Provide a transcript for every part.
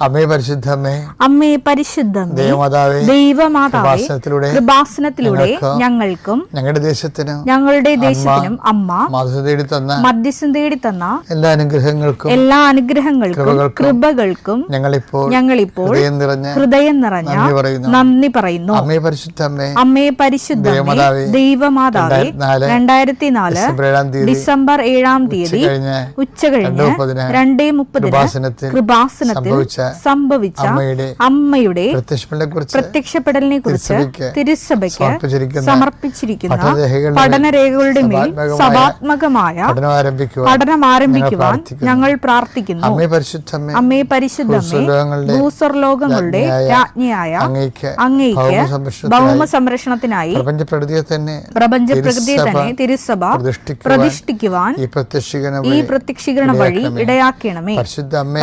അമ്മേ പരിശുദ്ധമ്മേ, അമ്മേ പരിശുദ്ധമ്മേ, ദൈവമാതാവേ, കൃപാസനത്തിലൂടെ ഞങ്ങൾക്കും ഞങ്ങളുടെ ദേശത്തിനും അമ്മ മധ്യസ്ഥം തേടി തന്ന എല്ലാ അനുഗ്രഹങ്ങൾക്കും കൃപകൾക്കും ഞങ്ങളിപ്പോൾ ഹൃദയം നിറഞ്ഞ നന്ദി പറയുന്നു. അമ്മേ പരിശുദ്ധമ്മേ, ദൈവമാതാവേ, 2004 ഡിസംബർ 7 ഉച്ചകഴിഞ്ഞ് 2:30 കൃപാസനത്തിൽ സംഭവിച്ച അമ്മയുടെ പ്രത്യക്ഷപ്പെടലിനെ കുറിച്ച് തിരുസഭയ്ക്ക് സമർപ്പിച്ചിരിക്കുന്ന പഠനരേഖകളുടെ മേൽ സഭാത്മകമായ പഠനം ആരംഭിക്കുവാൻ ഞങ്ങൾ പ്രാർത്ഥിക്കുന്നു. അമ്മേ പരിശുദ്ധമ്മേ, ഭൂസ്വർലോകങ്ങളുടെ രാജ്ഞിയായ അങ്ങയ്ക്ക് ഭൗമ സംരക്ഷണത്തിനായി പ്രപഞ്ചപ്രകൃതിയെ തന്നെ തിരുസഭ പ്രതിഷ്ഠിക്കുവാൻ ഈ പ്രത്യക്ഷീകരണ വഴി ഇടയാക്കണമേ.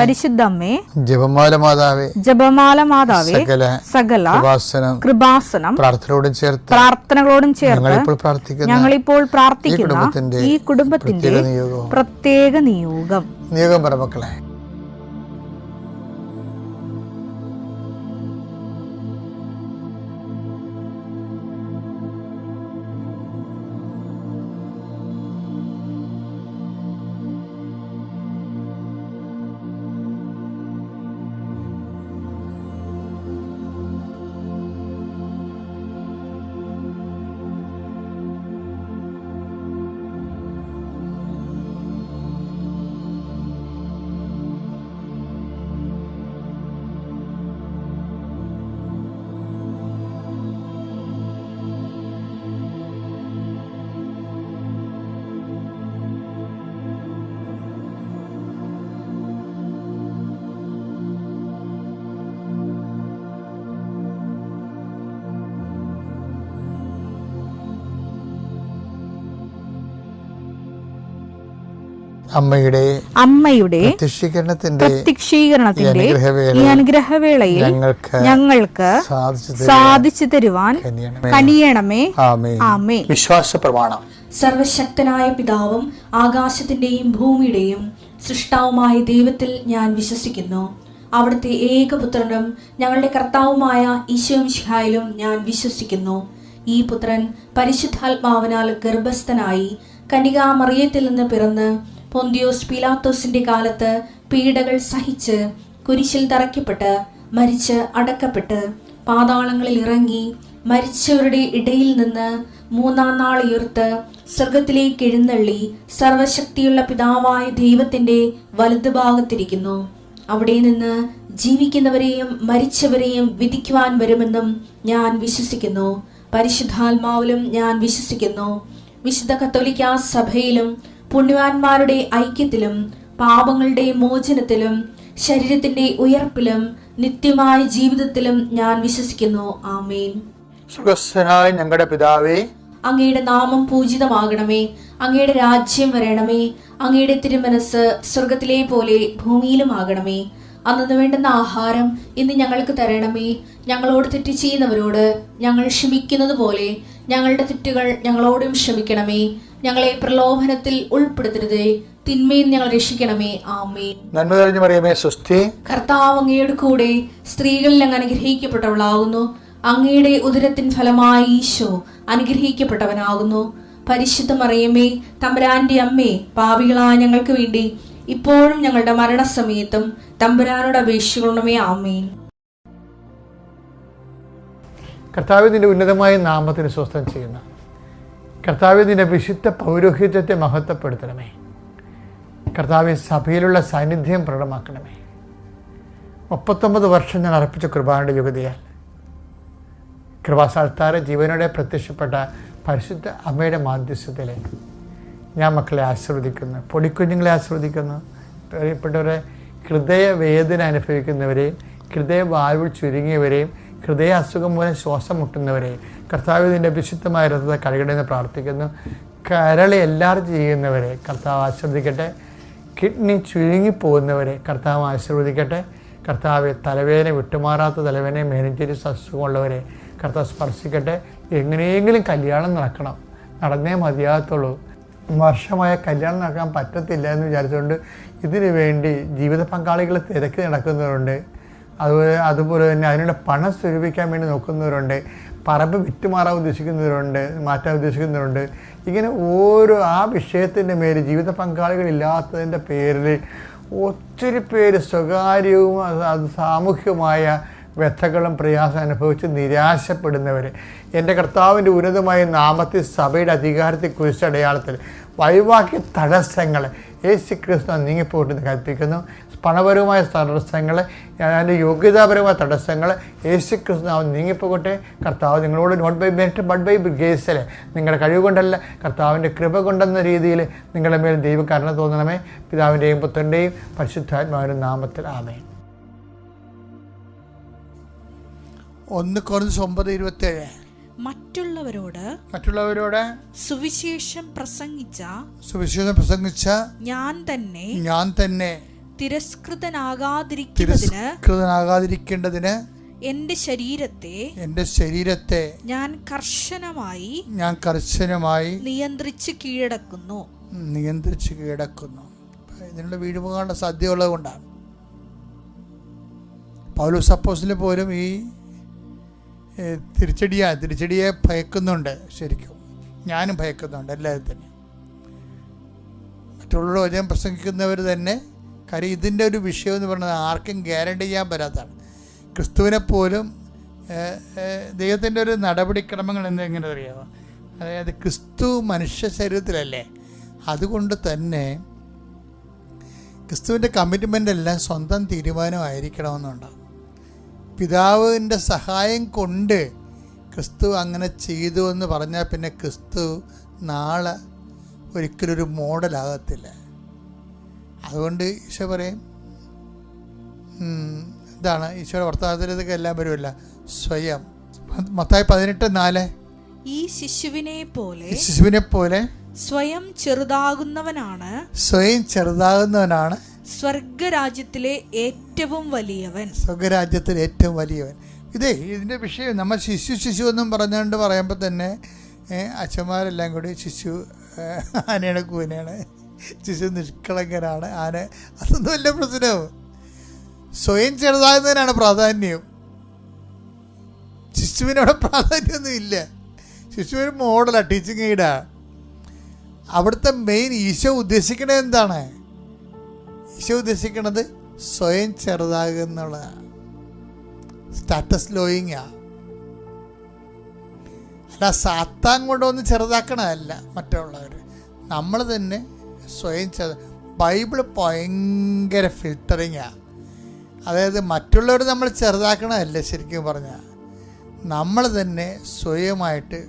പരിശുദ്ധമ്മേ, ജപമാല മാതാവേ, സകല കൃപാസനം പ്രാർത്ഥനകളോടും ചേർത്ത് ഞങ്ങളിപ്പോൾ പ്രാർത്ഥിക്കുന്ന ഈ കുടുംബത്തിന്റെ പ്രത്യേക നിയോഗം പറമക്കളെ. അമ്മയുടെ പ്രത്യക്ഷീകരണത്തിന്റെ ഈ അനുഗ്രഹവേളയിൽ ഞങ്ങൾക്ക് സാധിച്ചു തരുവാൻ കനിയണമേ. ആമേൻ. വിശ്വാസ പ്രമാണം. സർവശക്തനായ പിതാവും ആകാശത്തിന്റെയും ഭൂമിയുടെയും സൃഷ്ടാവുമായ ദൈവത്തിൽ ഞാൻ വിശ്വസിക്കുന്നു. അവിടുത്തെ ഏകപുത്രനും ഞങ്ങളുടെ കർത്താവുമായ ഈശോമിശിഹായിലും ഞാൻ വിശ്വസിക്കുന്നു. ഈ പുത്രൻ പരിശുദ്ധാത്മാവിനാൽ ഗർഭസ്ഥനായി കന്യകാമറിയത്തിൽ നിന്ന് പിറന്ന് പൊന്തിയോസ് പീലാത്തോസിന്റെ കാലത്ത് പീഡകൾ സഹിച്ച് കുരിശിൽ തറയ്ക്കപ്പെട്ട് മരിച്ച് അടക്കപ്പെട്ട് പാതാളങ്ങളിൽ ഇറങ്ങി മരിച്ചവരുടെ ഇടയിൽ നിന്ന് 3-ാം നാൾ ഉയർത്ത് സ്വർഗത്തിലേക്ക് എഴുന്നള്ളി സർവശക്തിയുള്ള പിതാവായ ദൈവത്തിന്റെ വലതുഭാഗത്തിരിക്കുന്നു. അവിടെ നിന്ന് ജീവിക്കുന്നവരെയും മരിച്ചവരെയും വിധിക്കുവാൻ വരുമെന്നും ഞാൻ വിശ്വസിക്കുന്നു. പരിശുദ്ധാത്മാവിലും ഞാൻ വിശ്വസിക്കുന്നു. വിശുദ്ധ കത്തോലിക്കാ സഭയിലും പുണ്യവാന്മാരുടെ ഐക്യത്തിലും പാപങ്ങളുടെ മോചനത്തിലും ശരീരത്തിന്റെ ഉയർപ്പിലും നിത്യമായ ജീവിതത്തിലും ഞാൻ വിശ്വസിക്കുന്നു. ആമേൻ. സ്വർഗ്ഗസ്ഥനായ ഞങ്ങളുടെ പിതാവേ, അങ്ങയുടെ നാമം പൂജിതമാകണമേ. അങ്ങയുടെ രാജ്യം വരണമേ. അങ്ങയുടെ തിരുമനസ് സ്വർഗത്തിലെ പോലെ ഭൂമിയിലും ആകണമേ. അന്നു വേണ്ടുന്ന ആഹാരം ഇന്ന് ഞങ്ങൾക്ക് തരണമേ. ഞങ്ങളോട് തെറ്റ് ചെയ്യുന്നവരോട് ഞങ്ങൾ ക്ഷമിക്കുന്നത് പോലെ ഞങ്ങളുടെ തെറ്റുകൾ ഞങ്ങളോടും ക്ഷമിക്കണമേ. ഞങ്ങളെ പ്രലോഭനത്തിൽ ഉൾപ്പെടുത്തരുതേ, തിന്മയിൽ ഞങ്ങൾ രക്ഷിക്കണമേ. ആമേൻ. നന്മ നിറഞ്ഞ മറിയമേ, സ്വസ്തി. കർത്താവ് അങ്ങയുടെ കൂടെ സ്ത്രീകളിൽ അങ്ങ് അനുഗ്രഹിക്കപ്പെട്ടവളാകുന്നു. അങ്ങയുടെ ഉദരത്തിൻ ഫലമായി ഈശോ അനുഗ്രഹിക്കപ്പെട്ടവനാകുന്നു. പരിശുദ്ധ മറിയമേ, തമ്പുരാന്റെ അമ്മേ, പാപികളായ ഞങ്ങൾക്ക് വേണ്ടി ഇപ്പോഴും ഞങ്ങളുടെ മരണസമയത്തും തമ്പുരാനോട് അപേക്ഷിക്കണമേ. ആമേൻ. കർത്താവേ, നിന്റെ ഉന്നതമായ നാമത്തിന് സ്വസ്ഥം ചെയ്യുന്ന കർത്താവേ, നിന്റെ വിശുദ്ധ പൗരോഹിത്യത്തെ മഹത്വപ്പെടുത്തണമേ. കർത്താവേ, സഭയിലുള്ള സാന്നിധ്യം പ്രകടമാക്കണമേ. 39 വർഷം ഞാൻ അർപ്പിച്ച കൃപാനയുടെ യുഗതിയാൽ കൃപാസ്ഥാനത്താറ് ജീവനോടെ പ്രത്യക്ഷപ്പെട്ട പരിശുദ്ധ അമ്മയുടെ മാധ്യസ്ഥത്തിൽ ഞാൻ മക്കളെ ആശീർവദിക്കുന്നു, പൊടിക്കുഞ്ഞുങ്ങളെ ആശീർവദിക്കുന്നു. പ്രിയപ്പെട്ടവരെ, ഹൃദയവേദന അനുഭവിക്കുന്നവരെയും ഹൃദയവാൽവ് ചുരുങ്ങിയവരെയും ഹൃദയ അസുഖം മൂലം ശ്വാസം മുട്ടുന്നവരെയും കർത്താവ് ഇതിൻ്റെ വിശുദ്ധമായ രഥത്തെ കഴുകണമെന്ന് പ്രാർത്ഥിക്കുന്നു. കരളി എലാർജി ചെയ്യുന്നവരെ കർത്താവ് ആശീർവദിക്കട്ടെ. കിഡ്നി ചുരുങ്ങിപ്പോകുന്നവരെ കർത്താവ് ആശീർവദിക്കട്ടെ. കർത്താവ് തലവേദന വിട്ടുമാറാത്ത തലവേദന മെനിഞ്ചൈറ്റിസ് അസുഖമുള്ളവരെ കർത്താവ് സ്പർശിക്കട്ടെ. എങ്ങനെയെങ്കിലും കല്യാണം നടക്കണം, നടന്നേ മതിയാകത്തുള്ളൂ. വർഷമായ കല്യാണം നടക്കാൻ പറ്റത്തില്ല എന്ന് വിചാരിച്ചുകൊണ്ട് ഇതിനു വേണ്ടി ജീവിത പങ്കാളികൾ തിരക്കി നടക്കുന്നവരുണ്ട്. അതുപോലെ തന്നെ അതിനുള്ള പണം സ്വരൂപിക്കാൻ വേണ്ടി നോക്കുന്നവരുണ്ട്, പറമ്പ് വിറ്റുമാറാൻ ഉദ്ദേശിക്കുന്നവരുണ്ട്, മാറ്റാൻ ഉദ്ദേശിക്കുന്നവരുണ്ട്. ഇങ്ങനെ ഓരോ ആ വിഷയത്തിൻ്റെ മേൽ ജീവിത പങ്കാളികളില്ലാത്തതിൻ്റെ പേരിൽ ഒത്തിരി പേര് സ്വകാര്യവും അത് സാമൂഹ്യമായ വ്യഥകളും പ്രയാസം അനുഭവിച്ച് നിരാശപ്പെടുന്നവർ എൻ്റെ കർത്താവിൻ്റെ ഉന്നതമായ നാമത്തിൽ സഭയുടെ അധികാരത്തെ കുറിച്ച് അടയാളത്തിൽ വൈവാഹിക തടസ്സങ്ങൾ യേശു ക്രിസ്തു നീങ്ങിപ്പോട്ടെന്ന് കൽപ്പിക്കുന്നു. പണപരമായ തടസ്സങ്ങൾ, അതിൻ്റെ യോഗ്യതാപരമായ തടസ്സങ്ങൾ യേശു ക്രിസ്തു നീങ്ങിപ്പോകട്ടെ. കർത്താവ് നിങ്ങളോട് not by merit but by grace, നിങ്ങളുടെ കഴിവ് കൊണ്ടല്ല കർത്താവിൻ്റെ കൃപ കൊണ്ടെന്ന രീതിയിൽ നിങ്ങളുടെ മേൽ ദൈവ കരുണ തോന്നണമേ. പിതാവിൻ്റെയും പുത്രൻ്റെയും പരിശുദ്ധാത്മാവിൻ്റെ നാമത്തിൽ ആമേൻ. 1 Corinthians 9:27 മറ്റുള്ളവരോട് സുവിശേഷം പ്രസംഗിച്ച ഞാൻ തന്നെ തിരസ്കൃതനാകാതിരിക്കേണ്ടതിന് എന്റെ ശരീരത്തെ ഞാൻ കർശനമായി നിയന്ത്രിച്ച് കീഴടക്കുന്നു. ഇതിനുള്ള വീഴുപോകാനുള്ള സാധ്യതയുള്ളത് കൊണ്ടാണ് പൗലോസ് അപ്പോസ്തലൻ പോലും ഈ തിരിച്ചടിയെ ഭയക്കുന്നുണ്ട്. ശരിക്കും ഞാനും ഭയക്കുന്നുണ്ട്, എല്ലാവരും തന്നെ. മറ്റുള്ള വചനം പ്രസംഗിക്കുന്നവർ തന്നെ. കാര്യം ഇതിൻ്റെ ഒരു വിഷയം എന്ന് പറയുന്നത് ആർക്കും ഗ്യാരണ്ടി ചെയ്യാൻ പറ്റാത്തതാണ്. ക്രിസ്തുവിനെ പോലും ദൈവത്തിൻ്റെ ഒരു നടപടിക്രമങ്ങൾ എങ്ങനെ അറിയാമോ? അതായത് ക്രിസ്തു മനുഷ്യ ശരീരത്തിലല്ലേ, അതുകൊണ്ട് തന്നെ ക്രിസ്തുവിൻ്റെ കമ്മിറ്റ്മെൻ്റ് എല്ലാം സ്വന്തം തീരുമാനമായിരിക്കണമെന്നുണ്ടാകും. പിതാവിൻ്റെ സഹായം കൊണ്ട് ക്രിസ്തു അങ്ങനെ ചെയ്തു എന്ന് പറഞ്ഞാൽ പിന്നെ ക്രിസ്തു നാളെ ഒരിക്കലൊരു മോഡലാകത്തില്ല. അതുകൊണ്ട് ഈശോ പറയും, ഇതാണ് ഈശോയുടെ വർത്തമാനത്തിലേക്ക് എല്ലാം വരുമല്ല, സ്വയം. മത്തായി 18:4 ഈ ശിശുവിനെ പോലെ സ്വയം ചെറുതാകുന്നവനാണ് സ്വർഗരാജ്യത്തിലെ ഏറ്റവും വലിയവൻ. ഇതിൻ്റെ വിഷയം നമ്മൾ ശിശു എന്നും പറഞ്ഞുകൊണ്ട് പറയുമ്പോൾ തന്നെ അച്ഛന്മാരെല്ലാം കൂടി ശിശു ആനയാണ്, കൂനയാണ്, ശിശു നിഷ്കളങ്കനാണ്, ആന, അതൊന്നും അല്ല പ്രശ്നവും. സ്വയം ചെറുതാകുന്നതിനാണ് പ്രാധാന്യം. ശിശുവിനവിടെ പ്രാധാന്യമൊന്നും ഇല്ല. ശിശു ഒരു മോഡലാണ്, ടീച്ചിങ് എയ്ഡാണ്. അവിടുത്തെ മെയിൻ ഈശോ ഉദ്ദേശിക്കണത് എന്താണ്? ഈശോ ഉദ്ദേശിക്കണത് സ്വയം ചെറുതാകുന്നുള്ളതാണ്. സ്റ്റാറ്റസ് ലോയിങ്ങാ, അല്ല സാത്താൻ കൊണ്ടൊന്ന് ചെറുതാക്കണമല്ല മറ്റുള്ളവർ, നമ്മൾ തന്നെ സ്വയം ബൈബിള് ഭയങ്കര ഫിൽട്ടറിങ്ങാണ്. അതായത് മറ്റുള്ളവർ നമ്മൾ ചെറുതാക്കണമല്ല, ശരിക്കും പറഞ്ഞാൽ നമ്മൾ തന്നെ സ്വയമായിട്ട്.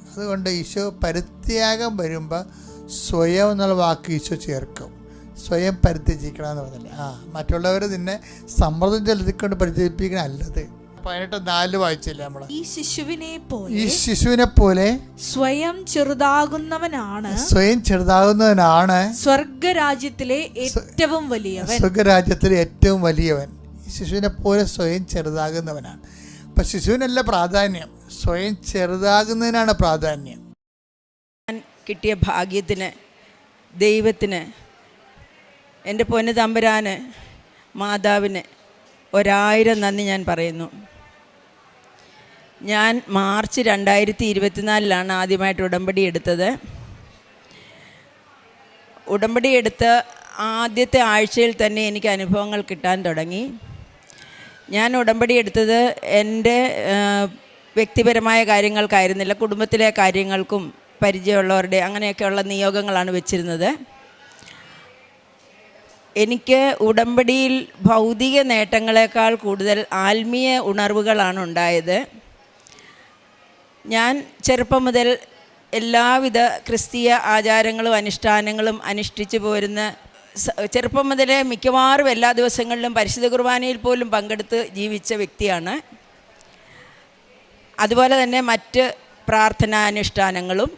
അതുകൊണ്ട് ഈശോ പരിത്യാഗം വരുമ്പോൾ സ്വയം എന്നുള്ള വാക്ക് ഈശോ ചേർക്കും. സ്വയം പരിത്യജിക്കണം എന്ന് പറഞ്ഞില്ലേ. മറ്റുള്ളവർ നിന്നെ സമ്മർദ്ദം ചെലുത്തിക്കൊണ്ട് പരിത്യജിപ്പിക്കണം അല്ലത്. 18:4 വായിച്ചില്ലേ നമ്മൾ? ഈ ശിശുവിനെ പോലെ സ്വയം ചെറുതാകുന്നവനാണ് സ്വർഗരാജ്യത്തിലെ ഏറ്റവും വലിയവൻ. ഈ ശിശുവിനെ പോലെ സ്വയം ചെറുതാകുന്നവനാണ്. അപ്പം ശിശുവിനല്ല പ്രാധാന്യം, സ്വയം ചെറുതാകുന്നതിനാണ് പ്രാധാന്യം. കിട്ടിയ ഭാഗ്യത്തിന് ദൈവത്തിന്, എൻ്റെ പൊന്നു തമ്പുരാന്, മാതാവിന് 1000 നന്ദി ഞാൻ പറയുന്നു. ഞാൻ മാർച്ച് 2024 ആദ്യമായിട്ട് ഉടമ്പടി എടുത്തത്. ഉടമ്പടി എടുത്ത ആദ്യത്തെ ആഴ്ചയിൽ തന്നെ എനിക്ക് അനുഭവങ്ങൾ കിട്ടാൻ തുടങ്ങി. ഞാൻ ഉടമ്പടി എടുത്തത് എൻ്റെ വ്യക്തിപരമായ കാര്യങ്ങൾക്കായിരുന്നില്ല, കുടുംബത്തിലെ കാര്യങ്ങൾക്കും പരിചയമുള്ളവരുടെ അങ്ങനെയൊക്കെയുള്ള നിയോഗങ്ങളാണ് വെച്ചിരുന്നത്. എനിക്ക് ഉടമ്പടിയിൽ ഭൗതിക നേട്ടങ്ങളെക്കാൾ കൂടുതൽ ആത്മീയ ഉണർവുകളാണ് ഉണ്ടായത്. ഞാൻ ചെറുപ്പം മുതൽ എല്ലാവിധ ക്രിസ്തീയ ആചാരങ്ങളും അനുഷ്ഠാനങ്ങളും അനുഷ്ഠിച്ചു പോരുന്ന, ചെറുപ്പം മുതലേ മിക്കവാറും എല്ലാ ദിവസങ്ങളിലും പരിശുദ്ധ കുർബാനയിൽ പോലും പങ്കെടുത്ത് ജീവിച്ച വ്യക്തിയാണ്. അതുപോലെ തന്നെ മറ്റ് പ്രാർത്ഥനാനുഷ്ഠാനങ്ങളും.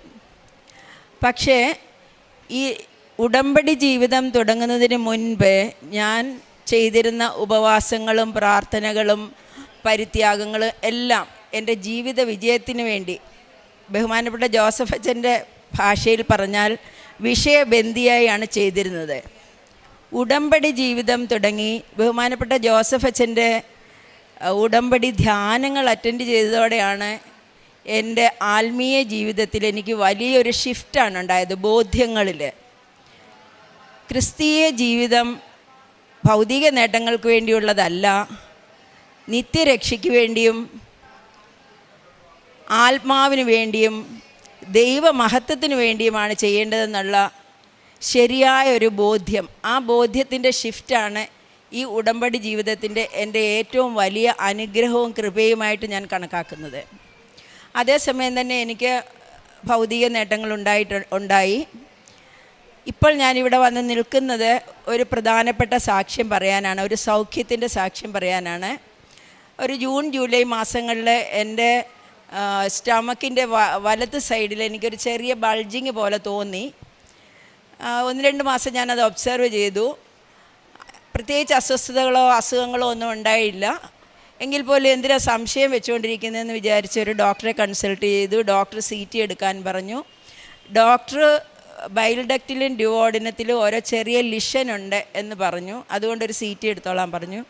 പക്ഷേ ഈ ഉടമ്പടി ജീവിതം തുടങ്ങുന്നതിന് മുൻപ് ഞാൻ ചെയ്തിരുന്ന ഉപവാസങ്ങളും പ്രാർത്ഥനകളും പരിത്യാഗങ്ങളും എല്ലാം എൻ്റെ ജീവിത വിജയത്തിന് വേണ്ടി, ബഹുമാനപ്പെട്ട ജോസഫ് അച്ഛൻ്റെ ഭാഷയിൽ പറഞ്ഞാൽ വിഷയബന്ധിയായാണ് ചെയ്തിരുന്നത്. ഉടമ്പടി ജീവിതം തുടങ്ങി ബഹുമാനപ്പെട്ട ജോസഫ് അച്ഛൻ്റെ ഉടമ്പടി ധ്യാനങ്ങൾ അറ്റൻഡ് ചെയ്തതോടെയാണ് എൻ്റെ ആത്മീയ ജീവിതത്തിൽ എനിക്ക് വലിയൊരു ഷിഫ്റ്റാണ് ഉണ്ടായത്. ബോധ്യങ്ങളിൽ ക്രിസ്തീയ ജീവിതം ഭൗതിക നേട്ടങ്ങൾക്ക് വേണ്ടിയുള്ളതല്ല, നിത്യരക്ഷയ്ക്ക് വേണ്ടിയും ആത്മാവിന് വേണ്ടിയും ദൈവമഹത്വത്തിന് വേണ്ടിയുമാണ് ചെയ്യേണ്ടതെന്നുള്ള ശരിയായ ഒരു ബോധ്യം. ആ ബോധ്യത്തിൻ്റെ ഷിഫ്റ്റാണ് ഈ ഉടമ്പടി ജീവിതത്തിൻ്റെ എൻ്റെ ഏറ്റവും വലിയ അനുഗ്രഹവും കൃപയുമായിട്ട് ഞാൻ കണക്കാക്കുന്നത്. അതേസമയം തന്നെ എനിക്ക് ഭൗതിക നേട്ടങ്ങൾ ഉണ്ടായി. ഇപ്പോൾ ഞാനിവിടെ വന്ന് നിൽക്കുന്നത് ഒരു പ്രധാനപ്പെട്ട സാക്ഷ്യം പറയാനാണ്, ഒരു സൗഖ്യത്തിൻ്റെ സാക്ഷ്യം പറയാനാണ്. ഒരു ജൂൺ ജൂലൈ മാസങ്ങളിൽ എൻ്റെ സ്റ്റമക്കിൻ്റെ വലത്ത് സൈഡിൽ എനിക്കൊരു ചെറിയ ബൾജിങ് പോലെ തോന്നി. 1-2 മാസം ഞാനത് ഒബ്സർവ് ചെയ്തു. പ്രത്യേകിച്ച് അസ്വസ്ഥതകളോ അസുഖങ്ങളോ ഒന്നും ഉണ്ടായില്ല. എങ്കിൽ പോലും എന്തിനാ സംശയം വെച്ചുകൊണ്ടിരിക്കുന്നതെന്ന് വിചാരിച്ച് ഒരു ഡോക്ടറെ കൺസൾട്ട് ചെയ്തു. ഡോക്ടർ CT എടുക്കാൻ പറഞ്ഞു. ഡോക്ടർ ബൈൽ ഡക്റ്റിലും ഡ്യുവോഡിനത്തിലും ഓരോ ചെറിയ ലിഷനുണ്ട് എന്ന് പറഞ്ഞു. അതുകൊണ്ടൊരു CT എടുത്തോളാൻ പറഞ്ഞു.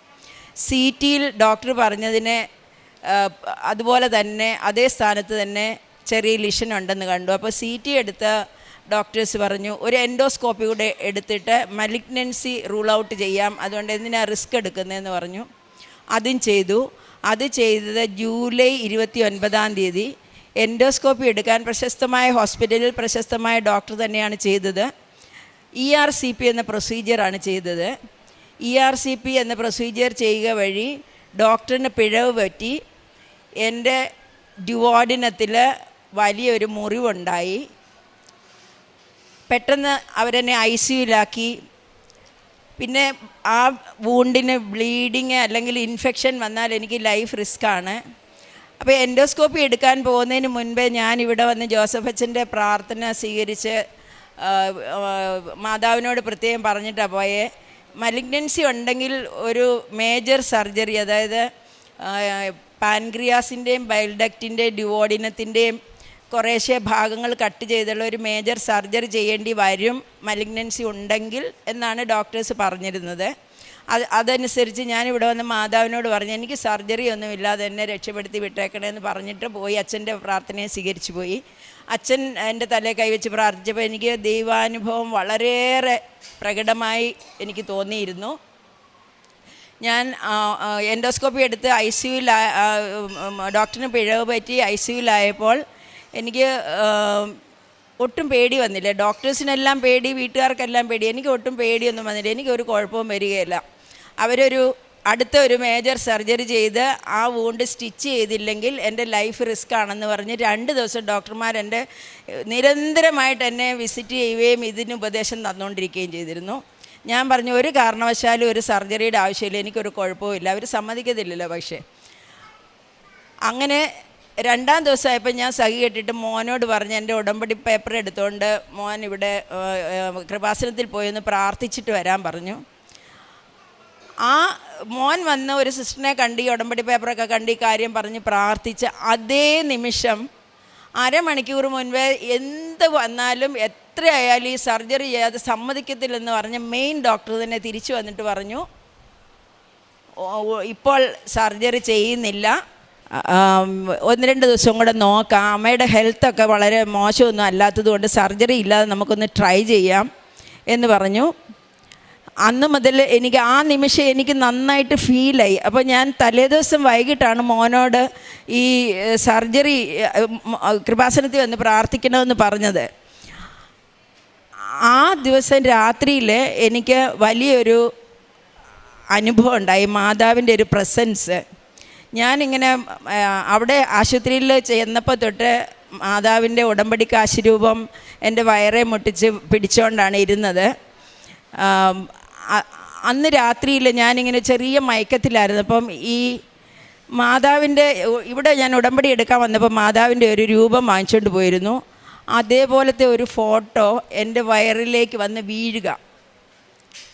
CTയിൽ ഡോക്ടർ പറഞ്ഞതിനെ അതുപോലെ തന്നെ അതേ സ്ഥാനത്ത് തന്നെ ചെറിയ ലിഷൻ ഉണ്ടെന്ന് കണ്ടു. അപ്പോൾ CT എടുത്ത ഡോക്ടേഴ്സ് പറഞ്ഞു ഒരു എൻഡോസ്കോപ്പി കൂടെ എടുത്തിട്ട് മലിഗ്നൻസി റൂൾ ഔട്ട് ചെയ്യാം, അതുകൊണ്ട് എന്തിനാ റിസ്ക് എടുക്കുന്നതെന്ന് പറഞ്ഞു. അതും ചെയ്തു. അത് ചെയ്തത് ജൂലൈ 29 എൻഡോസ്കോപ്പി എടുക്കാൻ പ്രശസ്തമായ ഹോസ്പിറ്റലിൽ പ്രശസ്തമായ ഡോക്ടർ തന്നെയാണ് ചെയ്തത്. ERCP എന്ന പ്രൊസീജിയറാണ് ചെയ്തത്. ERCP എന്ന പ്രൊസീജിയർ ചെയ്യുക വഴി ഡോക്ടറിന് പിഴവ് പറ്റി. എൻ്റെ ഡ്യുവോഡിനത്തിൽ വലിയൊരു മുറിവുണ്ടായി. പെട്ടെന്ന് അവരെന്നെ ICUലാക്കി. പിന്നെ ആ വൂണ്ടിന് ബ്ലീഡിങ് അല്ലെങ്കിൽ ഇൻഫെക്ഷൻ വന്നാൽ എനിക്ക് ലൈഫ് റിസ്ക്കാണ്. അപ്പോൾ എൻഡോസ്കോപ്പി എടുക്കാൻ പോകുന്നതിന് മുൻപേ ഞാനിവിടെ വന്ന് ജോസഫ് അച്ഛൻ്റെ പ്രാർത്ഥന സ്വീകരിച്ച് മാതാവിനോട് പ്രത്യേകം പറഞ്ഞിട്ടാണ് പോയേ. മലിഗ്നൻസി ഉണ്ടെങ്കിൽ ഒരു മേജർ സർജറി, അതായത് പാൻക്രിയാസിൻ്റെയും ബൈൽഡക്റ്റിൻ്റെയും ഡ്യുവോഡിനത്തിൻ്റെയും കുറേശ്ശെ ഭാഗങ്ങൾ കട്ട് ചെയ്തുള്ള ഒരു മേജർ സർജറി ചെയ്യേണ്ടി വരും മലിഗ്നൻസി ഉണ്ടെങ്കിൽ എന്നാണ് ഡോക്ടേഴ്സ് പറഞ്ഞിരുന്നത്. അതനുസരിച്ച് ഞാനിവിടെ വന്ന് മാതാവിനോട് പറഞ്ഞു എനിക്ക് സർജറി ഒന്നുമില്ലാതെ എന്നെ രക്ഷപ്പെടുത്തി വിട്ടേക്കണമെന്ന് പറഞ്ഞിട്ട് പോയി. അച്ഛൻ്റെ പ്രാർത്ഥനയെ സ്വീകരിച്ചു പോയി. അച്ഛൻ എൻ്റെ തലയിൽ കൈവച്ച് പ്രാർത്ഥിച്ചപ്പോൾ എനിക്ക് ദൈവാനുഭവം വളരെയേറെ പ്രകടമായി എനിക്ക് തോന്നിയിരുന്നു. ഞാൻ എൻഡോസ്കോപ്പി എടുത്ത് ICUയിൽ ഡോക്ടറിന് പിഴവ് പറ്റി ICUലായപ്പോൾ എനിക്ക് ഒട്ടും പേടി വന്നില്ല. ഡോക്ടേഴ്സിനെല്ലാം പേടി, വീട്ടുകാർക്കെല്ലാം പേടി. എനിക്ക് ഒട്ടും പേടിയൊന്നും വന്നില്ല. എനിക്കൊരു കുഴപ്പവും വരികയില്ല. അടുത്ത ഒരു മേജർ സർജറി ചെയ്ത് ആ വൂണ്ട് സ്റ്റിച്ച് ചെയ്തില്ലെങ്കിൽ എൻ്റെ ലൈഫ് റിസ്ക് ആണെന്ന് പറഞ്ഞ് 2 ദിവസം ഡോക്ടർമാർ എൻ്റെ നിരന്തരമായിട്ട് എന്നെ വിസിറ്റ് ചെയ്യുകയും ഇതിന് ഉപദേശം തന്നുകൊണ്ടിരിക്കുകയും ചെയ്തിരുന്നു. ഞാൻ പറഞ്ഞു ഒരു കാരണവശാലും ഒരു സർജറിയുടെ ആവശ്യമില്ല, എനിക്കൊരു കുഴപ്പമില്ല. അവർ സമ്മതിക്കത്തില്ലല്ലോ. പക്ഷേ അങ്ങനെ 2-ാം ദിവസമായപ്പോൾ ഞാൻ സഹി കെട്ടിട്ട് മോനോട് പറഞ്ഞ് എൻ്റെ ഉടമ്പടി പേപ്പർ എടുത്തുകൊണ്ട് മോൻ ഇവിടെ കൃപാസനത്തിൽ പോയി ഒന്ന് പ്രാർത്ഥിച്ചിട്ട് വരാൻ പറഞ്ഞു. ആ മോൻ വന്ന് ഒരു സിസ്റ്ററിനെ കണ്ട് ഈ ഉടമ്പടി പേപ്പറൊക്കെ കണ്ട് ഈ കാര്യം പറഞ്ഞ് പ്രാർത്ഥിച്ച് അതേ നിമിഷം 1/2 മണിക്കൂർ മുൻപേ എന്ത് വന്നാലും എത്രയായാലും ഈ സർജറി ചെയ്യാതെ സമ്മതിക്കത്തില്ലെന്ന് പറഞ്ഞ് മെയിൻ ഡോക്ടർ തന്നെ തിരിച്ചു വന്നിട്ട് പറഞ്ഞു ഇപ്പോൾ സർജറി ചെയ്യുന്നില്ല, 1-2 ദിവസം കൂടെ നോക്കാം, അമ്മയുടെ ഹെൽത്തൊക്കെ വളരെ മോശമൊന്നും അല്ലാത്തത് കൊണ്ട് സർജറി ഇല്ലാതെ നമുക്കൊന്ന് ട്രൈ ചെയ്യാം എന്ന് പറഞ്ഞു. അന്ന് മുതൽ എനിക്ക് ആ നിമിഷം എനിക്ക് നന്നായിട്ട് ഫീലായി. അപ്പോൾ ഞാൻ തലേദിവസം വൈകിട്ടാണ് മോനോട് ഈ സർജറി കൃപാസനത്തിൽ വന്ന് പ്രാർത്ഥിക്കണമെന്ന് പറഞ്ഞത്. ആ ദിവസം രാത്രിയിൽ എനിക്ക് വലിയൊരു അനുഭവം ഉണ്ടായി, മാതാവിൻ്റെ ഒരു പ്രസൻസ്. ഞാനിങ്ങനെ അവിടെ ആശുപത്രിയിൽ ചെന്നപ്പോൾ തൊട്ട് മാതാവിൻ്റെ ഉടമ്പടി കാശുരൂപം എൻ്റെ വയറെ മുട്ടിച്ച് പിടിച്ചുകൊണ്ടാണ് ഇരുന്നത്. അന്ന് രാത്രിയിൽ ഞാനിങ്ങനെ ചെറിയ മയക്കത്തിലായിരുന്നു. അപ്പം ഈ മാതാവിൻ്റെ ഇവിടെ ഞാൻ ഉടമ്പടി എടുക്കാൻ വന്നപ്പോൾ മാതാവിൻ്റെ ഒരു രൂപം വാങ്ങിച്ചുകൊണ്ട് പോയിരുന്നു. അതേപോലത്തെ ഒരു ഫോട്ടോ എൻ്റെ വയറിലേക്ക് വന്ന് വീഴുക.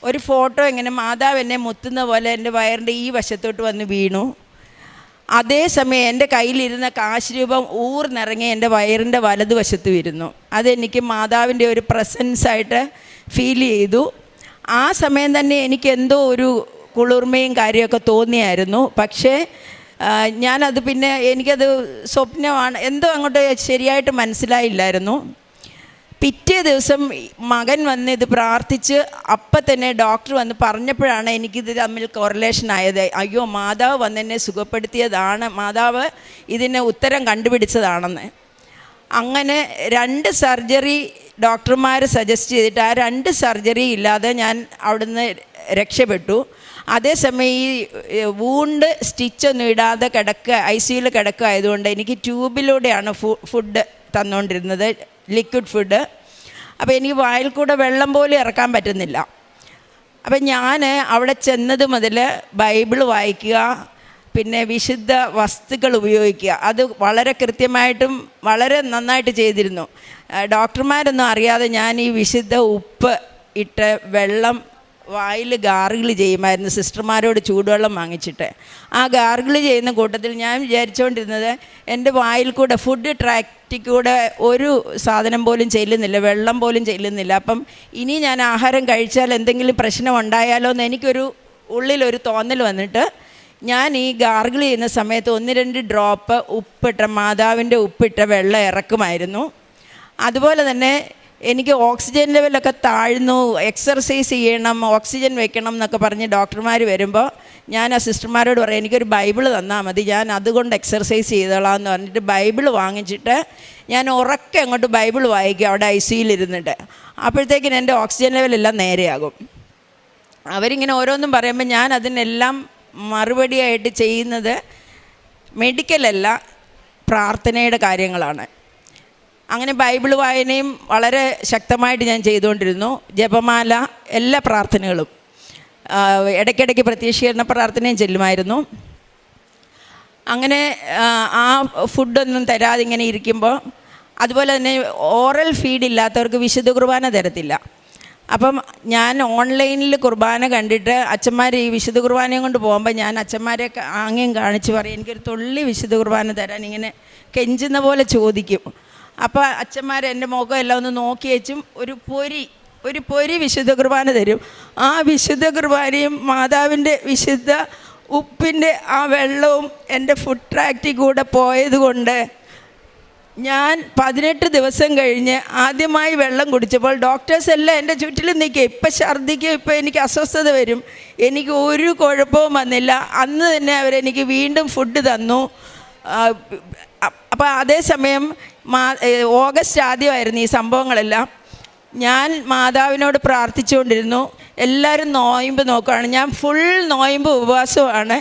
ഒരു ഫോട്ടോ ഇങ്ങനെ മാതാവ് എന്നെ മുത്തുന്ന പോലെ എൻ്റെ വയറിൻ്റെ ഈ വശത്തോട്ട് വന്ന് വീണു. അതേസമയം എൻ്റെ കയ്യിലിരുന്ന കാശ് രൂപം ഊർന്നിറങ്ങി എൻ്റെ വയറിൻ്റെ വലതുവശത്ത് വരുന്നു. അതെനിക്ക് മാതാവിൻ്റെ ഒരു പ്രസൻസായിട്ട് ഫീൽ ചെയ്തു. ആ സമയം തന്നെ എനിക്ക് എന്തോ ഒരു കുളിർമയും കാര്യമൊക്കെ തോന്നിയായിരുന്നു. പക്ഷേ ഞാനത് പിന്നെ എനിക്കത് സ്വപ്നമാണ് എന്തോ അങ്ങോട്ട് ശരിയായിട്ട് മനസ്സിലായില്ലായിരുന്നു. പിറ്റേ ദിവസം മകൻ വന്ന് ഇത് പ്രാർത്ഥിച്ച് അപ്പം തന്നെ ഡോക്ടർ വന്ന് പറഞ്ഞപ്പോഴാണ് എനിക്കിത് തമ്മിൽ കോറിലേഷൻ ആയത്. അയ്യോ, മാതാവ് വന്ന് എന്നെ സുഖപ്പെടുത്തിയതാണ്, മാതാവ് ഇതിന് ഉത്തരം കണ്ടുപിടിച്ചതാണെന്ന്. അങ്ങനെ 2 സർജറി ഡോക്ടർമാർ സജസ്റ്റ് ചെയ്തിട്ട് ആ 2 സർജറി ഇല്ലാതെ ഞാൻ അവിടുന്ന് രക്ഷപ്പെട്ടു. അതേസമയം ഈ വൂണ്ട് സ്റ്റിച്ചൊന്നും ഇടാതെ ICUയിൽ കിടക്കുക ആയതുകൊണ്ട് എനിക്ക് ട്യൂബിലൂടെയാണ് ഫുഡ് തന്നുകൊണ്ടിരുന്നത്, ലിക്വിഡ് ഫുഡ്. അപ്പോൾ എനിക്ക് വായിൽ കൂടെ വെള്ളം പോലും ഇറക്കാൻ പറ്റുന്നില്ല. അപ്പം ഞാൻ അവിടെ ചെന്നത് മുതൽ ബൈബിൾ വായിക്കുക, പിന്നെ വിശുദ്ധ വസ്തുക്കൾ ഉപയോഗിക്കുക, അത് വളരെ കൃത്യമായിട്ടും വളരെ നന്നായിട്ട് ചെയ്തിരുന്നു. ഡോക്ടർമാരൊന്നും അറിയാതെ ഞാൻ ഈ വിശുദ്ധ ഉപ്പ് ഇട്ട് വെള്ളം വായിൽ ഗാർഗിൾ ചെയ്യുമായിരുന്നു, സിസ്റ്റർമാരോട് ചൂടുവെള്ളം വാങ്ങിച്ചിട്ട്. ആ ഗാർഗിൾ ചെയ്യുന്ന കൂട്ടത്തിൽ ഞാൻ വിചാരിച്ചുകൊണ്ടിരുന്നത് എൻ്റെ വായിൽ കൂടെ ഫുഡ് ട്രാക്റ്റിൽ കൂടെ ഒരു സാധനം പോലും ചെല്ലുന്നില്ല, വെള്ളം പോലും ചെല്ലുന്നില്ല. അപ്പം ഇനി ഞാൻ ആഹാരം കഴിച്ചാൽ എന്തെങ്കിലും പ്രശ്നം ഉണ്ടായാലോ എന്ന് എനിക്കൊരു ഉള്ളിലൊരു തോന്നൽ വന്നിട്ട് ഞാൻ ഈ ഗാർഗിൾ ചെയ്യുന്ന സമയത്ത് 1-2 ഡ്രോപ്പ് ഉപ്പിട്ട മാതാവിൻ്റെ ഉപ്പിട്ട വെള്ളം ഇറക്കുമായിരുന്നു. അതുപോലെ തന്നെ എനിക്ക് ഓക്സിജൻ ലെവലൊക്കെ താഴ്ന്നു, എക്സർസൈസ് ചെയ്യണം, ഓക്സിജൻ വെക്കണം എന്നൊക്കെ പറഞ്ഞ് ഡോക്ടർമാർ വരുമ്പോൾ ഞാൻ ആ സിസ്റ്റർമാരോട് പറയും എനിക്കൊരു ബൈബിൾ തന്നാൽ മതി, ഞാൻ അതുകൊണ്ട് എക്സർസൈസ് ചെയ്തോളാം എന്ന് പറഞ്ഞിട്ട് ബൈബിൾ വാങ്ങിച്ചിട്ട് ഞാൻ ഉറക്കെ അങ്ങോട്ട് ബൈബിൾ വായിക്കും അവിടെ ICUയിൽ ഇരുന്നിട്ട്. അപ്പോഴത്തേക്കിന് എൻ്റെ ഓക്സിജൻ ലെവലെല്ലാം നേരെയാകും. അവരിങ്ങനെ ഓരോന്നും പറയുമ്പോൾ ഞാൻ അതിനെല്ലാം മറുപടിയായിട്ട് ചെയ്യുന്നത് മെഡിക്കലല്ല, പ്രാർത്ഥനയുടെ കാര്യങ്ങളാണ്. അങ്ങനെ ബൈബിൾ വായനയും വളരെ ശക്തമായിട്ട് ഞാൻ ചെയ്തുകൊണ്ടിരുന്നു. ജപമാല, എല്ലാ പ്രാർത്ഥനകളും, ഇടയ്ക്കിടയ്ക്ക് പ്രത്യക്ഷീകരണ പ്രാർത്ഥനയും ചെല്ലുമായിരുന്നു. അങ്ങനെ ആ ഫുഡൊന്നും തരാതെ ഇങ്ങനെ ഇരിക്കുമ്പോൾ, അതുപോലെ തന്നെ ഓറൽ ഫീഡ് ഇല്ലാത്തവർക്ക് വിശുദ്ധ കുർബാന തരത്തില്ല. അപ്പം ഞാൻ ഓൺലൈനിൽ കുർബാന കണ്ടിട്ട് അച്ഛന്മാർ ഈ വിശുദ്ധ കുർബാനയും കൊണ്ട് പോകുമ്പോൾ ഞാൻ അച്ഛന്മാരെ ആംഗ്യം കാണിച്ച് പറയും എനിക്കൊരു തുള്ളി വിശുദ്ധ കുർബാന തരാൻ, ഇങ്ങനെ കെഞ്ചുന്ന പോലെ ചോദിക്കും. അപ്പോൾ അച്ഛന്മാർ എൻ്റെ മുഖം എല്ലാം ഒന്ന് നോക്കി വെച്ചും ഒരു പൊരി വിശുദ്ധ കുർബാന തരും. ആ വിശുദ്ധ കുർബാനയും മാതാവിൻ്റെ വിശുദ്ധ ഉപ്പിൻ്റെ ആ വെള്ളവും എൻ്റെ ഫുഡ് ട്രാക്റ്റിൽ കൂടെ പോയതുകൊണ്ട് ഞാൻ 18 ദിവസം കഴിഞ്ഞ് ആദ്യമായി വെള്ളം കുടിച്ചപ്പോൾ ഡോക്ടേഴ്സ് എല്ലാം എൻ്റെ ചുറ്റിലും നിൽക്കുക, ഇപ്പം ഛർദ്ദിക്കും, ഇപ്പം എനിക്ക് അസ്വസ്ഥത വരും. എനിക്ക് ഒരു കുഴപ്പവും വന്നില്ല. അന്ന് തന്നെ അവരെനിക്ക് വീണ്ടും ഫുഡ് തന്നു. അപ്പോൾ അതേസമയം ഓഗസ്റ്റ് ആദ്യമായിരുന്നു ഈ സംഭവങ്ങളെല്ലാം. ഞാൻ മാതാവിനോട് പ്രാർത്ഥിച്ചുകൊണ്ടിരുന്നു. എല്ലാവരും നോയമ്പ് നോക്കുകയാണ്, ഞാൻ ഫുൾ നോയമ്പ് ഉപവാസമാണ്.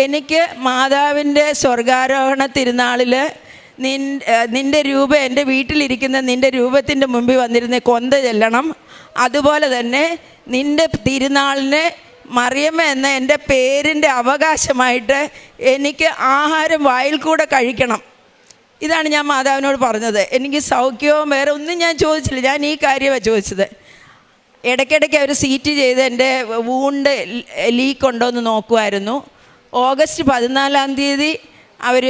എനിക്ക് മാതാവിൻ്റെ സ്വർഗാരോഹണ തിരുനാളിൽ നിൻ്റെ രൂപം എൻ്റെ വീട്ടിലിരിക്കുന്ന നിൻ്റെ രൂപത്തിൻ്റെ മുമ്പിൽ വന്നിരുന്ന് കൊന്ത ചെല്ലണം. അതുപോലെ തന്നെ നിൻ്റെ തിരുനാളിന് മറിയമ്മ എന്ന എൻ്റെ പേരിൻ്റെ അവകാശമായിട്ട് എനിക്ക് ആഹാരം വായിൽ കൂടെ കഴിക്കണം. ഇതാണ് ഞാൻ മാതാവിനോട് പറഞ്ഞത്. എനിക്ക് സൗഖ്യവും വേറെ ഒന്നും ഞാൻ ചോദിച്ചില്ല, ഞാൻ ഈ കാര്യമാണ് ചോദിച്ചത്. ഇടയ്ക്കിടയ്ക്ക് അവർ സീറ്റ് ചെയ്ത് എൻ്റെ വൂണ്ട് ലീക്ക് ഉണ്ടോ എന്ന് നോക്കുമായിരുന്നു. ഓഗസ്റ്റ് 14 അവർ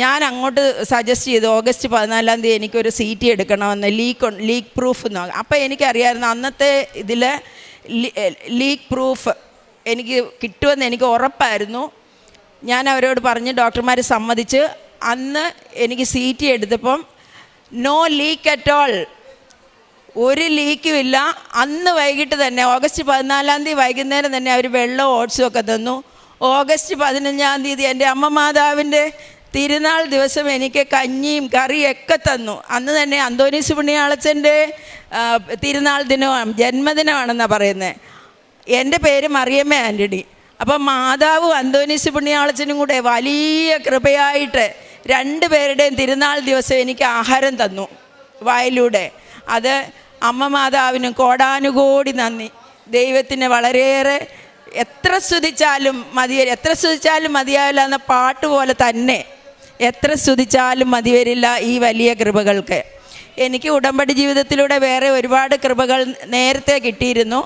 ഞാൻ അങ്ങോട്ട് സജസ്റ്റ് ചെയ്തു, ഓഗസ്റ്റ് 14 എനിക്കൊരു സീറ്റ് എടുക്കണമെന്ന്, ലീക്ക് പ്രൂഫ് എന്ന്. അപ്പോൾ എനിക്കറിയാമായിരുന്നു അന്നത്തെ ഇതിൽ ലീക്ക് പ്രൂഫ് എനിക്ക് കിട്ടുമെന്ന് എനിക്ക് ഉറപ്പായിരുന്നു. ഞാൻ അവരോട് പറഞ്ഞ് ഡോക്ടർമാർ സമ്മതിച്ച് അന്ന് എനിക്ക് സീറ്റ് എടുത്തപ്പം നോ ലീക്ക് അറ്റ് ഓൾ, ഒരു ലീക്കും ഇല്ല. അന്ന് വൈകിട്ട് തന്നെ ഓഗസ്റ്റ് 14 വൈകുന്നേരം തന്നെ അവർ വെള്ളവും ഓട്സും ഒക്കെ തന്നു. ഓഗസ്റ്റ് 15 എൻ്റെ അമ്മ മാതാവിൻ്റെ തിരുനാൾ ദിവസം എനിക്ക് കഞ്ഞിയും കറിയൊക്കെ തന്നു. അന്ന് തന്നെ അന്തോനീസ് പുണ്യാളച്ചൻ്റെ തിരുനാൾ ദിനമാണ്, ജന്മദിനമാണെന്നാണ് പറയുന്നത്. എൻ്റെ പേര് മറിയമ്മ ആൻ്റണി. അപ്പം മാതാവും അന്തോനീസ് പുണ്യാളച്ചനും കൂടെ വലിയ കൃപയായിട്ട് 2 പേരുടെയും തിരുനാൾ ദിവസം എനിക്ക് ആഹാരം തന്നു വായിലൂടെ. അത് അമ്മ മാതാവിനും കോടാനുകോടി നന്ദി. ദൈവത്തിന് വളരെയേറെ എത്ര സ്തുതിച്ചാലും മതിയാവില്ല എന്ന പാട്ട് പോലെ തന്നെ എത്ര സ്തുതിച്ചാലും മതി വരില്ല ഈ വലിയ കൃപകൾക്ക്. എനിക്ക് ഉടമ്പടി ജീവിതത്തിലൂടെ വേറെ ഒരുപാട് കൃപകൾ നേരത്തെ കിട്ടിയിരുന്നു.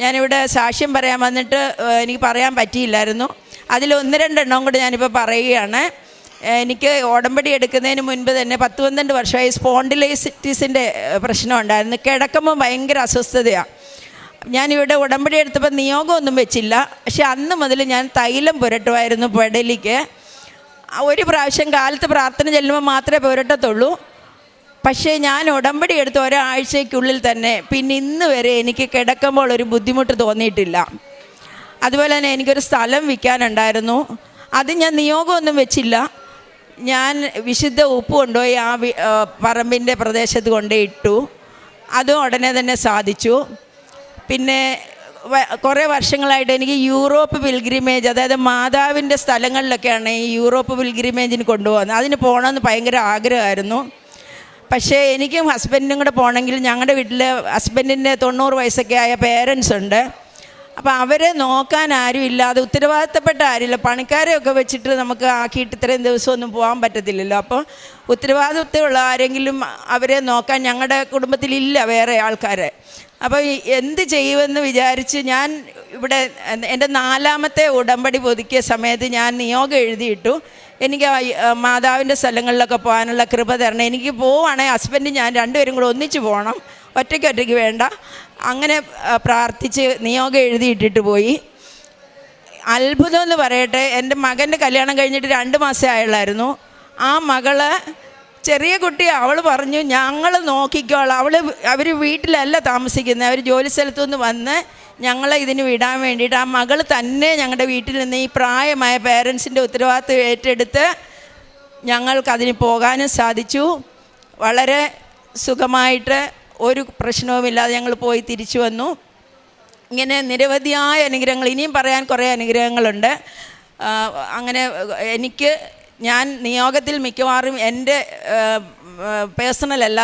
ഞാനിവിടെ സാക്ഷ്യം പറയാൻ വന്നിട്ട് എനിക്ക് പറയാൻ പറ്റിയില്ലായിരുന്നു. അതിൽ 1-2 എണ്ണം കൂടെ ഞാനിപ്പോൾ പറയുകയാണ്. എനിക്ക് ഉടമ്പടി എടുക്കുന്നതിന് മുൻപ് തന്നെ 10-12 വർഷമായി സ്പോണ്ടിലൈറ്റിസിൻ്റെ പ്രശ്നം ഉണ്ടായിരുന്നു. കിടക്കുമ്പോൾ ഭയങ്കര അസ്വസ്ഥതയാണ്. ഞാനിവിടെ ഉടമ്പടി എടുത്തപ്പോൾ നിയോഗമൊന്നും വെച്ചില്ല. പക്ഷെ അന്ന് മുതൽ ഞാൻ തൈലം പുരട്ടുമായിരുന്നു പെടലിക്ക്. ഒരു പ്രാവശ്യം കാലത്ത് പ്രാർത്ഥന ചെല്ലുമ്പോൾ മാത്രമേ പുരട്ടത്തുള്ളൂ. പക്ഷേ ഞാൻ ഉടമ്പടി എടുത്ത ഒരാഴ്ചയ്ക്കുള്ളിൽ തന്നെ പിന്നെ ഇന്ന് വരെ എനിക്ക് കിടക്കുമ്പോൾ ഒരു ബുദ്ധിമുട്ട് തോന്നിയിട്ടില്ല. അതുപോലെ തന്നെ എനിക്കൊരു സ്ഥലം വിൽക്കാനുണ്ടായിരുന്നു. അത് ഞാൻ നിയോഗമൊന്നും വെച്ചില്ല. ഞാൻ വിശുദ്ധ ഉപ്പ് കൊണ്ടുപോയി ആ പറമ്പിൻ്റെ പ്രദേശത്ത് കൊണ്ടുപോയി ഇട്ടു. അതും ഉടനെ തന്നെ സാധിച്ചു. പിന്നെ കുറേ വർഷങ്ങളായിട്ട് എനിക്ക് യൂറോപ്പ് പിൽഗ്രിമേജ്, അതായത് മാതാവിൻ്റെ സ്ഥലങ്ങളിലൊക്കെയാണ് ഈ യൂറോപ്പ് പിൽഗ്രിമേജിന് കൊണ്ടുപോകുന്നത്. അതിന് പോകണമെന്ന് ഭയങ്കര ആഗ്രഹമായിരുന്നു. പക്ഷേ എനിക്കും ഹസ്ബൻഡിനും കൂടെ പോകണമെങ്കിൽ ഞങ്ങളുടെ വീട്ടിൽ ഹസ്ബൻഡിൻ്റെ 90 വയസ്സൊക്കെ ആയ പേരൻസ് ഉണ്ട്. അപ്പോൾ അവരെ നോക്കാൻ ആരും ഇല്ലാതെ, ഉത്തരവാദിത്തപ്പെട്ട ആരുമില്ല. പണിക്കാരെയൊക്കെ വെച്ചിട്ട് നമുക്ക് ആക്കിയിട്ട് ഇത്രയും ദിവസമൊന്നും പോകാൻ പറ്റത്തില്ലല്ലോ. അപ്പോൾ ഉത്തരവാദിത്തമുള്ള ആരെങ്കിലും അവരെ നോക്കാൻ ഞങ്ങളുടെ കുടുംബത്തിലില്ല വേറെ ആൾക്കാർ. അപ്പോൾ എന്ത് ചെയ്യുമെന്ന് വിചാരിച്ച് ഞാൻ ഇവിടെ എൻ്റെ 4ാമത്തെ ഉടമ്പടി പുതുക്കിയ സമയത്ത് ഞാൻ നിയോഗം എഴുതിയിട്ടു. എനിക്ക് മാതാവിൻ്റെ സ്ഥലങ്ങളിലൊക്കെ പോകാനുള്ള കൃപ തരണം. എനിക്ക് പോവുകയാണെങ്കിൽ ഹസ്ബൻഡ് ഞാൻ രണ്ടുപേരും കൂടെ ഒന്നിച്ച് പോകണം, ഒറ്റയ്ക്ക് വേണ്ട. അങ്ങനെ പ്രാർത്ഥിച്ച് നിയോഗം എഴുതിയിട്ടിട്ട് പോയി. അത്ഭുതം എന്ന് പറയട്ടെ, എൻ്റെ മകൻ്റെ കല്യാണം കഴിഞ്ഞിട്ട് 2 മാസമേ ആയുള്ളായിരുന്നു. ആ മകള് ചെറിയ കുട്ടി, അവൾ പറഞ്ഞു ഞങ്ങൾ നോക്കിക്കോളാം. അവർ വീട്ടിലല്ല താമസിക്കുന്നത്, അവർ ജോലി സ്ഥലത്തുനിന്ന് വന്ന് ഞങ്ങളെ ഇതിന് വിടാൻ വേണ്ടിയിട്ട് ആ മകൾ തന്നെ ഞങ്ങളുടെ വീട്ടിൽ നിന്ന് ഈ പ്രായമായ പേരൻസിൻ്റെ ഉത്തരവാദിത്വം ഏറ്റെടുത്ത് ഞങ്ങൾക്കതിന് പോകാനും സാധിച്ചു. വളരെ സുഖമായിട്ട് ഒരു പ്രശ്നവുമില്ലാതെ ഞങ്ങൾ പോയി തിരിച്ചു വന്നു. ഇങ്ങനെ നിരവധിയായ അനുഗ്രഹങ്ങൾ, ഇനിയും പറയാൻ കുറേ അനുഗ്രഹങ്ങളുണ്ട്. അങ്ങനെ ഞാൻ നിയോഗത്തിൽ മിക്കവാറും എൻ്റെ പേഴ്സണലല്ല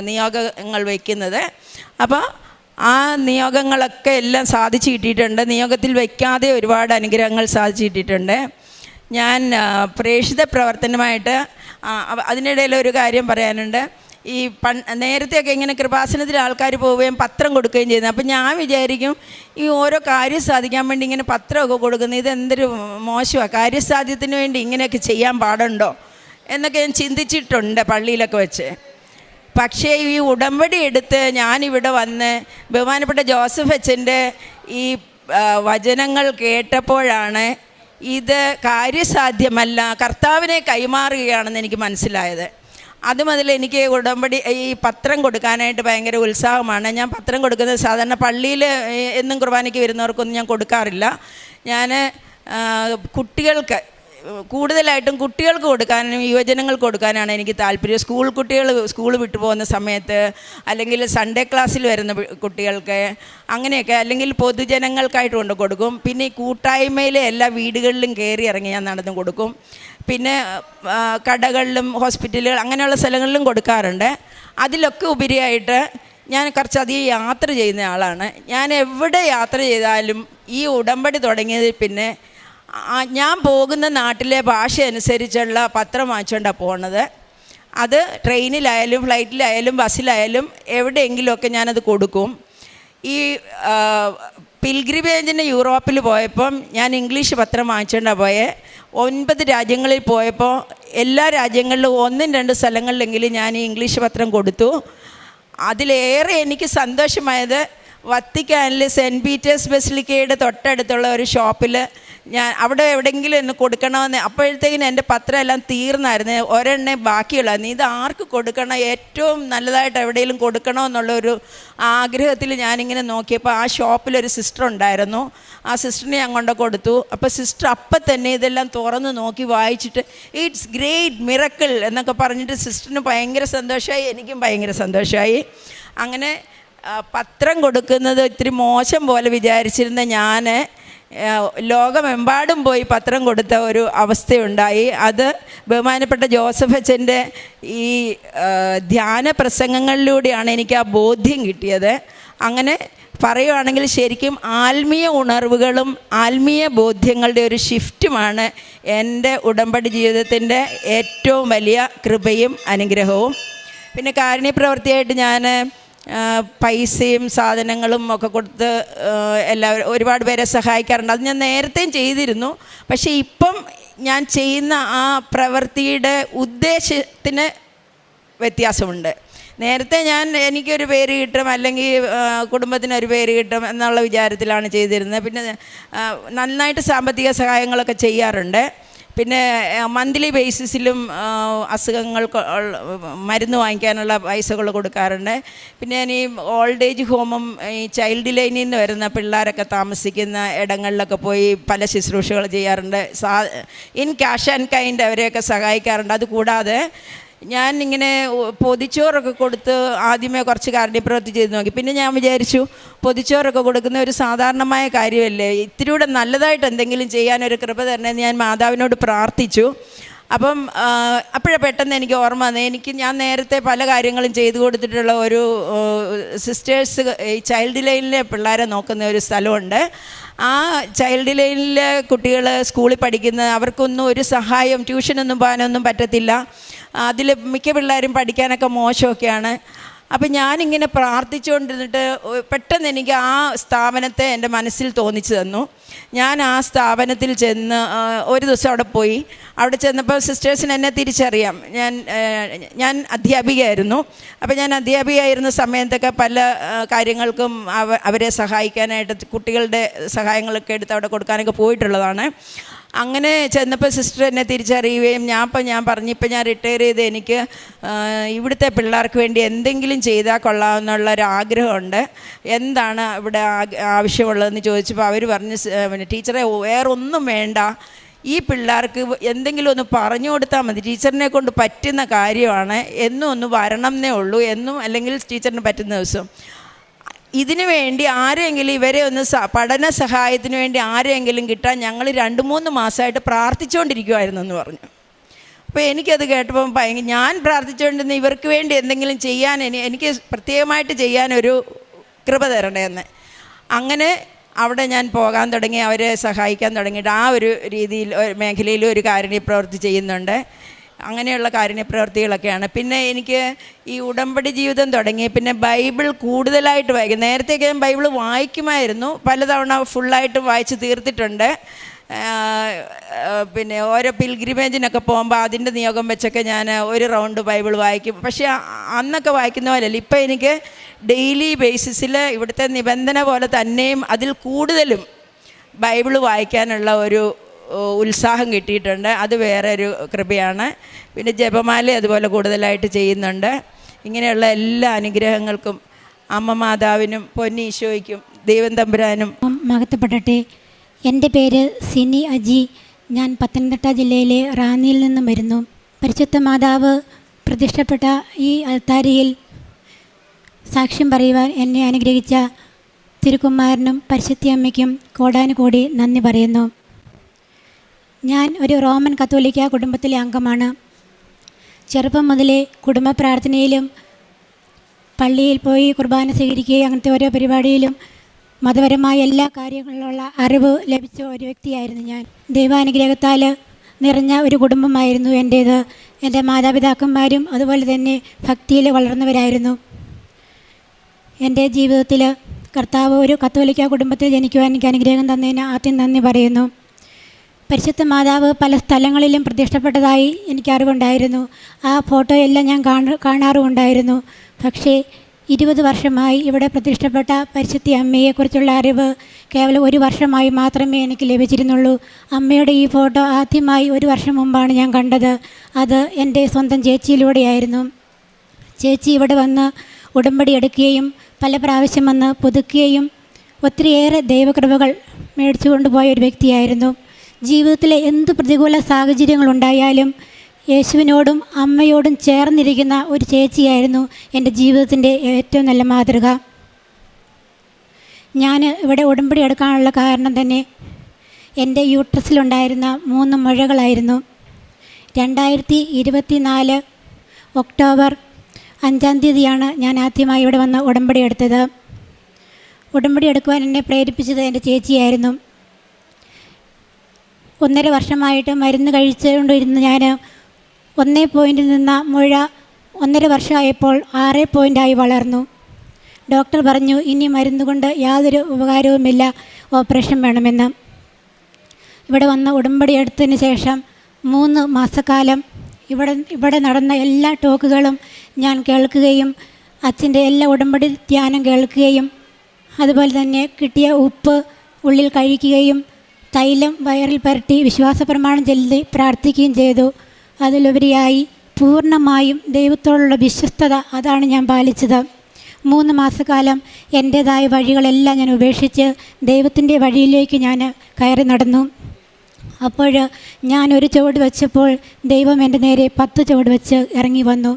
നിയോഗങ്ങൾ വയ്ക്കുന്നത്. അപ്പോൾ ആ നിയോഗങ്ങളൊക്കെ എല്ലാം സാധിച്ചു കിട്ടിയിട്ടുണ്ട്. നിയോഗത്തിൽ വയ്ക്കാതെ ഒരുപാട് അനുഗ്രഹങ്ങൾ സാധിച്ചു കിട്ടിയിട്ടുണ്ട്. ഞാൻ പ്രേക്ഷിത പ്രവർത്തനമായിട്ട് അതിനിടയിൽ ഒരു കാര്യം പറയാനുണ്ട്. ഈ നേരത്തെയൊക്കെ ഇങ്ങനെ കൃപാസനത്തിൽ ആൾക്കാർ പോവുകയും പത്രം കൊടുക്കുകയും ചെയ്യുന്നത്. അപ്പം ഞാൻ വിചാരിക്കും ഈ ഓരോ കാര്യം സാധിക്കാൻ വേണ്ടി ഇങ്ങനെ പത്രമൊക്കെ കൊടുക്കുന്നത് ഇതെന്തൊരു മോശമാണ്, കാര്യസാധ്യത്തിന് വേണ്ടി ഇങ്ങനെയൊക്കെ ചെയ്യാൻ പാടുണ്ടോ എന്നൊക്കെ ഞാൻ ചിന്തിച്ചിട്ടുണ്ട് പള്ളിയിലൊക്കെ വെച്ച്. പക്ഷേ ഈ ഉടമ്പടി എടുത്ത് ഞാനിവിടെ വന്ന് ബഹുമാനപ്പെട്ട ജോസഫ് അച്ഛൻ്റെ ഈ വചനങ്ങൾ കേട്ടപ്പോഴാണ് ഇത് കാര്യസാധ്യമല്ല, കർത്താവിനെ കൈമാറുകയാണെന്ന് എനിക്ക് മനസ്സിലായത്. അതുമുതൽ എനിക്ക് ഉടമ്പടി ഈ പത്രം കൊടുക്കാനായിട്ട് ഭയങ്കര ഉത്സാഹമാണ്. ഞാൻ പത്രം കൊടുക്കുന്നത് സാധാരണ പള്ളിയിൽ എന്നും കുർബാനയ്ക്ക് വരുന്നവർക്കൊന്നും ഞാൻ കൊടുക്കാറില്ല. ഞാൻ കുട്ടികൾക്ക്, കൂടുതലായിട്ടും കുട്ടികൾക്ക് കൊടുക്കാനും യുവജനങ്ങൾക്ക് കൊടുക്കാനാണ് എനിക്ക് താല്പര്യം. സ്കൂൾ വിട്ടു പോകുന്ന സമയത്ത്, അല്ലെങ്കിൽ സൺഡേ ക്ലാസ്സിൽ വരുന്ന കുട്ടികൾക്ക്, അങ്ങനെയൊക്കെ, അല്ലെങ്കിൽ പൊതുജനങ്ങൾക്കായിട്ട് കൊണ്ട് കൊടുക്കും. പിന്നെ ഈ കൂട്ടായ്മയിലെ എല്ലാ വീടുകളിലും കയറി ഇറങ്ങി ഞാൻ നടന്നു കൊടുക്കും. പിന്നെ കടകളിലും ഹോസ്പിറ്റലുകൾ അങ്ങനെയുള്ള സ്ഥലങ്ങളിലും കൊടുക്കാറുണ്ട്. അതിലൊക്കെ ഉപരിയായിട്ട് ഞാൻ കുറച്ചധികം യാത്ര ചെയ്യുന്ന ആളാണ്. ഞാൻ എവിടെ യാത്ര ചെയ്താലും ഈ ഉടമ്പടി തുടങ്ങിയതിൽ പിന്നെ ഞാൻ പോകുന്ന നാട്ടിലെ ഭാഷ അനുസരിച്ചുള്ള പത്രം വാങ്ങിച്ചുകൊണ്ടാണ് പോകുന്നത്. അത് ട്രെയിനിലായാലും ഫ്ലൈറ്റിലായാലും ബസ്സിലായാലും എവിടെയെങ്കിലുമൊക്കെ ഞാനത് കൊടുക്കും. ഈ പിൽഗ്രിമേജിന് യൂറോപ്പിൽ പോയപ്പം ഞാൻ ഇംഗ്ലീഷ് പത്രം വാങ്ങിച്ചുകൊണ്ടാണ് പോയത്. 9 രാജ്യങ്ങളിൽ പോയപ്പോൾ എല്ലാ രാജ്യങ്ങളിലും 1-2 സ്ഥലങ്ങളിലെങ്കിലും ഞാൻ ഈ ഇംഗ്ലീഷ് പത്രം കൊടുത്തു. അതിലേറെ എനിക്ക് സന്തോഷമായത് വത്തിക്കാനിൽ സെൻറ്റ് പീറ്റേഴ്സ് ബസിലിക്കയുടെ തൊട്ടടുത്തുള്ള ഒരു ഷോപ്പിൽ ഞാൻ അവിടെ എവിടെയെങ്കിലും ഒന്ന് കൊടുക്കണമെന്ന്, അപ്പോഴത്തേക്കിനും എൻ്റെ പത്രം എല്ലാം തീർന്നായിരുന്നു, ഒരെണ്ണേ ബാക്കിയുള്ളായിരുന്നു. ഇത് ആർക്ക് കൊടുക്കണം, ഏറ്റവും നല്ലതായിട്ട് എവിടെയെങ്കിലും കൊടുക്കണമെന്നുള്ളൊരു ആഗ്രഹത്തിൽ ഞാനിങ്ങനെ നോക്കിയപ്പോൾ ആ ഷോപ്പിലൊരു സിസ്റ്റർ ഉണ്ടായിരുന്നു. ആ സിസ്റ്ററിനെ ഞാൻ കൊണ്ട് കൊടുത്തു. അപ്പോൾ സിസ്റ്റർ അപ്പം തന്നെ ഇതെല്ലാം തുറന്ന് നോക്കി വായിച്ചിട്ട് ഇറ്റ്സ് ഗ്രേറ്റ് മിറക്കിൾ എന്നൊക്കെ പറഞ്ഞിട്ട് സിസ്റ്ററിന് ഭയങ്കര സന്തോഷമായി, എനിക്കും ഭയങ്കര സന്തോഷമായി. അങ്ങനെ പത്രം കൊടുക്കുന്നത് ഇത്തിരി മോശം പോലെ വിചാരിച്ചിരുന്ന ഞാൻ ലോകമെമ്പാടും പോയി പത്രം കൊടുത്ത ഒരു അവസ്ഥയുണ്ടായി. അത് ബഹുമാനപ്പെട്ട ജോസഫ് അച്ഛൻ്റെ ഈ ധ്യാന പ്രസംഗങ്ങളിലൂടെയാണ് എനിക്ക് ആ ബോധ്യം കിട്ടിയത്. അങ്ങനെ പറയുകയാണെങ്കിൽ ശരിക്കും ആത്മീയ ഉണർവുകളും ആത്മീയ ബോധ്യങ്ങളുടെ ഒരു ഷിഫ്റ്റുമാണ് എൻ്റെ ഉടമ്പടി ജീവിതത്തിൻ്റെ ഏറ്റവും വലിയ കൃപയും അനുഗ്രഹവും. പിന്നെ കാരുണ്യപ്രവൃത്തിയായിട്ട് ഞാൻ പൈസയും സാധനങ്ങളും ഒക്കെ കൊടുത്ത് എല്ലാവരും ഒരുപാട് പേരെ സഹായിക്കാറുണ്ട്. അത് ഞാൻ നേരത്തെയും ചെയ്തിരുന്നു. പക്ഷേ ഇപ്പം ഞാൻ ചെയ്യുന്ന ആ പ്രവൃത്തിയുടെ ഉദ്ദേശത്തിന് വ്യത്യാസമുണ്ട്. നേരത്തെ എനിക്കൊരു പേര് കിട്ടും, അല്ലെങ്കിൽ കുടുംബത്തിനൊരു പേര് കിട്ടും എന്നുള്ള വിചാരത്തിലാണ് ചെയ്തിരുന്നത്. പിന്നെ നന്നായിട്ട് സാമ്പത്തിക സഹായങ്ങളൊക്കെ ചെയ്യാറുണ്ട്. പിന്നെ മന്ത്ലി ബേസിസിലും അസുഖങ്ങൾക്ക് മരുന്ന് വാങ്ങിക്കാനുള്ള പൈസകൾ കൊടുക്കാറുണ്ട്. പിന്നെ ഞാൻ ഈ ഓൾഡ് ഏജ് ഹോമും ഈ ചൈൽഡ് ലൈനിൽ നിന്ന് വരുന്ന പിള്ളേരൊക്കെ താമസിക്കുന്ന ഇടങ്ങളിലൊക്കെ പോയി പല ശുശ്രൂഷകൾ ചെയ്യാറുണ്ട്. ഇൻ ക്യാഷ് ആൻഡ് കൈൻഡ് അവരെയൊക്കെ സഹായിക്കാറുണ്ട്. അതുകൂടാതെ ഞാൻ ഇങ്ങനെ പൊതിച്ചോറൊക്കെ കൊടുത്ത് ആദ്യമേ കുറച്ച് കാരുണ്യപ്രവൃത്തി ചെയ്ത് നോക്കി. പിന്നെ ഞാൻ വിചാരിച്ചു, പൊതിച്ചോറൊക്കെ കൊടുക്കുന്ന ഒരു സാധാരണമായ കാര്യമല്ലേ, ഇത്തിരിയൂടെ നല്ലതായിട്ട് എന്തെങ്കിലും ചെയ്യാനൊരു കൃപ തരണമെന്ന് ഞാൻ മാതാവിനോട് പ്രാർത്ഥിച്ചു. അപ്പം അപ്പോഴേ പെട്ടെന്ന് എനിക്ക് ഓർമ്മ വന്നു, ഞാൻ നേരത്തെ പല കാര്യങ്ങളും ചെയ്തു കൊടുത്തിട്ടുള്ള ഒരു സിസ്റ്റേഴ്സ് ഈ ചൈൽഡ് ലൈനിലെ പിള്ളേരെ നോക്കുന്ന ഒരു സ്ഥലമുണ്ട്. ആ ചൈൽഡ് ലൈനിലെ കുട്ടികൾ സ്കൂളിൽ പഠിക്കുന്ന അവർക്കൊന്നും ഒരു സഹായം, ട്യൂഷനൊന്നും പോകാനൊന്നും പറ്റത്തില്ല. അതിൽ മിക്ക പിള്ളേരും പഠിക്കാനൊക്കെ മോശമൊക്കെയാണ്. അപ്പം ഞാനിങ്ങനെ പ്രാർത്ഥിച്ചുകൊണ്ടിരുന്നിട്ട് പെട്ടെന്ന് എനിക്ക് ആ സ്ഥാപനത്തെ എൻ്റെ മനസ്സിൽ തോന്നിച്ചു തന്നു. ഞാൻ ആ സ്ഥാപനത്തിൽ ചെന്ന് ഒരു ദിവസം അവിടെ പോയി. അവിടെ ചെന്നപ്പോൾ സിസ്റ്റേഴ്സിന് എന്നെ തിരിച്ചറിയാം. ഞാൻ അധ്യാപികയായിരുന്നു. അപ്പോൾ ഞാൻ അധ്യാപികയായിരുന്ന സമയത്തൊക്കെ പല കാര്യങ്ങൾക്കും അവരെ സഹായിക്കാനായിട്ട് കുട്ടികളുടെ സഹായങ്ങളൊക്കെ എടുത്ത് അവിടെ കൊടുക്കാനൊക്കെ പോയിട്ടുള്ളതാണ്. അങ്ങനെ ചെന്നപ്പോൾ സിസ്റ്റർ എന്നെ തിരിച്ചറിയുകയും ഞാൻ പറഞ്ഞു, ഇപ്പം ഞാൻ റിട്ടയർ ചെയ്ത് എനിക്ക് ഇവിടുത്തെ പിള്ളേർക്ക് വേണ്ടി എന്തെങ്കിലും ചെയ്താൽ കൊള്ളാമെന്നുള്ളൊരാഗ്രഹമുണ്ട്, എന്താണ് ഇവിടെ ആവശ്യമുള്ളതെന്ന് ചോദിച്ചപ്പോൾ അവർ പറഞ്ഞു, ടീച്ചറെ വേറൊന്നും വേണ്ട, ഈ പിള്ളേർക്ക് എന്തെങ്കിലും ഒന്ന് പറഞ്ഞു കൊടുത്താൽ മതി, ടീച്ചറിനെ കൊണ്ട് പറ്റുന്ന കാര്യമാണ്, എന്നും ഒന്ന് വരണം എന്നേ ഉള്ളൂ, എന്നും അല്ലെങ്കിൽ ടീച്ചറിന് പറ്റുന്ന ദിവസം. ഇതിനു വേണ്ടി ആരെങ്കിലും ഇവരെ ഒന്ന് പഠന സഹായത്തിന് വേണ്ടി ആരെങ്കിലും കിട്ടാൻ ഞങ്ങൾ 2-3 മാസമായിട്ട് പ്രാർത്ഥിച്ചുകൊണ്ടിരിക്കുമായിരുന്നു എന്ന് പറഞ്ഞു. അപ്പോൾ എനിക്കത് കേട്ടപ്പോൾ ഞാൻ പ്രാർത്ഥിച്ചുകൊണ്ടിരുന്ന ഇവർക്ക് വേണ്ടി എന്തെങ്കിലും ചെയ്യാൻ എനിക്ക് പ്രത്യേകമായിട്ട് ചെയ്യാനൊരു കൃപ തരണേന്ന്. അങ്ങനെ അവിടെ ഞാൻ പോകാൻ തുടങ്ങി, അവരെ സഹായിക്കാൻ തുടങ്ങിയിട്ട് ആ ഒരു രീതിയിൽ മേഖലയിൽ ഒരു കാരുണ്യപ്രവൃത്തി ചെയ്യുന്നുണ്ട്. അങ്ങനെയുള്ള കാരുണ്യപ്രവൃത്തികളൊക്കെയാണ്. പിന്നെ എനിക്ക് ഈ ഉടമ്പടി ജീവിതം തുടങ്ങി. പിന്നെ ബൈബിൾ കൂടുതലായിട്ട് വായിക്കും. നേരത്തെയൊക്കെ ഞാൻ ബൈബിൾ വായിക്കുമായിരുന്നു, പലതവണ ഫുള്ളായിട്ട് വായിച്ച് തീർത്തിട്ടുണ്ട്. പിന്നെ ഓരോ പിൽഗ്രിമേജിനൊക്കെ പോകുമ്പോൾ അതിൻ്റെ നിയോഗം വെച്ചൊക്കെ ഞാൻ ഒരു റൗണ്ട് ബൈബിൾ വായിക്കും. പക്ഷേ അന്നൊക്കെ വായിക്കുന്ന പോലെയല്ല, ഇപ്പം എനിക്ക് ഡെയിലി ബേസിസിൽ ഇവിടുത്തെ നിബന്ധന പോലെ തന്നെയും അതിൽ കൂടുതലും ബൈബിൾ വായിക്കാനുള്ള ഒരു ഉത്സാഹം കിട്ടിയിട്ടുണ്ട്. അത് വേറെ ഒരു കൃപയാണ്. പിന്നെ ജപമാല അതുപോലെ കൂടുതലായിട്ട് ചെയ്യുന്നുണ്ട്. ഇങ്ങനെയുള്ള എല്ലാ അനുഗ്രഹങ്ങൾക്കും അമ്മ മാതാവിനും പൊന്നീശോയ്ക്കും ദൈവം തമ്പുരാനും മഹത്വപ്പെടട്ടെ. എൻ്റെ പേര് സിനി അജി. ഞാൻ പത്തനംതിട്ട ജില്ലയിലെ റാന്നിയിൽ നിന്നും വരുന്നു. പരിശുദ്ധ മാതാവ് പ്രതിഷ്ഠപ്പെട്ട ഈ അൾത്താരയിൽ സാക്ഷ്യം പറയുവാൻ എന്നെ അനുഗ്രഹിച്ച തിരുക്കുമാരനും പരിശുദ്ധ അമ്മയ്ക്കും കോടാനുകോടി നന്ദി പറയുന്നു. ഞാൻ ഒരു റോമൻ കത്തോലിക്ക കുടുംബത്തിലെ അംഗമാണ്. ചെറുപ്പം മുതലേ കുടുംബ പ്രാർത്ഥനയിലും പള്ളിയിൽ പോയി കുർബാന സ്വീകരിക്കുകയും അങ്ങനത്തെ ഓരോ പരിപാടിയിലും മതപരമായ എല്ലാ കാര്യങ്ങളിലുള്ള അറിവ് ലഭിച്ച ഒരു വ്യക്തിയായിരുന്നു ഞാൻ. ദൈവാനുഗ്രഹത്താൽ നിറഞ്ഞ ഒരു കുടുംബമായിരുന്നു എൻ്റേത്. എൻ്റെ മാതാപിതാക്കന്മാരും അതുപോലെ തന്നെ ഭക്തിയിൽ വളർന്നവരായിരുന്നു. എൻ്റെ ജീവിതത്തിൽ കർത്താവ് ഒരു കത്തോലിക്ക കുടുംബത്തിൽ ജനിക്കുവാൻ എനിക്ക് അനുഗ്രഹം തന്നതിന് ആദ്യം നന്ദി പറയുന്നു. പരിശുദ്ധ മാതാവ് പല സ്ഥലങ്ങളിലും പ്രതിഷ്ഠപ്പെട്ടതായി എനിക്കറിവുണ്ടായിരുന്നു. ആ ഫോട്ടോയെല്ലാം ഞാൻ കാണാറുമുണ്ടായിരുന്നു. പക്ഷേ 20 വർഷമായി ഇവിടെ പ്രതിഷ്ഠപ്പെട്ട പരിശുദ്ധ അമ്മയെക്കുറിച്ചുള്ള അറിവ് കേവലം 1 വർഷമായി മാത്രമേ എനിക്ക് ലഭിച്ചിരുന്നുള്ളൂ. അമ്മയുടെ ഈ ഫോട്ടോ ആദ്യമായി 1 വർഷം മുമ്പാണ് ഞാൻ കണ്ടത്. അത് എൻ്റെ സ്വന്തം ചേച്ചിയിലൂടെയായിരുന്നു. ചേച്ചി ഇവിടെ വന്ന് ഉടമ്പടി എടുക്കുകയും പല പ്രാവശ്യം വന്ന് പുതുക്കുകയും ഒത്തിരിയേറെ ദൈവകൃപകൾ മേടിച്ചു കൊണ്ടുപോയ ഒരു വ്യക്തിയായിരുന്നു. ജീവിതത്തിലെ എന്ത് പ്രതികൂല സാഹചര്യങ്ങളുണ്ടായാലും യേശുവിനോടും അമ്മയോടും ചേർന്നിരിക്കുന്ന ഒരു ചേച്ചിയായിരുന്നു എൻ്റെ ജീവിതത്തിൻ്റെ ഏറ്റവും നല്ല മാതൃക. ഞാൻ ഇവിടെ ഉടമ്പടി എടുക്കാനുള്ള കാരണം തന്നെ എൻ്റെ യൂട്രസിലുണ്ടായിരുന്ന 3 മുഴകളായിരുന്നു. 2024 ഒക്ടോബർ 5-ാം തീയതിയാണ് ഞാൻ ആദ്യമായി ഇവിടെ വന്ന് ഉടമ്പടി എടുത്തത്. ഉടമ്പടി എടുക്കുവാൻ എന്നെ പ്രേരിപ്പിച്ചത് എൻ്റെ ചേച്ചിയായിരുന്നു. 1.5 വർഷമായിട്ട് മരുന്ന് കഴിച്ചുകൊണ്ടിരുന്ന ഞാൻ 1 പോയിൻറ്റിൽ നിന്ന മുഴ 1.5 വർഷമായപ്പോൾ 6 പോയിൻ്റായി വളർന്നു. ഡോക്ടർ പറഞ്ഞു, ഇനി മരുന്ന് കൊണ്ട് യാതൊരു ഉപകാരവുമില്ല, ഓപ്പറേഷൻ വേണമെന്ന്. ഇവിടെ വന്ന് ഉടമ്പടി എടുത്തതിന് ശേഷം 3 മാസക്കാലം ഇവിടെ നടന്ന എല്ലാ ടോക്കുകളും ഞാൻ കേൾക്കുകയും അച്ഛൻ്റെ എല്ലാ ഉടമ്പടി ധ്യാനം കേൾക്കുകയും അതുപോലെ തന്നെ കിട്ടിയ ഉപ്പ് ഉള്ളിൽ കഴിക്കുകയും തൈലം വയറിൽ പുരട്ടി വിശ്വാസ പ്രമാണം ചൊല്ലി പ്രാർത്ഥിക്കുകയും ചെയ്തു. അതിലുപരിയായി പൂർണ്ണമായും ദൈവത്തോടുള്ള വിശ്വസ്തത അതാണ് ഞാൻ പാലിച്ചത്. 3 മാസക്കാലം എൻ്റേതായ വഴികളെല്ലാം ഞാൻ ഉപേക്ഷിച്ച് ദൈവത്തിൻ്റെ വഴിയിലേക്ക് ഞാൻ കയറി നടന്നു. അപ്പോൾ ഞാൻ ഒരു ചുവട് വെച്ചപ്പോൾ ദൈവം എൻ്റെ നേരെ 10 ചുവട് വെച്ച് ഇറങ്ങി വന്നു.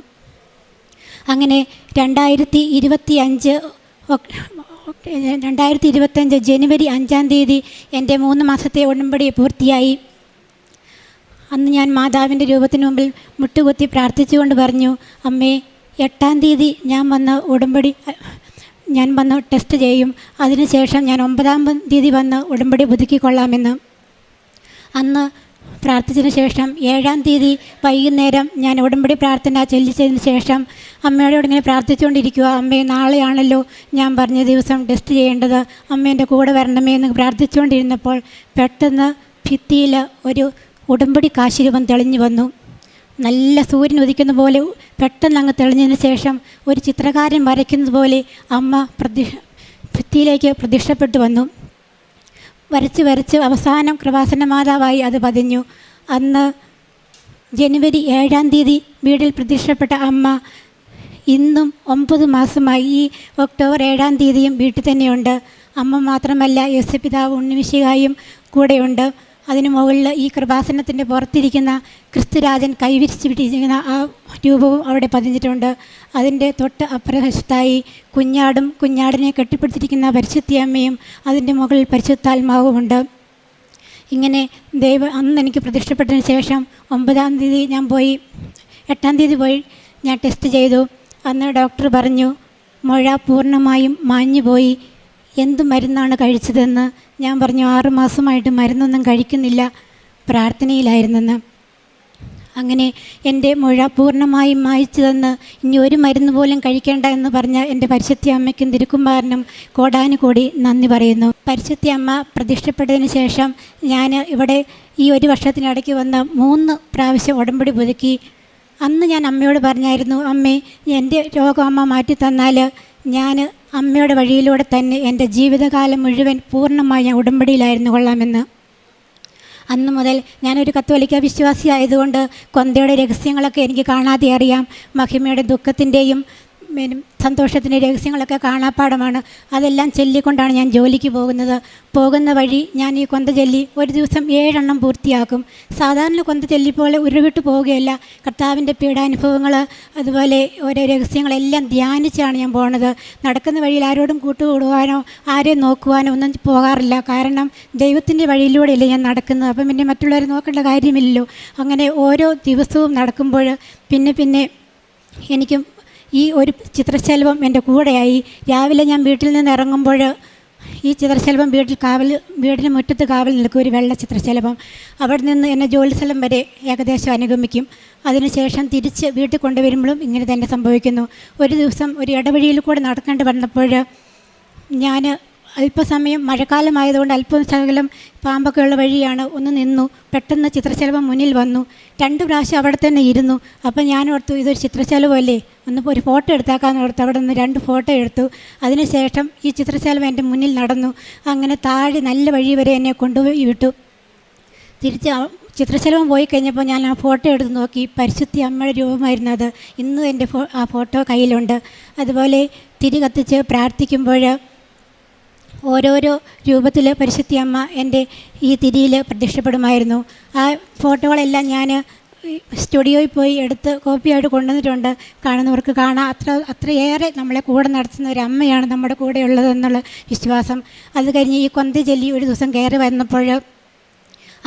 അങ്ങനെ 2025 ജനുവരി 5-ാം തീയതി എൻ്റെ 3 മാസത്തെ ഉടമ്പടി പൂർത്തിയായി. അന്ന് ഞാൻ മാതാവിൻ്റെ രൂപത്തിന് മുമ്പിൽ മുട്ടുകുത്തി പ്രാർത്ഥിച്ചുകൊണ്ട് പറഞ്ഞു, അമ്മേ 8-ാം തീയതി ഞാൻ വന്ന് ടെസ്റ്റ് ചെയ്യും, അതിനുശേഷം ഞാൻ 9-ാം തീയതി വന്ന് ഉടമ്പടി പുതുക്കിക്കൊള്ളാമെന്ന്. അന്ന് പ്രാർത്ഥിച്ചതിന് ശേഷം 7-ാം തീയതി വൈകുന്നേരം ഞാൻ ഉടമ്പടി പ്രാർത്ഥന ചൊല്ലിച്ചതിന് ശേഷം അമ്മയോട് ഇങ്ങനെ പ്രാർത്ഥിച്ചുകൊണ്ടിരിക്കുക, അമ്മേ നാളെയാണല്ലോ ഞാൻ പറഞ്ഞ ദിവസം ടെസ്റ്റ് ചെയ്യേണ്ടത്, അമ്മ എൻ്റെ കൂടെ വരണമേ എന്ന് പ്രാർത്ഥിച്ചുകൊണ്ടിരുന്നപ്പോൾ പെട്ടെന്ന് ഭിത്തിയിൽ ഒരു ഉടമ്പടി കാശിരൂപം തെളിഞ്ഞു വന്നു. നല്ല സൂര്യൻ ഉദിക്കുന്ന പോലെ പെട്ടെന്ന് അങ്ങ് തെളിഞ്ഞതിന് ശേഷം ഒരു ചിത്രകാരൻ വരയ്ക്കുന്നത് പോലെ അമ്മ ഭിത്തിയിലേക്ക് പ്രത്യക്ഷപ്പെട്ടു വന്നു. വരച്ച് അവസാനം കൃപാസന മാതാവായി അത് പതിഞ്ഞു. അന്ന് ജനുവരി 7-ാം തീയതി വീട്ടിൽ പ്രത്യക്ഷപ്പെട്ട അമ്മ ഇന്നും 9 മാസമായി ഈ ഒക്ടോബർ 7-ാം തീയതിയും വീട്ടിൽ തന്നെയുണ്ട്. അമ്മ മാത്രമല്ല യേശുപിതാവ് ഉണ്ണിമിശിഹായും കൂടെയുണ്ട്. അതിനു മുകളിൽ ഈ കൃപാസനത്തിൻ്റെ പുറത്തിരിക്കുന്ന ക്രിസ്തുരാജൻ കൈവിരിച്ച് പിടിച്ചിരിക്കുന്ന ആ രൂപവും അവിടെ പതിഞ്ഞിട്ടുണ്ട്. അതിൻ്റെ തൊട്ട് അപ്രവശത്തായി കുഞ്ഞാടിനെ കെട്ടിപ്പിടിച്ചിരിക്കുന്ന പരിശുദ്ധിയമ്മയും അതിൻ്റെ മുകളിൽ പരിശുദ്ധാത്മാവുമുണ്ട്. ഇങ്ങനെ അന്ന് എനിക്ക് പ്രത്യക്ഷപ്പെട്ടതിന് ശേഷം 9-ാം തീയതി ഞാൻ പോയി, 8-ാം തീയതി പോയി ഞാൻ ടെസ്റ്റ് ചെയ്തു. അന്ന് ഡോക്ടർ പറഞ്ഞു, മുഴ പൂർണ്ണമായും മാഞ്ഞു പോയി, എന്ത് മരുന്നാണ് കഴിച്ചതെന്ന്. ഞാൻ പറഞ്ഞു 6 മാസമായിട്ട് മരുന്നൊന്നും കഴിക്കുന്നില്ല, പ്രാർത്ഥനയിലായിരുന്നെന്ന്. അങ്ങനെ എൻ്റെ മുഴ പൂർണ്ണമായും മായിച്ചു തന്ന് ഇനി ഒരു മരുന്ന് പോലും കഴിക്കേണ്ട എന്ന് പറഞ്ഞ എൻ്റെ പരിശുദ്ധ അമ്മയ്ക്കും തിരുക്കുമാരനും കോടാനുകൂടി നന്ദി പറയുന്നു. പരിശുദ്ധ അമ്മ പ്രതിഷ്ഠപ്പെട്ടതിന് ശേഷം ഞാൻ ഇവിടെ ഈ 1 വർഷത്തിനിടയ്ക്ക് വന്ന് 3 പ്രാവശ്യം ഉടമ്പടി പുതുക്കി. അന്ന് ഞാൻ അമ്മയോട് പറഞ്ഞായിരുന്നു, അമ്മേ എൻ്റെ രോഗം അമ്മ മാറ്റി തന്നാൽ ഞാൻ അമ്മയുടെ വഴിയിലൂടെ തന്നെ എൻ്റെ ജീവിതകാലം മുഴുവൻ പൂർണ്ണമായി ഞാൻ ഉടമ്പടിയിലായിരുന്നു കൊള്ളാമെന്ന്. അന്ന് മുതൽ ഞാനൊരു കത്തോലിക്ക വിശ്വാസി ആയതുകൊണ്ട് കൊന്തയുടെ രഹസ്യങ്ങളൊക്കെ എനിക്ക് കാണാതെ അറിയാം. മഹിമയുടെ ദുഃഖത്തിൻ്റെയും സന്തോഷത്തിൻ്റെ രഹസ്യങ്ങളൊക്കെ കാണാപ്പാടമാണ്. അതെല്ലാം ചൊല്ലിക്കൊണ്ടാണ് ഞാൻ ജോലിക്ക് പോകുന്ന വഴി ഞാൻ ഈ കൊന്ത ചൊല്ലി ഒരു ദിവസം 7 എണ്ണം പൂർത്തിയാക്കും. സാധാരണ കൊന്ത ചൊല്ലിപ്പോലെ ഉരുവിട്ട് പോവുകയല്ല. കർത്താവിൻ്റെ പീഡാനുഭവങ്ങൾ അതുപോലെ ഓരോ രഹസ്യങ്ങളെല്ലാം ധ്യാനിച്ചാണ് ഞാൻ പോണത്. നടക്കുന്ന വഴിയിൽ ആരോടും കൂട്ടുകൂടുവാനോ ആരെയും നോക്കുവാനോ ഒന്നും പോകാറില്ല. കാരണം ദൈവത്തിൻ്റെ വഴിയിലൂടെയല്ലേ ഞാൻ നടക്കുന്നത്. അപ്പം പിന്നെ മറ്റുള്ളവരെ നോക്കേണ്ട കാര്യമില്ലല്ലോ. അങ്ങനെ ഓരോ ദിവസവും നടക്കുമ്പോൾ പിന്നെ എനിക്ക് ഈ ഒരു ചിത്രശലഭം എൻ്റെ കൂടെയായി. രാവിലെ ഞാൻ വീട്ടിൽ നിന്ന് ഇറങ്ങുമ്പോൾ ഈ ചിത്രശലഭം വീടിന് മുറ്റത്ത് കാവൽ നിൽക്കും, ഒരു വെള്ള ചിത്രശലഭം. അവിടെ നിന്ന് എന്നെ ജോലി സ്ഥലം വരെ ഏകദേശം അനുഗമിക്കും. അതിനുശേഷം തിരിച്ച് വീട്ടിൽ കൊണ്ടുവരുമ്പോഴും ഇങ്ങനെ തന്നെ സംഭവിക്കുന്നു. ഒരു ദിവസം ഒരു ഇടവഴിയിൽ കൂടെ നടക്കേണ്ടി വന്നപ്പോൾ ഞാൻ അല്പസമയം മഴക്കാലമായതുകൊണ്ട് അല്പശകലം പാമ്പൊക്കെ ഉള്ള വഴിയാണ്, ഒന്ന് നിന്നു. പെട്ടെന്ന് ചിത്രശലഭം മുന്നിൽ വന്നു. 2 പ്രാവശ്യം അവിടെ തന്നെ ഇരുന്നു. അപ്പം ഞാൻ ഓർത്തു ഇതൊരു ചിത്രശലഭമല്ലേ, ഒന്ന് ഒരു ഫോട്ടോ എടുത്താക്കാമെന്ന് ഓർത്തു. അവിടെ നിന്ന് 2 ഫോട്ടോ എടുത്തു. അതിനുശേഷം ഈ ചിത്രശലഭം എൻ്റെ മുന്നിൽ നടന്നു. അങ്ങനെ താഴെ നല്ല വഴി വരെ എന്നെ കൊണ്ടുപോയി വിട്ടു. തിരിച്ച് ചിത്രശലഭം പോയി കഴിഞ്ഞപ്പോൾ ഞാൻ ആ ഫോട്ടോ എടുത്ത് നോക്കി. പരിശുദ്ധ അമ്മയുടെ രൂപമായിരുന്നു അത്. ഇന്നും എൻ്റെ ആ ഫോട്ടോ കയ്യിലുണ്ട്. അതുപോലെ തിരി കത്തിച്ച് പ്രാർത്ഥിക്കുമ്പോൾ ഓരോരോ രൂപത്തിൽ പരിശുദ്ധ അമ്മ എൻ്റെ ഈ തിരിയിൽ പ്രത്യക്ഷപ്പെടുമായിരുന്നു. ആ ഫോട്ടോകളെല്ലാം ഞാൻ സ്റ്റുഡിയോയിൽ പോയി എടുത്ത് കോപ്പിയായിട്ട് കൊണ്ടുവന്നിട്ടുണ്ട്. കാണുന്നവർക്ക് കാണാം. അത്രയേറെ നമ്മളെ കൂടെ നടത്തുന്ന ഒരു അമ്മയാണ് നമ്മുടെ കൂടെ ഉള്ളതെന്നുള്ള വിശ്വാസം. അത് കഴിഞ്ഞ് ഈ കൊന്ത ചൊല്ലി ഒരു ദിവസം കയറി വന്നപ്പോൾ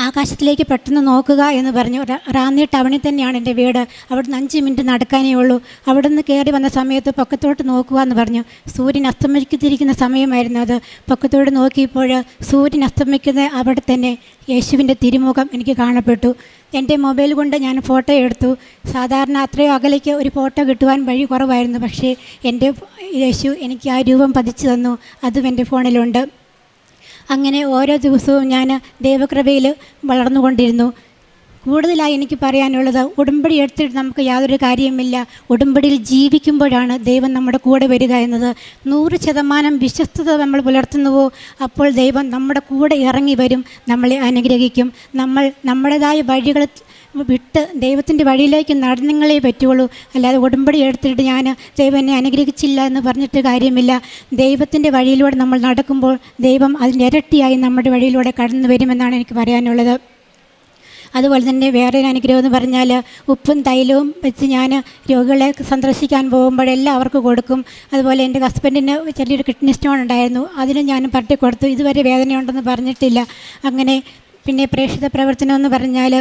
ആകാശത്തിലേക്ക് പെട്ടെന്ന് നോക്കുക എന്ന് പറഞ്ഞു. റാന്നി ടൗണിൽ തന്നെയാണ് എൻ്റെ വീട്. അവിടുന്ന് 5 മിനിറ്റ് നടക്കാനേ ഉള്ളൂ. അവിടെ നിന്ന് കയറി വന്ന സമയത്ത് പൊക്കത്തോട്ട് നോക്കുക എന്ന് പറഞ്ഞു. സൂര്യൻ അസ്തമിച്ചിരിക്കുന്ന സമയമായിരുന്നു അത്. പൊക്കത്തോട്ട് നോക്കിയപ്പോൾ സൂര്യൻ അസ്തമിക്കുന്ന അവിടെ തന്നെ യേശുവിൻ്റെ തിരുമുഖം എനിക്ക് കാണപ്പെട്ടു. എൻ്റെ മൊബൈൽ കൊണ്ട് ഞാൻ ഫോട്ടോ എടുത്തു. സാധാരണ അത്രയോ അകലേക്ക് ഒരു ഫോട്ടോ കിട്ടുവാൻ വഴി കുറവായിരുന്നു. പക്ഷേ എൻ്റെ യേശു എനിക്ക് ആ രൂപം പതിച്ചു തന്നു. അതും എൻ്റെ ഫോണിലുണ്ട്. അങ്ങനെ ഓരോ ദിവസവും ഞാൻ ദൈവകൃപയിൽ വളർന്നുകൊണ്ടിരുന്നു. കൂടുതലായി എനിക്ക് പറയാനുള്ളത്, ഉടമ്പടി എടുത്തിട്ട് നമുക്ക് യാതൊരു കാര്യവുമില്ല. ഉടമ്പടിയിൽ ജീവിക്കുമ്പോഴാണ് ദൈവം നമ്മുടെ കൂടെ വരിക എന്നത്. 100% വിശ്വസ്തത നമ്മൾ പുലർത്തുന്നുവോ, അപ്പോൾ ദൈവം നമ്മുടെ കൂടെ ഇറങ്ങി വരും, നമ്മളെ അനുഗ്രഹിക്കും. നമ്മൾ നമ്മുടേതായ വഴികൾ വിട്ട് ദൈവത്തിൻ്റെ വഴിയിലേക്ക് നടന്നങ്ങളേ പറ്റുള്ളൂ. അല്ലാതെ ഉടമ്പടി എടുത്തിട്ട് ഞാൻ ദൈവം എന്നെ അനുഗ്രഹിച്ചില്ല എന്ന് പറഞ്ഞിട്ട് കാര്യമില്ല. ദൈവത്തിൻ്റെ വഴിയിലൂടെ നമ്മൾ നടക്കുമ്പോൾ ദൈവം അതിൻ്റെ ഇരട്ടിയായി നമ്മുടെ വഴിയിലൂടെ കടന്നു വരുമെന്നാണ് എനിക്ക് പറയാനുള്ളത്. അതുപോലെ തന്നെ വേറൊരു അനുഗ്രഹം എന്ന് പറഞ്ഞാൽ, ഉപ്പും തൈലവും വെച്ച് ഞാൻ രോഗികളെ സന്ദർശിക്കാൻ പോകുമ്പോഴെല്ലാം അവർക്ക് കൊടുക്കും. അതുപോലെ എൻ്റെ ഹസ്ബൻഡിന് ചെറിയൊരു കിഡ്നി സ്റ്റോൺ ഉണ്ടായിരുന്നു, അതിന് ഞാൻ പരട്ടി കൊടുത്തു. ഇതുവരെ വേദനയുണ്ടെന്ന് പറഞ്ഞിട്ടില്ല. അങ്ങനെ പിന്നെ പ്രേക്ഷിത പ്രവർത്തനം എന്ന് പറഞ്ഞാൽ,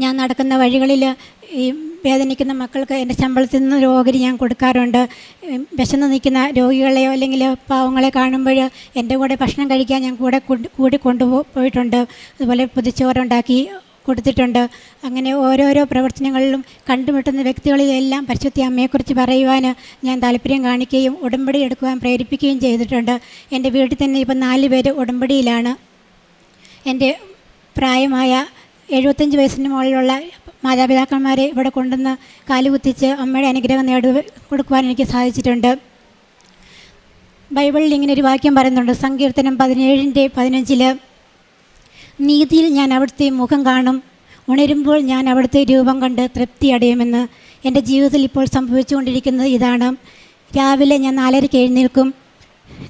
ഞാൻ നടക്കുന്ന വഴികളിൽ ഈ വേദനിക്കുന്ന മക്കൾക്ക് എൻ്റെ ശമ്പളത്തിൽ നിന്ന് ഒരു ഓഹരി ഞാൻ കൊടുക്കാറുണ്ട്. വിശന്ന് നിൽക്കുന്ന രോഗികളെയോ അല്ലെങ്കിൽ പാവങ്ങളെ കാണുമ്പോൾ എൻ്റെ കൂടെ ഭക്ഷണം കഴിക്കാൻ ഞാൻ കൂടി കൊണ്ടുപോയിട്ടുണ്ട്. അതുപോലെ പൊതിച്ചോറുണ്ടാക്കി കൊടുത്തിട്ടുണ്ട്. അങ്ങനെ ഓരോരോ പ്രവർത്തനങ്ങളിലും കണ്ടുമുട്ടുന്ന വ്യക്തികളിലെല്ലാം പരിശുദ്ധ അമ്മയെക്കുറിച്ച് പറയുവാൻ ഞാൻ താല്പര്യം കാണിക്കുകയും ഉടമ്പടി എടുക്കുവാൻ പ്രേരിപ്പിക്കുകയും ചെയ്തിട്ടുണ്ട്. എൻ്റെ വീട്ടിൽ തന്നെ ഇപ്പം 4 പേര് ഉടമ്പടിയിലാണ്. എൻ്റെ പ്രായമായ 75 വയസ്സിന് മുകളിലുള്ള മാതാപിതാക്കന്മാരെ ഇവിടെ കൊണ്ടുവന്ന് കാലുകുത്തിച്ച് അമ്മയുടെ അനുഗ്രഹം കൊടുക്കുവാൻ എനിക്ക് സാധിച്ചിട്ടുണ്ട്. ബൈബിളിൽ ഇങ്ങനെ ഒരു വാക്യം പറയുന്നുണ്ട്, സങ്കീർത്തനം 17:15, നീതിയിൽ ഞാൻ അവിടുത്തെ മുഖം കാണും, ഉണരുമ്പോൾ ഞാൻ അവിടുത്തെ രൂപം കണ്ട് തൃപ്തി അടയുമെന്ന്. എൻ്റെ ജീവിതത്തിൽ ഇപ്പോൾ സംഭവിച്ചുകൊണ്ടിരിക്കുന്നത് ഇതാണ്. രാവിലെ ഞാൻ 4:30 എഴുന്നേൽക്കും,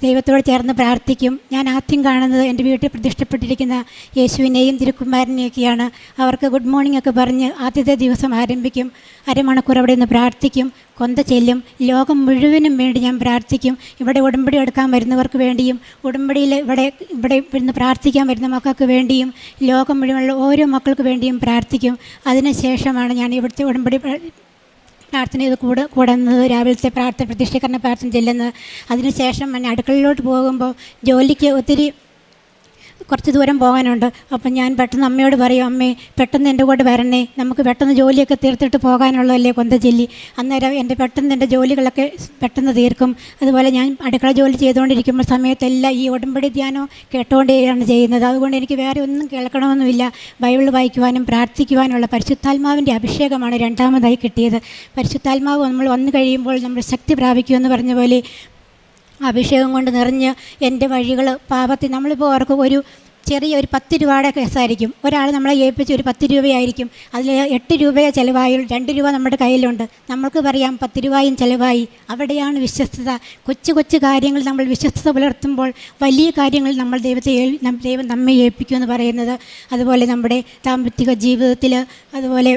ദൈവത്തോട് ചേർന്ന് പ്രാർത്ഥിക്കും. ഞാൻ ആദ്യം കാണുന്നത് എൻ്റെ വീട്ടിൽ പ്രതിഷ്ഠപ്പെട്ടിരിക്കുന്ന യേശുവിനെയും തിരുക്കുമാരനെയൊക്കെയാണ്. അവർക്ക് ഗുഡ് മോർണിംഗ് ഒക്കെ പറഞ്ഞ് ആദ്യത്തെ ദിവസം ആരംഭിക്കും. അരമണിക്കൂർ അവിടെ നിന്ന് പ്രാർത്ഥിക്കും, കൊന്ത ചെല്ലും. ലോകം മുഴുവനും വേണ്ടി ഞാൻ പ്രാർത്ഥിക്കും. ഇവിടെ ഉടമ്പടി എടുക്കാൻ വരുന്നവർക്ക് വേണ്ടിയും, ഉടമ്പടിയിൽ ഇവിടെ ഇരുന്ന് പ്രാർത്ഥിക്കാൻ വരുന്ന മക്കൾക്ക് വേണ്ടിയും, ലോകം മുഴുവനുള്ള ഓരോ മക്കൾക്ക് വേണ്ടിയും പ്രാർത്ഥിക്കും. അതിനുശേഷമാണ് ഞാൻ ഇവിടുത്തെ ഉടമ്പടി പ്രാർത്ഥന ചെയ്ത് കൂടുന്നത്, രാവിലത്തെ പ്രതിഷ്ഠീകരണ പ്രാർത്ഥന ചെല്ലുന്നത്. അതിനുശേഷം അടുക്കളയിലോട്ട് പോകുമ്പോൾ ജോലിക്ക് കുറച്ച് ദൂരം പോകാനുണ്ട്. അപ്പം ഞാൻ പെട്ടെന്ന് അമ്മയോട് പറയും, അമ്മേ പെട്ടെന്ന് എൻ്റെ കൂടെ വരണേ, നമുക്ക് പെട്ടെന്ന് ജോലിയൊക്കെ തീർത്തിട്ട് പോകാനുള്ളതല്ലേ കൊന്ത ചൊല്ലി. അന്നേരം പെട്ടെന്ന് എൻ്റെ ജോലികളൊക്കെ പെട്ടെന്ന് തീർക്കും. അതുപോലെ ഞാൻ അടുക്കള ജോലി ചെയ്തുകൊണ്ടിരിക്കുമ്പോൾ സമയത്തെല്ലാം ഈ ഉടമ്പടി ധ്യാനം കേട്ടുകൊണ്ടേയാണ് ചെയ്യുന്നത്. അതുകൊണ്ട് എനിക്ക് വേറെ ഒന്നും കേൾക്കണമെന്നുമില്ല. ബൈബിൾ വായിക്കുവാനും പ്രാർത്ഥിക്കുവാനുള്ള പരിശുദ്ധാത്മാവിൻ്റെ അഭിഷേകമാണ് രണ്ടാമതായി കിട്ടിയത്. പരിശുദ്ധാത്മാവ് നമ്മൾ വന്നു കഴിയുമ്പോൾ നമ്മൾ ശക്തി പ്രാപിക്കുമെന്ന് പറഞ്ഞ പോലെ അഭിഷേകം കൊണ്ട് നിറഞ്ഞ് എൻ്റെ വഴികൾ പാപത്തിൽ നമ്മളിപ്പോൾ ഓർക്കും, ഒരു 10 രൂപയുടെ കേസായിരിക്കും. ഒരാൾ നമ്മളെ ഏൽപ്പിച്ച് ഒരു 10 രൂപയായിരിക്കും, അതിൽ 8 രൂപയെ ചിലവായും 2 രൂപ നമ്മുടെ കയ്യിലുണ്ട്. നമ്മൾക്ക് പറയാം 10 രൂപയും ചിലവായി. അവിടെയാണ് വിശ്വസ്തത. കൊച്ചു കാര്യങ്ങൾ നമ്മൾ വിശ്വസ്തത പുലർത്തുമ്പോൾ വലിയ കാര്യങ്ങൾ ദൈവം നമ്മെ ഏൽപ്പിക്കുമെന്ന് പറയുന്നത്. അതുപോലെ നമ്മുടെ ദാമ്പത്തിക ജീവിതത്തിൽ, അതുപോലെ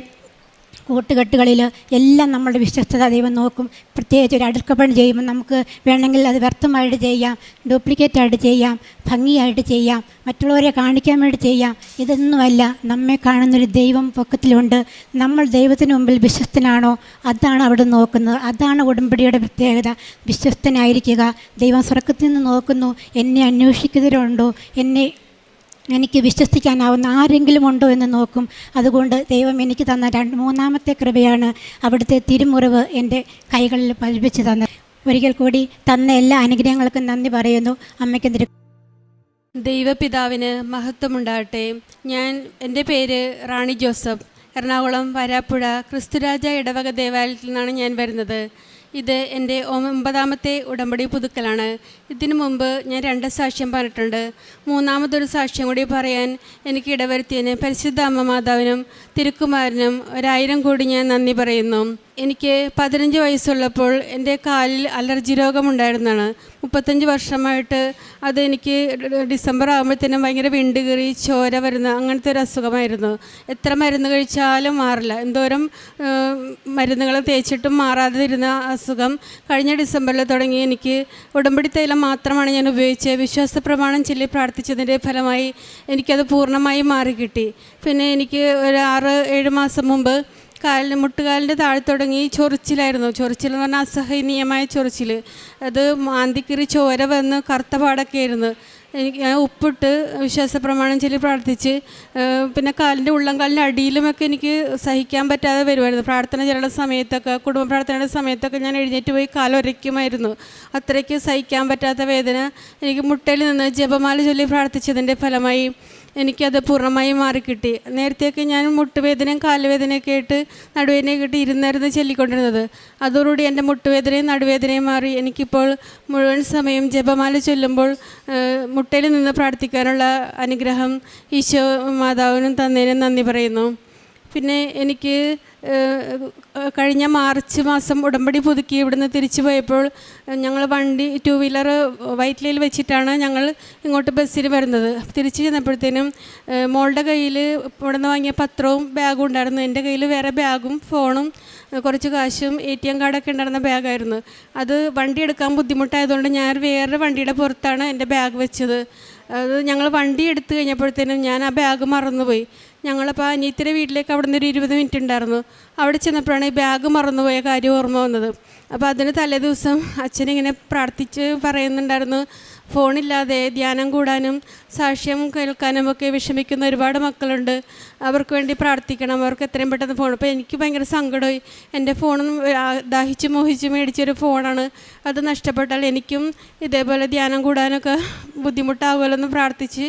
കൂട്ടുകെട്ടുകളിൽ എല്ലാം നമ്മളുടെ വിശ്വസ്തത ദൈവം നോക്കും. പ്രത്യേകിച്ച് ഒരു അടുക്കപ്പണി ചെയ്യുമ്പോൾ നമുക്ക് വേണമെങ്കിൽ അത് വ്യർത്ഥമായിട്ട് ചെയ്യാം, ഡ്യൂപ്ലിക്കേറ്റായിട്ട് ചെയ്യാം, ഭംഗിയായിട്ട് ചെയ്യാം, മറ്റുള്ളവരെ കാണിക്കാൻ വേണ്ടി ചെയ്യാം. ഇതൊന്നുമല്ല, നമ്മെ കാണുന്നൊരു ദൈവം പൊക്കത്തിലുണ്ട്. നമ്മൾ ദൈവത്തിന് മുമ്പിൽ വിശ്വസ്തനാണോ, അതാണ് അവിടെ നോക്കുന്നത്. അതാണ് ഉടമ്പടിയുടെ പ്രത്യേകത. വിശ്വസ്തനായിരിക്കുക. ദൈവം സ്വർഗ്ഗത്തിൽ നിന്ന് നോക്കുന്നു, എന്നെ അന്വേഷിക്കുന്നവരുണ്ടോ, എനിക്ക് വിശ്വസിക്കാനാവുന്ന ആരെങ്കിലും ഉണ്ടോ എന്ന് നോക്കും. അതുകൊണ്ട് ദൈവം എനിക്ക് തന്ന 3ാമത്തെ കൃപയാണ് അവിടുത്തെ തിരുമുറിവ് എൻ്റെ കൈകളിൽ പതിപ്പിച്ച് തന്നത്. ഒരിക്കൽ കൂടി തന്ന എല്ലാ അനുഗ്രഹങ്ങൾക്കും നന്ദി പറയുന്നു. അമ്മയ്ക്ക് ദൈവപിതാവിന് മഹത്വമുണ്ടാകട്ടെ. എൻ്റെ പേര് റാണി ജോസഫ്. എറണാകുളം വരാപ്പുഴ ക്രിസ്തുരാജ ഇടവക ദേവാലയത്തിൽ നിന്നാണ് ഞാൻ വരുന്നത്. ഇത് എൻ്റെ 9ാമത്തെ ഉടമ്പടി പുതുക്കലാണ്. ഇതിനു മുമ്പ് ഞാൻ 2 സാക്ഷ്യം പറഞ്ഞിട്ടുണ്ട്. 3ാമതൊരു സാക്ഷ്യം കൂടി പറയാൻ എനിക്ക് ഇടവരുത്തിയതിന് പരിശുദ്ധ അമ്മ മാതാവിനും തിരുക്കുമാരനും 1000 കോടി ഞാൻ നന്ദി പറയുന്നു. എനിക്ക് 15 വയസ്സുള്ളപ്പോൾ എൻ്റെ കാലിൽ അലർജി രോഗമുണ്ടായിരുന്നതാണ്. 35 വർഷമായിട്ട് അതെനിക്ക് ഡിസംബർ ആകുമ്പോഴത്തേനും ഭയങ്കര വിണ്ടുകീറി ചോര വരുന്ന അങ്ങനത്തെ ഒരു അസുഖമായിരുന്നു. എത്ര മരുന്ന് കഴിച്ചാലും മാറില്ല. എന്തോരം മരുന്നുകൾ തേച്ചിട്ടും മാറാതെ ഇരുന്ന അസുഖം കഴിഞ്ഞ ഡിസംബറിൽ തുടങ്ങി. എനിക്ക് ഉടമ്പടി തൈലം മാത്രമാണ് ഞാൻ ഉപയോഗിച്ചത്. വിശ്വാസ പ്രമാണം ചൊല്ലി പ്രാർത്ഥിച്ചതിൻ്റെ ഫലമായി എനിക്കത് പൂർണ്ണമായും മാറിക്കിട്ടി. പിന്നെ എനിക്ക് ഒരു 6-7 മാസം മുമ്പ് മുട്ടുകാലിൻ്റെ താഴെ തുടങ്ങി ചൊറിച്ചിലായിരുന്നു. ചൊറിച്ചിൽ എന്ന് പറഞ്ഞാൽ അസഹനീയമായ ചൊറിച്ചിൽ. അത് മാന്തിക്കീറി ചോര വന്ന് കറുത്ത പാടൊക്കെ ആയിരുന്നു. ഞാൻ ഉപ്പിട്ട് വിശ്വാസ പ്രമാണം ചൊല്ലി പ്രാർത്ഥിച്ച് പിന്നെ കാലിൻ്റെ ഉള്ളംകാലിൻ്റെ അടിയിലുമൊക്കെ എനിക്ക് സഹിക്കാൻ പറ്റാതെ വരുമായിരുന്നു. പ്രാർത്ഥന ചെല്ലുന്ന സമയത്തൊക്കെ, കുടുംബ പ്രാർത്ഥനയുടെ സമയത്തൊക്കെ ഞാൻ എഴുന്നേറ്റ് പോയി കാലൊരയ്ക്കുമായിരുന്നു. അത്രയ്ക്ക് സഹിക്കാൻ പറ്റാത്ത വേദന. എനിക്ക് മുട്ടയിൽ നിന്ന് ജപമാല ചൊല്ലി പ്രാർത്ഥിച്ചതിൻ്റെ ഫലമായി എനിക്കത് പൂർണ്ണമായും മാറിക്കിട്ടി. നേരത്തെയൊക്കെ ഞാൻ മുട്ടുവേദനയും കാലുവേദനയൊക്കെ ആയിട്ട് നടുവേദനയൊക്കെ ആയിട്ട് ഇരുന്നായിരുന്നു ചൊല്ലിക്കൊണ്ടിരുന്നത്. അതോടുകൂടി എൻ്റെ മുട്ടുവേദനയും നടുവേദനയും മാറി. എനിക്കിപ്പോൾ മുഴുവൻ സമയം ജപമാല ചൊല്ലുമ്പോൾ മുട്ടയിൽ നിന്ന് പ്രാർത്ഥിക്കാനുള്ള അനുഗ്രഹം ഈശോ മാതാവിനും തന്നതിനും നന്ദി പറയുന്നു. പിന്നെ എനിക്ക് കഴിഞ്ഞ മാർച്ച് മാസം ഉടമ്പടി പുതുക്കി ഇവിടുന്ന് തിരിച്ചു പോയപ്പോൾ ഞങ്ങൾ വണ്ടി 2 വീലർ വൈറ്റ്ലയിൽ വെച്ചിട്ടാണ് ഞങ്ങൾ ഇങ്ങോട്ട് ബസ്സിൽ വരുന്നത്. തിരിച്ച് ചെന്നപ്പോഴത്തേനും മോളുടെ കയ്യിൽ ഇവിടെ നിന്ന് വാങ്ങിയ പത്രവും ബാഗും ഉണ്ടായിരുന്നു. എൻ്റെ കയ്യിൽ വേറെ ബാഗും ഫോണും കുറച്ച് കാശും ATM കാർഡൊക്കെ ഉണ്ടായിരുന്ന ബാഗായിരുന്നു. അത് വണ്ടി എടുക്കാൻ ബുദ്ധിമുട്ടായതുകൊണ്ട് ഞാൻ വേറെ വണ്ടിയുടെ പുറത്താണ് എൻ്റെ ബാഗ് വെച്ചത്. അത് ഞങ്ങൾ വണ്ടി എടുത്തു കഴിഞ്ഞപ്പോഴത്തേനും ഞാൻ ആ ബാഗ് മറന്നുപോയി. ഞങ്ങളപ്പോൾ അനിയത്തിയുടെ വീട്ടിലേക്ക് അവിടെ നിന്ന് ഒരു 20 മിനിറ്റ് ഉണ്ടായിരുന്നു. അവിടെ ചെന്നപ്പോഴാണ് ഈ ബാഗ് മറന്നുപോയ കാര്യം ഓർമ്മ വന്നത്. അപ്പോൾ അതിന് തലേ ദിവസം അച്ഛനിങ്ങനെ പ്രാർത്ഥിച്ച് പറയുന്നുണ്ടായിരുന്നു, ഫോണില്ലാതെ ധ്യാനം കൂടാനും സാക്ഷ്യം കേൾക്കാനും ഒക്കെ വിഷമിക്കുന്ന ഒരുപാട് മക്കളുണ്ട്, അവർക്ക് വേണ്ടി പ്രാർത്ഥിക്കണം, അവർക്ക് എത്രയും പെട്ടെന്ന് ഫോൺ. അപ്പോൾ എനിക്ക് ഭയങ്കര സങ്കടമായി. എൻ്റെ ഫോണും ദാഹിച്ച് മോഹിച്ച് മേടിച്ചൊരു ഫോണാണ്, അത് നഷ്ടപ്പെട്ടാൽ എനിക്കും ഇതേപോലെ ധ്യാനം കൂടാനൊക്കെ ബുദ്ധിമുട്ടാകുമല്ലോ എന്ന് പ്രാർത്ഥിച്ച്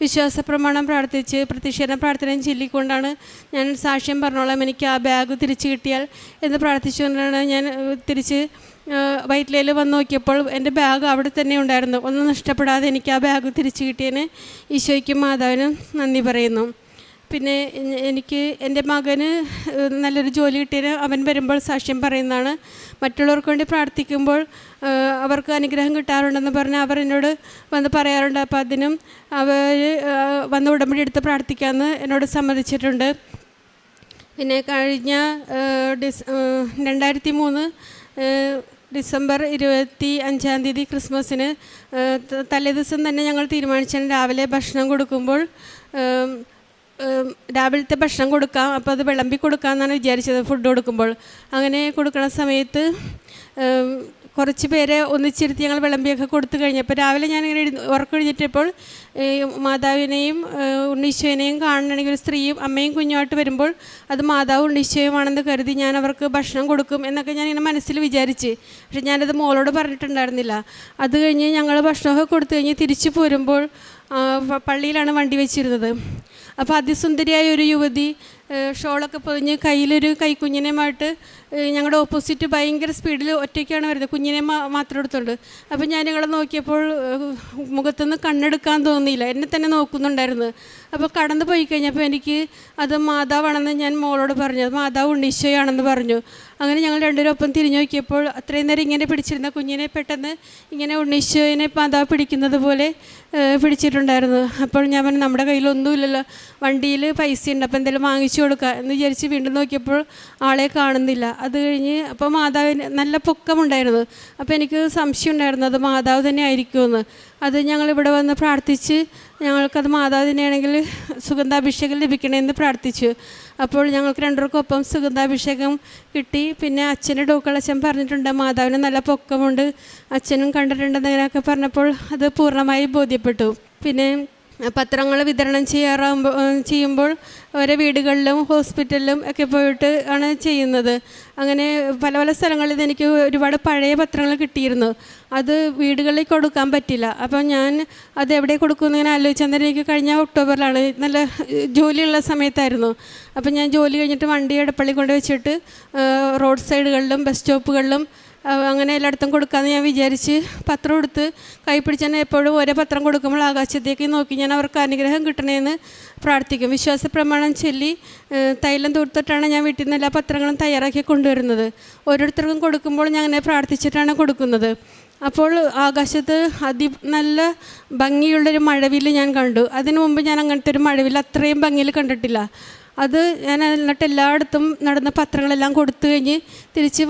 വിശ്വാസ പ്രമാണം പ്രാർത്ഥിച്ച് പ്രത്യക്ഷീകരണ പ്രാർത്ഥനയും ചൊല്ലിക്കൊണ്ടാണ് ഞാൻ സാക്ഷ്യം പറഞ്ഞോളാം, എനിക്ക് ആ ബാഗ് തിരിച്ച് കിട്ടിയാൽ എന്ന് പ്രാർത്ഥിച്ചുകൊണ്ടാണ് ഞാൻ തിരിച്ച് വൈറ്റ്ലയിൽ വന്ന് നോക്കിയപ്പോൾ എൻ്റെ ബാഗ് അവിടെ തന്നെ ഉണ്ടായിരുന്നു. ഒന്നും നഷ്ടപ്പെടാതെ എനിക്ക് ആ ബാഗ് തിരിച്ച് കിട്ടിയതിന് ഈശോയ്ക്കും മാതാവിനും നന്ദി പറയുന്നു. പിന്നെ എനിക്ക് എൻ്റെ മകന് നല്ലൊരു ജോലി കിട്ടിയതിന് അവൻ വരുമ്പോൾ സാക്ഷ്യം പറയുന്നതാണ്. മറ്റുള്ളവർക്ക് വേണ്ടി പ്രാർത്ഥിക്കുമ്പോൾ അവർക്ക് അനുഗ്രഹം കിട്ടാറുണ്ടെന്ന് പറഞ്ഞാൽ അവർ എന്നോട് വന്ന് പറയാറുണ്ട്. അപ്പോൾ അതിനും അവർ വന്ന് ഉടമ്പടി എടുത്ത് പ്രാർത്ഥിക്കാമെന്ന് എന്നോട് സമ്മതിച്ചിട്ടുണ്ട്. പിന്നെ കഴിഞ്ഞ 2003 ഡിസംബർ 25 ക്രിസ്മസിന് തലേദിവസം തന്നെ ഞങ്ങൾ തീരുമാനിച്ചാണ് രാവിലെ ഭക്ഷണം കൊടുക്കുമ്പോൾ രാവിലത്തെ ഭക്ഷണം കൊടുക്കാം, അപ്പോൾ അത് വിളമ്പി കൊടുക്കാമെന്നാണ് വിചാരിച്ചത്. ഫുഡ് കൊടുക്കുമ്പോൾ അങ്ങനെ കൊടുക്കുന്ന സമയത്ത് കുറച്ച് പേരെ ഒന്നിച്ചിരുത്തി ഞങ്ങൾ വിളമ്പിയൊക്കെ കൊടുത്തു കഴിഞ്ഞപ്പോൾ രാവിലെ ഞാനിങ്ങനെ ഉറക്കൊഴിഞ്ഞിട്ടപ്പോൾ മാതാവിനെയും ഉണ്ണീശോനെയും കാണണമെങ്കിൽ ഒരു സ്ത്രീയും അമ്മയും കുഞ്ഞുമായിട്ട് വരുമ്പോൾ അത് മാതാവ് ഉണ്ണീശോയുമാണെന്ന് കരുതി ഞാൻ അവർക്ക് ഭക്ഷണം കൊടുക്കും എന്നൊക്കെ ഞാനിങ്ങനെ മനസ്സിൽ വിചാരിച്ച്. പക്ഷെ ഞാനത് മോളോട് പറഞ്ഞിട്ടുണ്ടായിരുന്നില്ല. അത് കഴിഞ്ഞ് ഞങ്ങൾ ഭക്ഷണമൊക്കെ കൊടുത്തു കഴിഞ്ഞ് തിരിച്ചു പോരുമ്പോൾ പള്ളിയിലാണ് വണ്ടി വെച്ചിരുന്നത്. അപ്പോൾ അതിസുന്ദരിയായ ഒരു യുവതി ഷോളൊക്കെ പൊതിഞ്ഞ് കയ്യിലൊരു കൈക്കുഞ്ഞിനെയുമായിട്ട് ഞങ്ങളുടെ ഓപ്പോസിറ്റ് ഭയങ്കര സ്പീഡിൽ ഒറ്റയ്ക്കാണ് വരുന്നത്, കുഞ്ഞിനെ മാത്രം എടുത്തുകൊണ്ട്. അപ്പോൾ ഞാൻ ഞങ്ങളെ നോക്കിയപ്പോൾ മുഖത്തുനിന്ന് കണ്ണെടുക്കാൻ തോന്നിയില്ല, എന്നെ തന്നെ നോക്കുന്നുണ്ടായിരുന്നു. അപ്പോൾ കടന്നു പോയി കഴിഞ്ഞപ്പോൾ എനിക്ക് അത് മാതാവാണെന്ന് ഞാൻ മോളോട് പറഞ്ഞു, അത് മാതാവ് ഉണ്ണീശോയാണെന്ന് പറഞ്ഞു. അങ്ങനെ ഞങ്ങൾ രണ്ടുപേരും ഒപ്പം തിരിഞ്ഞു നോക്കിയപ്പോൾ അത്രയും നേരം ഇങ്ങനെ പിടിച്ചിരുന്ന കുഞ്ഞിനെ പെട്ടെന്ന് ഇങ്ങനെ ഉണ്ണീശോയെ മാതാവ് പിടിക്കുന്നത് പോലെ പിടിച്ചിട്ടുണ്ടായിരുന്നു. അപ്പോൾ ഞാൻ പറഞ്ഞു, നമ്മുടെ കയ്യിലൊന്നുമില്ലല്ലോ, വണ്ടിയിൽ പൈസ ഉണ്ട്, അപ്പോൾ എന്തെങ്കിലും വാങ്ങിച്ചു കൊടുക്കുക എന്ന് വിചാരിച്ച് വീണ്ടും നോക്കിയപ്പോൾ ആളെ കാണുന്നില്ല. അത് കഴിഞ്ഞ് അപ്പോൾ മാതാവിന് നല്ല പൊക്കമുണ്ടായിരുന്നു. അപ്പോൾ എനിക്ക് സംശയം ഉണ്ടായിരുന്നു അത് മാതാവ് തന്നെ ആയിരിക്കുമെന്ന്. അത് ഞങ്ങളിവിടെ വന്ന് പ്രാർത്ഥിച്ച് ഞങ്ങൾക്കത് മാതാവ് തന്നെയാണെങ്കിൽ സുഗന്ധാഭിഷേകം ലഭിക്കണമെന്ന് പ്രാർത്ഥിച്ചു. അപ്പോൾ ഞങ്ങൾക്ക് രണ്ടുപേർക്കൊപ്പം സുഗന്ധാഭിഷേകം കിട്ടി. പിന്നെ അച്ഛൻ്റെ ഡോക്കളച്ഛൻ പറഞ്ഞിട്ടുണ്ട് മാതാവിന് നല്ല പൊക്കമുണ്ട്, അച്ഛനും കണ്ടിട്ടുണ്ടെന്ന് അങ്ങനെയൊക്കെ പറഞ്ഞപ്പോൾ അത് പൂർണ്ണമായി ബോധ്യപ്പെട്ടു. പിന്നെ പത്രങ്ങൾ വിതരണം ചെയ്യുമ്പോൾ ഓരോ വീടുകളിലും ഹോസ്പിറ്റലിലും ഒക്കെ പോയിട്ട് ആണ് ചെയ്യുന്നത്. അങ്ങനെ പല പല സ്ഥലങ്ങളിൽ നിന്ന് എനിക്ക് ഒരുപാട് പഴയ പത്രങ്ങൾ കിട്ടിയിരുന്നു. അത് വീടുകളിൽ കൊടുക്കാൻ പറ്റില്ല. അപ്പോൾ ഞാൻ അത് എവിടെ കൊടുക്കുമെന്ന് ഇങ്ങനെ ആലോചിച്ച് അന്നേരം എനിക്ക് കഴിഞ്ഞ ഒക്ടോബറിലാണ്, നല്ല ജോലിയുള്ള സമയത്തായിരുന്നു. അപ്പോൾ ഞാൻ ജോലി കഴിഞ്ഞിട്ട് വണ്ടി എടപ്പള്ളി കൊണ്ട് വെച്ചിട്ട് റോഡ് സൈഡുകളിലും ബസ് സ്റ്റോപ്പുകളിലും അങ്ങനെ എല്ലായിടത്തും കൊടുക്കാമെന്ന് ഞാൻ വിചാരിച്ച് പത്രം എടുത്ത് കൈ പിടിച്ചാൽ എപ്പോഴും ഓരോ പത്രം കൊടുക്കുമ്പോൾ ആകാശത്തേക്ക് നോക്കി ഞാൻ അവർക്ക് അനുഗ്രഹം കിട്ടണമെന്ന് പ്രാർത്ഥിക്കും. വിശ്വാസ പ്രമാണം ചൊല്ലി തൈലം തൂർത്തിട്ടാണ് ഞാൻ വീട്ടിൽ നിന്ന് എല്ലാ പത്രങ്ങളും തയ്യാറാക്കി കൊണ്ടുവരുന്നത്. ഓരോരുത്തർക്കും കൊടുക്കുമ്പോൾ ഞാൻ അങ്ങനെ പ്രാർത്ഥിച്ചിട്ടാണ് കൊടുക്കുന്നത്. അപ്പോൾ ആകാശത്ത് നല്ല ഭംഗിയുള്ളൊരു മഴവില്ല് ഞാൻ കണ്ടു. അതിനു മുമ്പ് ഞാൻ അങ്ങനത്തെ ഒരു മഴവില്ല് അത്രയും ഭംഗിയിൽ കണ്ടിട്ടില്ല. അത് ഞാൻ എന്നിട്ട് എല്ലായിടത്തും നടന്ന പത്രങ്ങളെല്ലാം കൊടുത്തു കഴിഞ്ഞ് തിരിച്ച്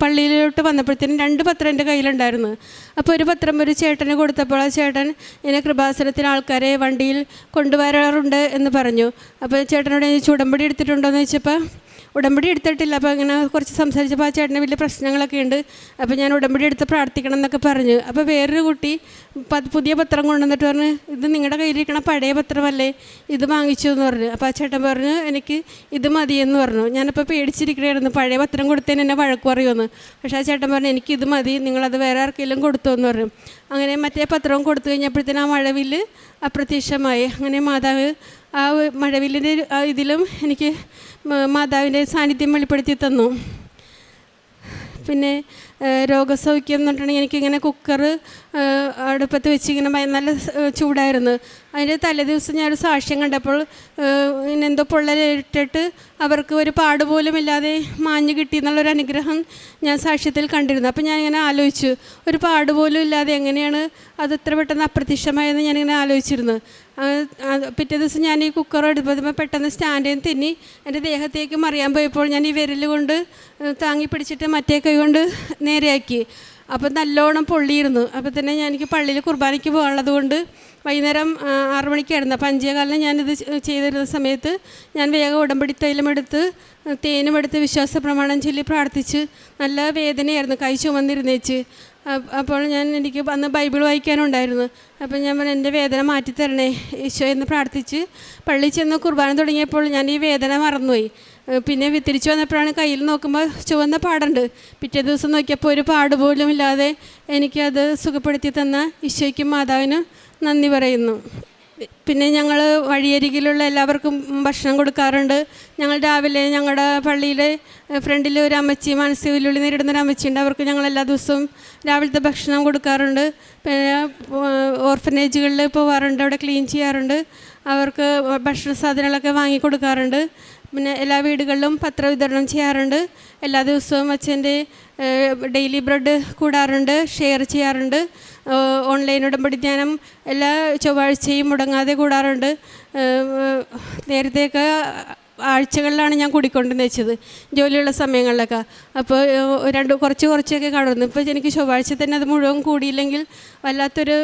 പള്ളിയിലോട്ട് വന്നപ്പോഴത്തേനും 2 പത്രം എൻ്റെ കയ്യിലുണ്ടായിരുന്നു. അപ്പോൾ ഒരു പത്രം ഒരു ചേട്ടന് കൊടുത്തപ്പോൾ ആ ചേട്ടൻ ഇങ്ങനെ കൃപാസനത്തിന് ആൾക്കാരെ വണ്ടിയിൽ കൊണ്ടുവരാറുണ്ട് എന്ന് പറഞ്ഞു. അപ്പോൾ ചേട്ടനോട് ഞാൻ ഉടമ്പടി എടുത്തിട്ടുണ്ടോ എന്ന് ചോദിച്ചപ്പോൾ ഉടമ്പടി എടുത്തിട്ടില്ല. അപ്പോൾ അങ്ങനെ കുറച്ച് സംസാരിച്ചപ്പോൾ ആ ചേട്ടന് വലിയ പ്രശ്നങ്ങളൊക്കെ ഉണ്ട്. അപ്പോൾ ഞാൻ ഉടമ്പടി എടുത്ത് പ്രാർത്ഥിക്കണം എന്നൊക്കെ പറഞ്ഞു. അപ്പോൾ വേറൊരു കുട്ടി പുതിയ പത്രം കൊണ്ടുവന്നിട്ട് പറഞ്ഞു, ഇത് നിങ്ങളുടെ കയ്യിലിരിക്കണ പഴയ പത്രമല്ലേ, ഇത് വാങ്ങിച്ചു എന്ന് പറഞ്ഞു. അപ്പോൾ ആ ചേട്ടൻ പറഞ്ഞു, എനിക്ക് ഇത് മതിയെന്ന് പറഞ്ഞു. ഞാനപ്പോൾ പേടിച്ചിരിക്കണമായിരുന്നു, പഴയ പത്രം കൊടുത്തതിന് എന്നെ വഴക്ക് പറയുമെന്ന്. പക്ഷേ ആ ചേട്ടൻ പറഞ്ഞു, എനിക്കിത് മതി, നിങ്ങളത് വേറെ ആർക്കെങ്കിലും കൊടുത്തു എന്ന് പറഞ്ഞു. അങ്ങനെ മറ്റേ പത്രവും കൊടുത്തു കഴിഞ്ഞപ്പോഴത്തേനും ആ മഴവില്ല് അപ്രത്യക്ഷമായി. അങ്ങനെ മാതാവ് ആ മഴവില്ലിൻ്റെ ഇതിലും എനിക്ക് മാതാവിൻ്റെ സാന്നിധ്യം വെളിപ്പെടുത്തി തന്നു. പിന്നെ രോഗസൗഖ്യം എന്ന് പറഞ്ഞിട്ടുണ്ടെങ്കിൽ എനിക്കിങ്ങനെ കുക്കർ അടുപ്പത്ത് വെച്ച് ഇങ്ങനെ നല്ല ചൂടായിരുന്നു. അതിൻ്റെ തലേദിവസം ഞാനൊരു സാക്ഷ്യം കണ്ടപ്പോൾ ഇങ്ങനെ എന്തോ പൊള്ളലിട്ടിട്ട് അവർക്ക് ഒരു പാടുപോലും ഇല്ലാതെ മാഞ്ഞു കിട്ടി എന്നുള്ളൊരു അനുഗ്രഹം ഞാൻ സാക്ഷ്യത്തിൽ കണ്ടിരുന്നു. അപ്പോൾ ഞാനിങ്ങനെ ആലോചിച്ചു, ഒരു പാടുപോലും ഇല്ലാതെ എങ്ങനെയാണ് അത് ഇത്ര പെട്ടെന്ന് അപ്രത്യക്ഷമായെന്ന് ഞാനിങ്ങനെ ആലോചിച്ചിരുന്നു. പിറ്റേ ദിവസം ഞാൻ ഈ കുക്കർ എടുക്കുമ്പോൾ പെട്ടെന്ന് സ്റ്റാൻഡിൽ നിന്ന് തിന്നി എൻ്റെ ദേഹത്തേക്ക് മറിയാൻ പോയപ്പോൾ ഞാൻ ഈ വിരൽ കൊണ്ട് താങ്ങി പിടിച്ചിട്ട് മറ്റേ കൈ കൊണ്ട് നേരെയാക്കി. അപ്പോൾ നല്ലോണം പൊള്ളിയിരുന്നു. അപ്പോൾ തന്നെ എനിക്ക് പള്ളിയിൽ കുർബാനയ്ക്ക് പോകാനുള്ളത് കൊണ്ട് വൈകുന്നേരം 6 മണിക്കായിരുന്നു. അപ്പോൾ 5:15 ഞാനിത് ചെയ്തിരുന്ന സമയത്ത് ഞാൻ വേഗം ഉടമ്പടി തൈലമെടുത്ത് തേനും എടുത്ത് വിശ്വാസ പ്രമാണം ചൊല്ലി പ്രാർത്ഥിച്ച്. നല്ല വേദനയായിരുന്നു, കൈ ചുമന്നിരുന്നേച്ച്. അപ്പോൾ എനിക്ക് അന്ന് ബൈബിൾ വായിക്കാനുണ്ടായിരുന്നു. അപ്പോൾ ഞാൻ പറഞ്ഞു, എൻ്റെ വേദന മാറ്റിത്തരണേ ഈശോ എന്ന് പ്രാർത്ഥിച്ച് പള്ളിയിൽ ചെന്ന് കുർബാന തുടങ്ങിയപ്പോൾ ഞാൻ ഈ വേദന മറന്നുപോയി. പിന്നെ തിരിച്ചു വന്നപ്പോഴാണ് കയ്യിൽ നോക്കുമ്പോൾ ചുവന്ന പാടുണ്ട്. പിറ്റേ ദിവസം നോക്കിയപ്പോൾ ഒരു പാടുപോലും ഇല്ലാതെ എനിക്കത് സുഖപ്പെടുത്തി തന്ന ഈശോയ്ക്കും മാതാവിനും നന്ദി പറയുന്നു. പിന്നെ ഞങ്ങൾ വഴിയരികിലുള്ള എല്ലാവർക്കും ഭക്ഷണം കൊടുക്കാറുണ്ട്. ഞങ്ങൾ രാവിലെ ഞങ്ങളുടെ പള്ളിയിലെ ഫ്രണ്ടിൽ ഒരു അമ്മച്ചി, മാനസിക വെല്ലുവിളി നേരിടുന്നൊരു അമ്മച്ചിയുണ്ട്. അവർക്ക് ഞങ്ങൾ എല്ലാ ദിവസവും രാവിലത്തെ ഭക്ഷണം കൊടുക്കാറുണ്ട്. പിന്നെ ഓർഫനേജുകളിൽ പോകാറുണ്ട്, അവിടെ ക്ലീൻ ചെയ്യാറുണ്ട്, അവർക്ക് ഭക്ഷണ സാധനങ്ങളൊക്കെ വാങ്ങിക്കൊടുക്കാറുണ്ട്. പിന്നെ എല്ലാ വീടുകളിലും പത്രവിതരണം ചെയ്യാറുണ്ട്. എല്ലാ ദിവസവും അച്ഛൻ്റെ ഡെയിലി ബ്രെഡ് കൂടാറുണ്ട്, ഷെയർ ചെയ്യാറുണ്ട്. ഓൺലൈൻ ഉടമ്പടി ധ്യാനം എല്ലാ ചൊവ്വാഴ്ചയും മുടങ്ങാതെ കൂടാറുണ്ട്. നേരത്തെയൊക്കെ ആഴ്ചകളിലാണ് ഞാൻ കൂടിക്കൊണ്ടെന്ന് വെച്ചത്, ജോലിയുള്ള സമയങ്ങളിലൊക്കെ. അപ്പോൾ കുറച്ചൊക്കെ കാണുന്നു. ഇപ്പോൾ എനിക്ക് ചൊവ്വാഴ്ച തന്നെ അത് മുഴുവൻ കൂടിയില്ലെങ്കിൽ വല്ലാത്തൊരു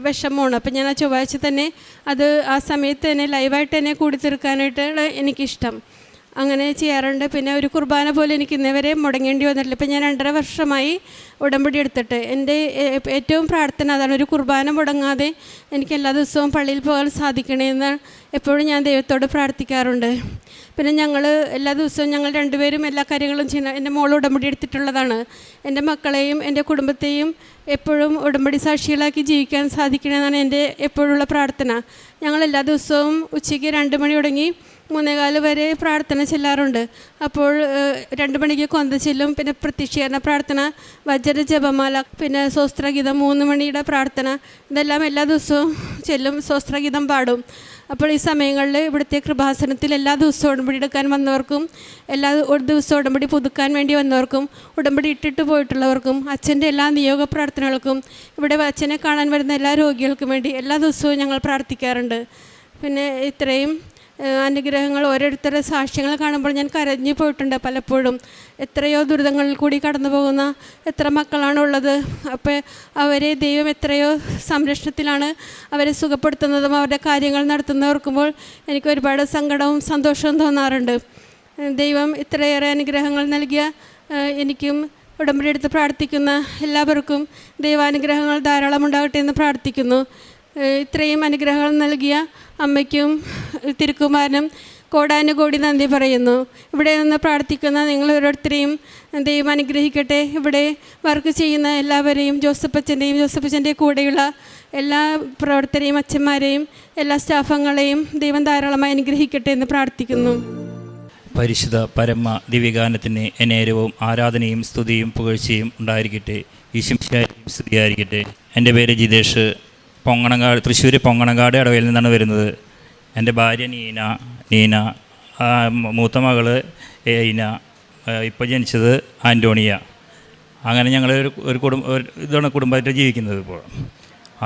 വിഷമമാണ്. അപ്പോൾ ഞാൻ ആ ചൊവ്വാഴ്ച തന്നെ അത് ആ സമയത്ത് തന്നെ ലൈവായിട്ട് തന്നെ കൂടി തീർക്കാനായിട്ടാണ് എനിക്കിഷ്ടം. അങ്ങനെ ചെയ്യാറുണ്ട്. പിന്നെ ഒരു കുർബാന പോലെ എനിക്ക് ഇന്നേവരെ മുടങ്ങേണ്ടി വന്നിട്ടില്ല. ഇപ്പം ഞാൻ 2.5 വർഷമായി ഉടമ്പടി എടുത്തിട്ട്. എൻ്റെ ഏറ്റവും പ്രാർത്ഥന അതാണ്, ഒരു കുർബാന മുടങ്ങാതെ എനിക്ക് എല്ലാ ദിവസവും പള്ളിയിൽ പോകാൻ സാധിക്കണമെന്ന് എപ്പോഴും ഞാൻ ദൈവത്തോട് പ്രാർത്ഥിക്കാറുണ്ട്. പിന്നെ ഞങ്ങൾ എല്ലാ ദിവസവും ഞങ്ങൾ 2 പേരും എല്ലാ കാര്യങ്ങളും ചെയ്യണം. എൻ്റെ മോൾ ഉടമ്പടി എടുത്തിട്ടുള്ളതാണ്. എൻ്റെ മക്കളെയും എൻ്റെ കുടുംബത്തെയും എപ്പോഴും ഉടമ്പടി സാക്ഷികളാക്കി ജീവിക്കാൻ സാധിക്കണമെന്നാണ് എൻ്റെ എപ്പോഴുള്ള പ്രാർത്ഥന. ഞങ്ങൾ എല്ലാ ദിവസവും ഉച്ചയ്ക്ക് 2 മണി തുടങ്ങി 3:15 വരെ പ്രാർത്ഥന ചെല്ലാറുണ്ട്. അപ്പോൾ 2 മണിക്ക് കൊന്ത ചെല്ലും. പിന്നെ പ്രത്യക്ഷീകരണ പ്രാർത്ഥന, വജ്ര ജപമാല, പിന്നെ സ്വസ്ത്രഗീതം, 3 മണിയുടെ പ്രാർത്ഥന, ഇതെല്ലാം എല്ലാ ദിവസവും ചെല്ലും. സ്വസ്ത്രഗീതം പാടും. അപ്പോൾ ഈ സമയങ്ങളിൽ ഇവിടുത്തെ കൃപാസനത്തിൽ എല്ലാ ദിവസവും ഉടമ്പടി എടുക്കാൻ വന്നവർക്കും, ഒരു ദിവസവും ഉടമ്പടി പുതുക്കാൻ വേണ്ടി വന്നവർക്കും, ഉടമ്പടി ഇട്ടിട്ട് പോയിട്ടുള്ളവർക്കും, അച്ഛൻ്റെ എല്ലാ നിയോഗ പ്രാർത്ഥനകൾക്കും, ഇവിടെ അച്ഛനെ കാണാൻ വരുന്ന എല്ലാ രോഗികൾക്കും വേണ്ടി എല്ലാ ദിവസവും ഞങ്ങൾ പ്രാർത്ഥിക്കാറുണ്ട്. പിന്നെ ഇത്രയും അനുഗ്രഹങ്ങൾ, ഓരോരുത്തരുടെ സാക്ഷ്യങ്ങൾ കാണുമ്പോൾ ഞാൻ കരഞ്ഞു പോയിട്ടുണ്ട് പലപ്പോഴും. എത്രയോ ദുരിതങ്ങളിൽ കൂടി കടന്നു പോകുന്ന എത്ര മക്കളാണുള്ളത്. അപ്പോൾ അവരെ ദൈവം എത്രയോ സംരക്ഷണത്തിലാണ് അവരെ സുഖപ്പെടുത്തുന്നതും അവരുടെ കാര്യങ്ങൾ നടത്തുന്നവർക്കുമ്പോൾ എനിക്ക് ഒരുപാട് സങ്കടവും സന്തോഷവും തോന്നാറുണ്ട്. ദൈവം ഇത്രയേറെ അനുഗ്രഹങ്ങൾ നൽകിയ എനിക്കും ഉടമ്പടി എടുത്ത് പ്രാർത്ഥിക്കുന്ന എല്ലാവർക്കും ദൈവാനുഗ്രഹങ്ങൾ ധാരാളം ഉണ്ടാകട്ടെ എന്ന് പ്രാർത്ഥിക്കുന്നു. ഇത്രയും അനുഗ്രഹങ്ങൾ നൽകിയ അമ്മയ്ക്കും തിരുക്കുമാരനും കോടാനുകോടി നന്ദി പറയുന്നു. ഇവിടെ നിന്ന് പ്രാർത്ഥിക്കുന്ന നിങ്ങൾ ഓരോരുത്തരെയും ദൈവം അനുഗ്രഹിക്കട്ടെ. ഇവിടെ വർക്ക് ചെയ്യുന്ന എല്ലാവരെയും, ജോസഫച്ചൻ്റെ കൂടെയുള്ള എല്ലാ പ്രവർത്തകരെയും, അച്ഛന്മാരെയും, എല്ലാ സ്റ്റാഫംഗങ്ങളെയും ദൈവം ധാരാളമായി അനുഗ്രഹിക്കട്ടെ എന്ന് പ്രാർത്ഥിക്കുന്നു. പരിശുദ്ധ പരമ ദിവ്യഗാനത്തിന് എന്നേരവും ആരാധനയും സ്തുതിയും പുകഴ്ചയും ഉണ്ടായിരിക്കട്ടെ. ഈശംശായിരിക്കും സ്തുതിയായിരിക്കട്ടെ. എൻ്റെ പേര് ജിതേഷ്. തൃശ്ശൂർ പൊങ്ങണങ്കാട് ഇടവയിൽ നിന്നാണ് വരുന്നത്. എൻ്റെ ഭാര്യ നീന, മൂത്ത മകള് ഏന, ഇപ്പോൾ ജനിച്ചത് ആൻ്റോണിയ. അങ്ങനെ ഞങ്ങൾ ഇതാണ് കുടുംബമായിട്ട് ജീവിക്കുന്നത് ഇപ്പോൾ.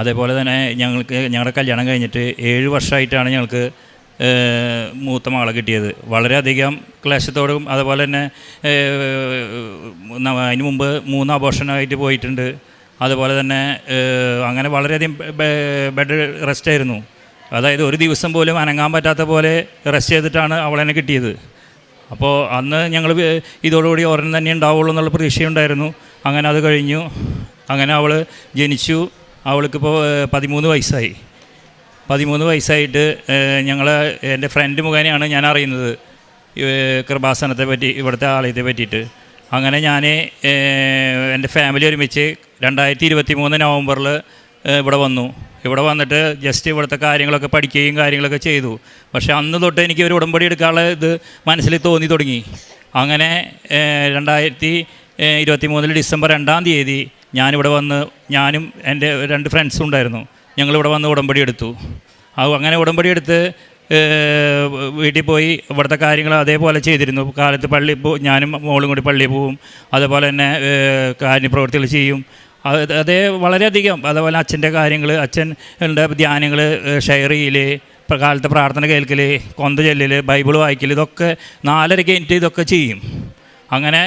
അതേപോലെ തന്നെ ഞങ്ങളുടെ കല്യാണം കഴിഞ്ഞിട്ട് 7 വർഷമായിട്ടാണ് ഞങ്ങൾക്ക് മൂത്ത മകളെ കിട്ടിയത്. വളരെയധികം ക്ലേശത്തോടും അതുപോലെ തന്നെ അതിന് മുമ്പ് 3 അബോർഷനായിട്ട് പോയിട്ടുണ്ട്. അതുപോലെ തന്നെ അങ്ങനെ വളരെയധികം ബെഡ് റെസ്റ്റ് ആയിരുന്നു. അതായത് ഒരു ദിവസം പോലും അനങ്ങാൻ പറ്റാത്ത പോലെ റെസ്റ്റ് ചെയ്തിട്ടാണ് അവളെന്നെ കിട്ടിയത്. അപ്പോൾ അന്ന് ഞങ്ങൾ ഇതോടുകൂടി ഒരെണ്ണം തന്നെ ഉണ്ടാവുള്ളൂ എന്നുള്ള പ്രതീക്ഷയുണ്ടായിരുന്നു. അങ്ങനെ അത് കഴിഞ്ഞു. അങ്ങനെ അവൾ ജനിച്ചു. അവൾക്കിപ്പോൾ 13 വയസ്സായി. 13 വയസ്സായിട്ട് എൻ്റെ ഫ്രണ്ട് മുഖേനയാണ് ഞാൻ അറിയുന്നത് കൃപാസനത്തെ പറ്റി, ഇവിടുത്തെ ആലയത്തെ പറ്റിയിട്ട്. അങ്ങനെ ഞാൻ എൻ്റെ ഫാമിലി ഒരുമിച്ച് 2023 നവംബറിൽ ഇവിടെ വന്നു. ഇവിടെ വന്നിട്ട് ജസ്റ്റ് ഇവിടുത്തെ കാര്യങ്ങളൊക്കെ പഠിക്കുകയും കാര്യങ്ങളൊക്കെ ചെയ്തു. പക്ഷേ അന്ന് തൊട്ട് എനിക്ക് ഒരു ഉടമ്പടി എടുക്കാനുള്ള ഇത് മനസ്സിൽ തോന്നി തുടങ്ങി. അങ്ങനെ 2023 ഡിസംബർ 2-ാം തീയതി ഞാനിവിടെ വന്ന്, ഞാനും എൻ്റെ 2 ഫ്രണ്ട്സും ഉണ്ടായിരുന്നു. ഞങ്ങളിവിടെ വന്ന് ഉടമ്പടി എടുത്തു. അങ്ങനെ ഉടമ്പടി എടുത്ത് വീട്ടിൽ പോയി ഇവിടുത്തെ കാര്യങ്ങൾ അതേപോലെ ചെയ്തിരുന്നു. കാലത്ത് ഞാനും മോളും കൂടി പള്ളിയിൽ പോവും. അതേപോലെ തന്നെ കാര്യപ്രവൃത്തികൾ ചെയ്യും. അതേ വളരെയധികം. അതുപോലെ അച്ഛൻ്റെ കാര്യങ്ങൾ, അച്ഛൻ്റെ ധ്യാനങ്ങൾ ഷെയർ ചെയ്യൽ, കാലത്തെ പ്രാർത്ഥന കേൾക്കൽ, കൊന്ത ചെല്ലൽ, ബൈബിൾ വായിക്കൽ, ഇതൊക്കെ 4:30 കഴിഞ്ഞിട്ട് ഇതൊക്കെ ചെയ്യും. അങ്ങനെ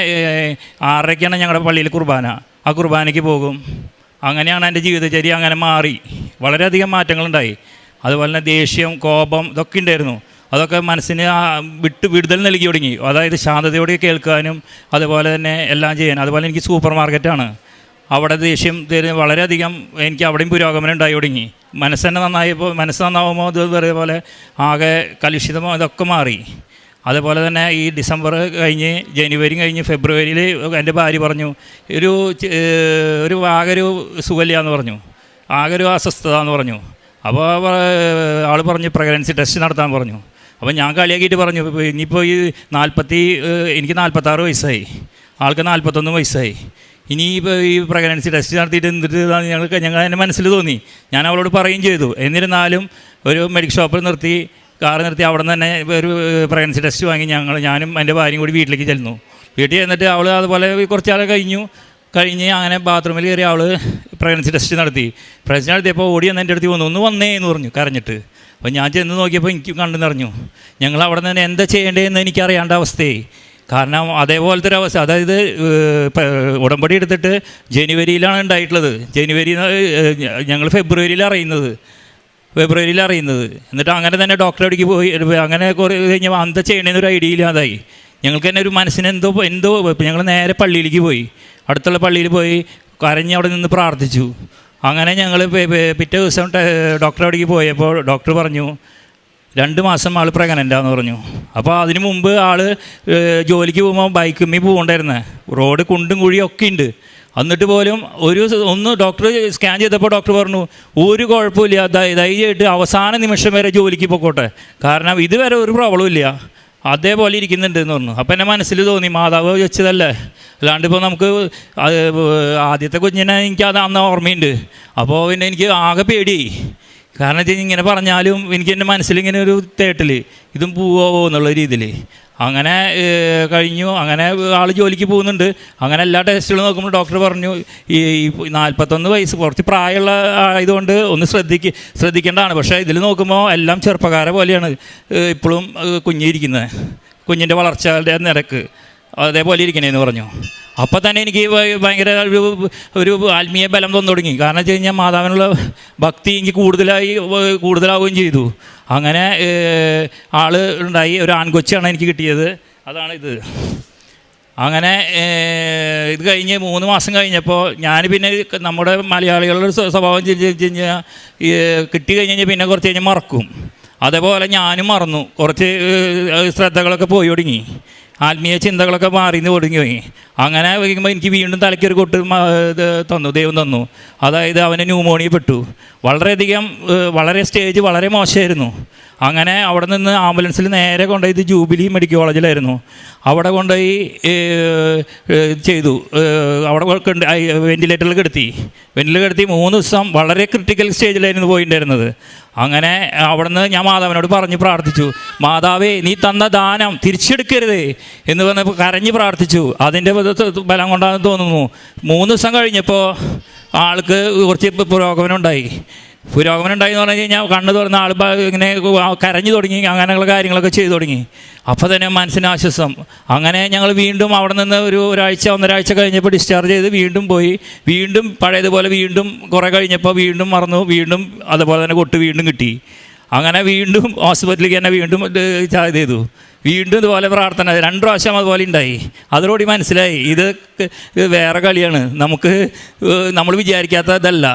6:30 ഞങ്ങളുടെ പള്ളിയിൽ കുർബാന. ആ കുർബാനയ്ക്ക് പോകും. അങ്ങനെയാണ് എൻ്റെ ജീവിതചര്യ അങ്ങനെ മാറി. വളരെയധികം മാറ്റങ്ങളുണ്ടായി. അതുപോലെ തന്നെ ദേഷ്യം, കോപം ഇതൊക്കെ ഉണ്ടായിരുന്നു. അതൊക്കെ മനസ്സിന് വിടുതൽ നൽകി തുടങ്ങി. അതായത് ശാന്തതയോടെ കേൾക്കാനും അതുപോലെ തന്നെ എല്ലാം ചെയ്യാനും. അതുപോലെ എനിക്ക് സൂപ്പർ മാർക്കറ്റാണ്. അവിടെ ദേഷ്യം വളരെയധികം എനിക്ക് അവിടെയും പുരോഗമനം ഉണ്ടായി തുടങ്ങി. മനസ്സ് നന്നാവുമ്പോൾ ഇതേപോലെ ആകെ കലുഷിതമോ ഇതൊക്കെ മാറി. അതുപോലെ തന്നെ ഈ ഡിസംബർ കഴിഞ്ഞ് ജനുവരി കഴിഞ്ഞ് ഫെബ്രുവരിയിൽ എൻ്റെ ഭാര്യ പറഞ്ഞു ആകെ ഒരു സുഖമില്ല എന്ന് പറഞ്ഞു, ആകെ ഒരു അസ്വസ്ഥത എന്ന് പറഞ്ഞു. അപ്പോൾ ആൾ പറഞ്ഞു പ്രഗ്നൻസി ടെസ്റ്റ് നടത്താൻ പറഞ്ഞു. അപ്പോൾ ഞാൻ കളിയാക്കിയിട്ട് പറഞ്ഞു, ഇനിയിപ്പോൾ എനിക്ക് 46 വയസ്സായി, ആൾക്ക് 41 വയസ്സായി. ഇനിയിപ്പോൾ ഈ പ്രഗ്നൻസി ടെസ്റ്റ് നടത്തിയിട്ട് ഞങ്ങൾ എൻ്റെ മനസ്സിൽ തോന്നി. ഞാൻ അവളോട് പറയുകയും ചെയ്തു. എന്നിരുന്നാലും ഒരു മെഡിക്കൽ ഷോപ്പിൽ കാർ നിർത്തി അവിടെ നിന്ന് തന്നെ ഒരു പ്രഗ്നൻസി ടെസ്റ്റ് വാങ്ങി ഞാനും എൻ്റെ ഭാര്യയും കൂടി വീട്ടിലേക്ക് ചെല്ലുന്നു. വീട്ടിൽ ചെന്നിട്ട് അവൾ അതുപോലെ കുറച്ച് നാൾ കഴിഞ്ഞ് അങ്ങനെ ബാത്റൂമിൽ കയറി അവൾ പ്രഗ്നൻസി ടെസ്റ്റ് നടത്തിയപ്പോൾ ഓടി വന്ന് എൻ്റെ അടുത്ത് ഒന്ന് വന്നേ എന്ന് പറഞ്ഞു കരഞ്ഞിട്ട്. അപ്പോൾ ഞാൻ ചെന്ന് നോക്കിയപ്പോൾ എനിക്ക് കണ്ടു നിറഞ്ഞു. ഞങ്ങൾ അവിടെ നിന്ന് എന്താ ചെയ്യേണ്ടതെന്ന് എനിക്കറിയാണ്ട അവസ്ഥയായി. കാരണം അതേപോലത്തെ ഒരു അവസ്ഥ. അതായത് ഉടമ്പടി എടുത്തിട്ട് ജനുവരിയിലാണ് ഉണ്ടായിട്ടുള്ളത്. ഞങ്ങൾ ഫെബ്രുവരിയിൽ അറിയുന്നത്. എന്നിട്ട് അങ്ങനെ തന്നെ ഡോക്ടറെ അടുക്കി പോയി. അങ്ങനെ കുറേ കഴിഞ്ഞാൽ എന്താ ചെയ്യണമെന്നൊരു ഐഡിയ ഇല്ലാതായി. ഞങ്ങൾക്ക് തന്നെ ഒരു മനസ്സിന് എന്തോ ഞങ്ങൾ നേരെ പള്ളിയിലേക്ക് പോയി. അടുത്തുള്ള പള്ളിയിൽ പോയി കരഞ്ഞ് അവിടെ നിന്ന് പ്രാർത്ഥിച്ചു. അങ്ങനെ ഞങ്ങൾ പിറ്റേ ദിവസം ഡോക്ടറെ അടുക്കി പോയപ്പോൾ ഡോക്ടർ പറഞ്ഞു 2 മാസം ആൾ പ്രഗ്നൻ്റാന്ന് പറഞ്ഞു. അപ്പോൾ അതിന് മുമ്പ് ആൾ ജോലിക്ക് പോകുമ്പോൾ ബൈക്കുമ്മേൽ പോകണ്ടായിരുന്നേ. റോഡ് കുണ്ടും കുഴിയും ഒക്കെ ഉണ്ട്. എന്നിട്ട് പോലും ഒന്ന് ഡോക്ടർ സ്കാൻ ചെയ്തപ്പോൾ ഡോക്ടർ പറഞ്ഞു ഒരു കുഴപ്പമില്ല, ധൈര്യമായിട്ട് അവസാന നിമിഷം വരെ ജോലിക്ക് പോയിക്കോട്ടെ, കാരണം ഇതുവരെ ഒരു പ്രോബ്ലം ഇല്ല, അതേപോലെ ഇരിക്കുന്നുണ്ട് എന്ന് പറഞ്ഞു. അപ്പോൾ എൻ്റെ മനസ്സിൽ തോന്നി മാതാവ് വെച്ചതല്ലേ, അല്ലാണ്ട് ഇപ്പോൾ നമുക്ക് ആദ്യത്തെ കുഞ്ഞിനെ എനിക്കത് അന്ന് ഓർമ്മയുണ്ട്. അപ്പോൾ പിന്നെ എനിക്ക് ആകെ പേടിയായി. കാരണം വെച്ച് കഴിഞ്ഞാൽ ഇങ്ങനെ പറഞ്ഞാലും എനിക്ക് എൻ്റെ മനസ്സിലിങ്ങനെ ഒരു തേട്ടൽ, ഇതും പോവോ എന്നുള്ള രീതിയിൽ. അങ്ങനെ കഴിഞ്ഞു. അങ്ങനെ ആൾ ജോലിക്ക് പോകുന്നുണ്ട്. അങ്ങനെ എല്ലാ ടെസ്റ്റുകളും നോക്കുമ്പോൾ ഡോക്ടർ പറഞ്ഞു ഈ 41 വയസ്സ് കുറച്ച് പ്രായമുള്ള ആയതുകൊണ്ട് ഒന്ന് ശ്രദ്ധിക്കേണ്ടതാണ്. പക്ഷേ ഇതിൽ നോക്കുമ്പോൾ എല്ലാം ചെറുപ്പക്കാരെ പോലെയാണ് ഇപ്പോഴും കുഞ്ഞിരിക്കുന്നത്, കുഞ്ഞിൻ്റെ വളർച്ചയുടെ നിരക്ക് അതേപോലെ ഇരിക്കണേന്ന് പറഞ്ഞു. അപ്പോൾ തന്നെ എനിക്ക് ഭയങ്കര ഒരു ആത്മീയ ബലം തോന്നി തുടങ്ങി. കാരണം വെച്ച് കഴിഞ്ഞാൽ മാതാവിനുള്ള ഭക്തി എനിക്ക് കൂടുതലാവുകയും ചെയ്തു. അങ്ങനെ ആൾ ഉണ്ടായി. ഒരു ആൺകൊച്ചാണ് എനിക്ക് കിട്ടിയത്, അതാണ് ഇത്. അങ്ങനെ ഇത് കഴിഞ്ഞ് 3 മാസം കഴിഞ്ഞപ്പോൾ ഞാൻ പിന്നെ നമ്മുടെ മലയാളികളുടെ സ്വഭാവം വെച്ച് കഴിഞ്ഞാൽ കിട്ടി കഴിഞ്ഞ് പിന്നെ കുറച്ച് കഴിഞ്ഞ് മറക്കും. അതേപോലെ ഞാനും മറന്നു. കുറച്ച് ശ്രദ്ധകളൊക്കെ പോയി തുടങ്ങി, ആത്മീയ ചിന്തകളൊക്കെ മാറിന്ന് തുടങ്ങി. അങ്ങനെ വയ്ക്കുമ്പോൾ എനിക്ക് വീണ്ടും തലയ്ക്കൊരു കൊട്ട് ദൈവം തന്നു. അതായത് അവന് ന്യൂമോണിയ പെട്ടു. വളരെ സ്റ്റേജ് വളരെ മോശമായിരുന്നു. അങ്ങനെ അവിടെ നിന്ന് ആംബുലൻസിൽ നേരെ കൊണ്ടുപോയി ജൂബിലി മെഡിക്കൽ കോളേജിലായിരുന്നു. അവിടെ കൊണ്ടുപോയി ചെയ്തു. അവിടെ വെന്റിലേറ്ററിൽ കിടത്തി 3 ദിവസം വളരെ ക്രിട്ടിക്കൽ സ്റ്റേജിലായിരുന്നു പോയിട്ടുണ്ടായിരുന്നത്. അങ്ങനെ അവിടെ നിന്ന് ഞാൻ മാതാവിനോട് പ്രാർത്ഥിച്ചു, മാതാവേ നീ തന്ന ദാനം തിരിച്ചെടുക്കരുതേ എന്ന് പറഞ്ഞപ്പോൾ കരഞ്ഞ് പ്രാർത്ഥിച്ചു. അതിൻ്റെ ബലം കൊണ്ടാണെന്ന് തോന്നുന്നു. 3 ദിവസം കഴിഞ്ഞപ്പോൾ ആൾക്ക് കുറച്ച് പുരോഗമനം ഉണ്ടായി എന്ന് പറഞ്ഞു കഴിഞ്ഞാൽ കണ്ണ് തുറന്ന ആൾ ഇങ്ങനെ കരഞ്ഞു തുടങ്ങി, അങ്ങനെയുള്ള കാര്യങ്ങളൊക്കെ ചെയ്തു തുടങ്ങി. അപ്പോൾ തന്നെ മനസ്സിന് ആശ്വാസം. അങ്ങനെ ഞങ്ങൾ വീണ്ടും അവിടെ നിന്ന് ഒന്നരാഴ്ച കഴിഞ്ഞപ്പോൾ ഡിസ്ചാർജ് ചെയ്ത് വീണ്ടും പോയി. വീണ്ടും പഴയതുപോലെ വീണ്ടും കുറേ കഴിഞ്ഞപ്പോൾ വീണ്ടും മറന്നു. വീണ്ടും അതുപോലെ തന്നെ കൊട്ട് വീണ്ടും കിട്ടി. അങ്ങനെ വീണ്ടും ഹോസ്പിറ്റലിലേക്ക് തന്നെ വീണ്ടും ചെയ്തു. വീണ്ടും ഇതുപോലെ പ്രാർത്ഥന 2 പ്രാവശ്യം അതുപോലെ ഉണ്ടായി. അതോടുകൂടി മനസ്സിലായി ഇത് വേറെ കളിയാണ്, നമുക്ക് നമ്മൾ വിചാരിക്കാത്ത ഇതല്ല.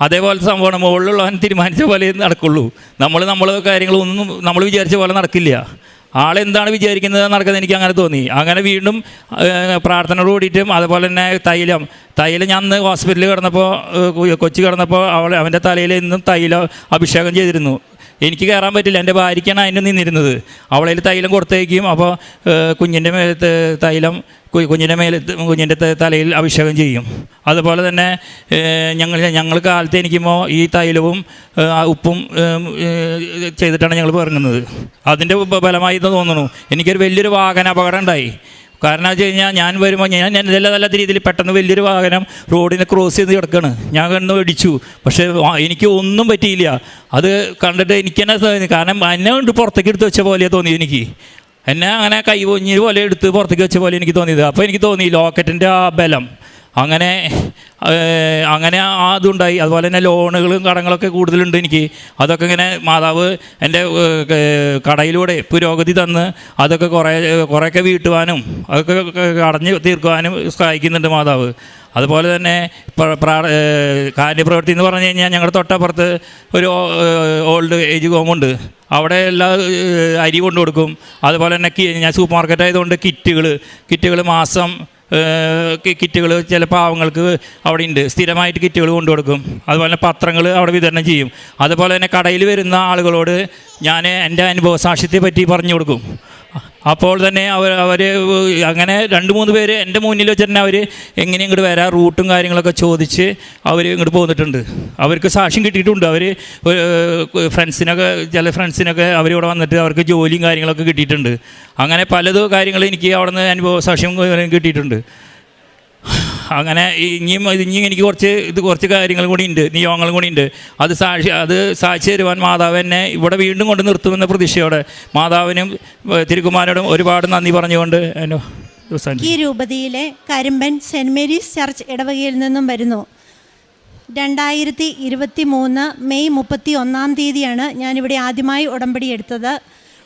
അതേപോലത്തെ സംഭവമാണ്, മുകളിലുള്ളവൻ തീരുമാനിച്ച പോലെ നടക്കുള്ളൂ. നമ്മൾ കാര്യങ്ങളൊന്നും നമ്മൾ വിചാരിച്ച പോലെ നടക്കില്ല. ആളെന്താണ് വിചാരിക്കുന്നത് നടക്കുന്നത്, എനിക്ക് അങ്ങനെ തോന്നി. അങ്ങനെ വീണ്ടും പ്രാർത്ഥനയോട് കൂടിയിട്ടും അതുപോലെ തന്നെ തൈലം ഞാൻ അന്ന് ഹോസ്പിറ്റലിൽ കിടന്നപ്പോൾ, കൊച്ചി കിടന്നപ്പോൾ അവൻ്റെ തലയിൽ ഇന്നും തൈലം അഭിഷേകം ചെയ്തിരുന്നു. എനിക്ക് കയറാൻ പറ്റില്ല, എൻ്റെ ഭാര്യയ്ക്കാണ് അതിന് നിന്നിരുന്നത്. അവളതിൽ തൈലം കൊടുത്തേക്കും. അപ്പോൾ കുഞ്ഞിൻ്റെ മേലത്ത് തൈലം കുഞ്ഞിൻ്റെ തലയിൽ അഭിഷേകം ചെയ്യും. അതുപോലെ തന്നെ ഞങ്ങൾ കാലത്ത് എനിക്കുമ്പോൾ ഈ തൈലവും ഉപ്പും ചെയ്തിട്ടാണ് ഞങ്ങൾ ഇറങ്ങുന്നത്. അതിൻ്റെ ബലമായി തോന്നുന്നു. എനിക്കൊരു വലിയൊരു വാഹന അപകടം ഉണ്ടായി. കാരണം വെച്ച് കഴിഞ്ഞാൽ ഞാൻ വരുമ്പോൾ ഞാൻ നല്ല രീതിയിൽ പെട്ടെന്ന് വലിയൊരു വാഹനം റോഡിനെ ക്രോസ് ചെയ്ത് കിടക്കുകയാണ്. ഞാൻ കണ്ണ് ഇടിച്ചു, പക്ഷേ എനിക്ക് ഒന്നും പറ്റിയില്ല. അത് കണ്ടിട്ട് എനിക്ക് തന്നെ തോന്നി, കാരണം എന്നെ കൊണ്ട് പുറത്തേക്ക് എടുത്ത് വെച്ച പോലെ തോന്നി. എനിക്ക് എന്നെ അങ്ങനെ കൈ പൊഞ്ഞ് പോലെ എടുത്ത് പുറത്തേക്ക് വെച്ച പോലെ എനിക്ക് തോന്നിയത്. അപ്പോൾ എനിക്ക് തോന്നി ലോക്കറ്റിൻ്റെ ആ ബലം അങ്ങനെ അതുണ്ടായി. അതുപോലെ തന്നെ ലോണുകളും കടങ്ങളൊക്കെ കൂടുതലുണ്ട് എനിക്ക്. അതൊക്കെ ഇങ്ങനെ മാതാവ് എൻ്റെ കടയിലൂടെ പുരോഗതി തന്ന് അതൊക്കെ കുറേയൊക്കെ വീട്ടുവാനും അതൊക്കെ അടഞ്ഞ് തീർക്കുവാനും സഹായിക്കുന്നുണ്ട് മാതാവ്. അതുപോലെ തന്നെ കാര്യപ്രവൃത്തി എന്ന് പറഞ്ഞു കഴിഞ്ഞാൽ ഞങ്ങളുടെ തൊട്ടപ്പുറത്ത് ഒരു ഓൾഡ് ഏജ് ഹോമുണ്ട്. അവിടെ എല്ലാ അരി കൊണ്ടു കൊടുക്കും. അതുപോലെ തന്നെ ഞാൻ സൂപ്പർ മാർക്കറ്റ് ആയതുകൊണ്ട് കിറ്റുകൾ മാസം കിറ്റുകൾ ചില പാവങ്ങൾക്ക് അവിടെ ഉണ്ട്, സ്ഥിരമായിട്ട് കിറ്റുകൾ കൊണ്ടു കൊടുക്കും. അതുപോലെ തന്നെ പത്രങ്ങൾ അവിടെ വിതരണം ചെയ്യും. അതുപോലെ തന്നെ കടയിൽ വരുന്ന ആളുകളോട് ഞാൻ എൻ്റെ അനുഭവ സാക്ഷ്യത്തെ പറ്റി പറഞ്ഞു കൊടുക്കും. അപ്പോൾ തന്നെ അവർ അങ്ങനെ 2-3 പേര് എൻ്റെ മുന്നിൽ വെച്ച് തന്നെ അവർ എങ്ങനെ ഇങ്ങോട്ട് വരാം റൂട്ടും കാര്യങ്ങളൊക്കെ ചോദിച്ച് അവർ ഇങ്ങോട്ട് പോന്നിട്ടുണ്ട്. അവർക്ക് സാക്ഷ്യം കിട്ടിയിട്ടുണ്ട്. അവർ ചില ഫ്രണ്ട്സിനൊക്കെ അവരിവിടെ വന്നിട്ട് അവർക്ക് ജോലിയും കാര്യങ്ങളൊക്കെ കിട്ടിയിട്ടുണ്ട്. അങ്ങനെ പലതും കാര്യങ്ങൾ എനിക്ക് അവിടെ നിന്ന് അനുഭവ സാക്ഷ്യം കിട്ടിയിട്ടുണ്ട്. അങ്ങനെ ഇനിയും എനിക്ക് കുറച്ച് കാര്യങ്ങൾ കൂടി ഉണ്ട്, നിയോഗങ്ങളും കൂടി ഉണ്ട്. അത് സാക്ഷി തരുവാൻ മാതാവ് എന്നെ ഇവിടെ വീണ്ടും കൊണ്ട് നിർത്തുമെന്ന പ്രതീക്ഷയോടെ മാതാവിനും തിരുക്കുമാരനോടും ഒരുപാട് നന്ദി പറഞ്ഞുകൊണ്ട് ഈ രൂപതയിലെ കരിമ്പൻ സെൻറ്റ് മേരീസ് ചർച്ച് ഇടവകയിൽ നിന്നും വരുന്നു. 2023 മെയ് 31 തീയതിയാണ് ഞാനിവിടെ ആദ്യമായി ഉടമ്പടി എടുത്തത്.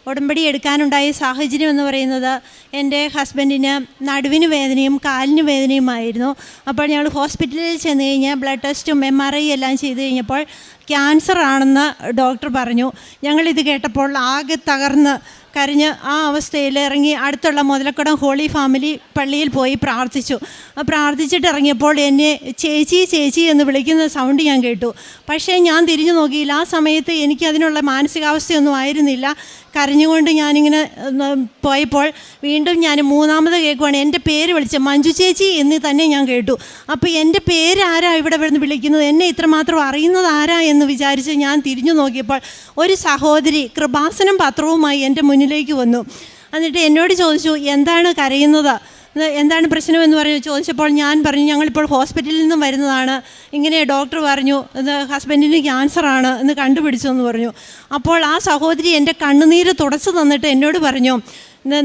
ഉടമ്പടി എടുക്കാനുണ്ടായ സാഹചര്യം എന്ന് പറയുന്നത് എൻ്റെ ഹസ്ബൻഡിന് നടുവിന് വേദനയും കാലിന് വേദനയുമായിരുന്നു. അപ്പോൾ ഞങ്ങൾ ഹോസ്പിറ്റലിൽ ചെന്ന് കഴിഞ്ഞാൽ ബ്ലഡ് ടെസ്റ്റും MRI എല്ലാം ചെയ്ത് കഴിഞ്ഞപ്പോൾ ക്യാൻസർ ആണെന്ന് ഡോക്ടർ പറഞ്ഞു. ഞങ്ങളിത് കേട്ടപ്പോൾ ആകെ തകർന്ന് കരഞ്ഞ് ആ അവസ്ഥയിൽ ഇറങ്ങി അടുത്തുള്ള മുതലക്കുടം ഹോളി ഫാമിലി പള്ളിയിൽ പോയി പ്രാർത്ഥിച്ചു. പ്രാർത്ഥിച്ചിട്ട് ഇറങ്ങിയപ്പോൾ എന്നെ ചേച്ചി എന്ന് വിളിക്കുന്ന സൗണ്ട് ഞാൻ കേട്ടു. പക്ഷേ ഞാൻ തിരിഞ്ഞു നോക്കിയില്ല. ആ സമയത്ത് എനിക്കതിനുള്ള മാനസികാവസ്ഥയൊന്നും ആയിരുന്നില്ല. കരഞ്ഞുകൊണ്ട് ഞാനിങ്ങനെ പോയപ്പോൾ വീണ്ടും ഞാൻ 3ാമത് കേൾക്കുവാണ് എൻ്റെ പേര് വിളിച്ച് മഞ്ജു ചേച്ചി എന്ന് തന്നെ ഞാൻ കേട്ടു. അപ്പോൾ എൻ്റെ പേര് ആരാ ഇവിടെ വരുന്ന് വിളിക്കുന്നത്, എന്നെ ഇത്രമാത്രം അറിയുന്നത് ആരാ എന്ന് വിചാരിച്ച് ഞാൻ തിരിഞ്ഞു നോക്കിയപ്പോൾ ഒരു സഹോദരി കൃപാസനം പത്രവുമായി എൻ്റെ മുന്നിലേക്ക് വന്നു. എന്നിട്ട് എന്നോട് ചോദിച്ചു, എന്താണ് കരയുന്നത്, എന്താണ് പ്രശ്നമെന്ന് ചോദിച്ചപ്പോൾ ഞാൻ പറഞ്ഞു, ഞങ്ങളിപ്പോൾ ഹോസ്പിറ്റലിൽ നിന്നും വരുന്നതാണ്, ഇങ്ങനെ ഡോക്ടർ പറഞ്ഞു ഇത് ഹസ്ബൻഡിന് ക്യാൻസറാണ് എന്ന് കണ്ടുപിടിച്ചു എന്ന് പറഞ്ഞു. അപ്പോൾ ആ സഹോദരി എൻ്റെ കണ്ണുനീര് തുടച്ചു തന്നിട്ട് എന്നോട് പറഞ്ഞു,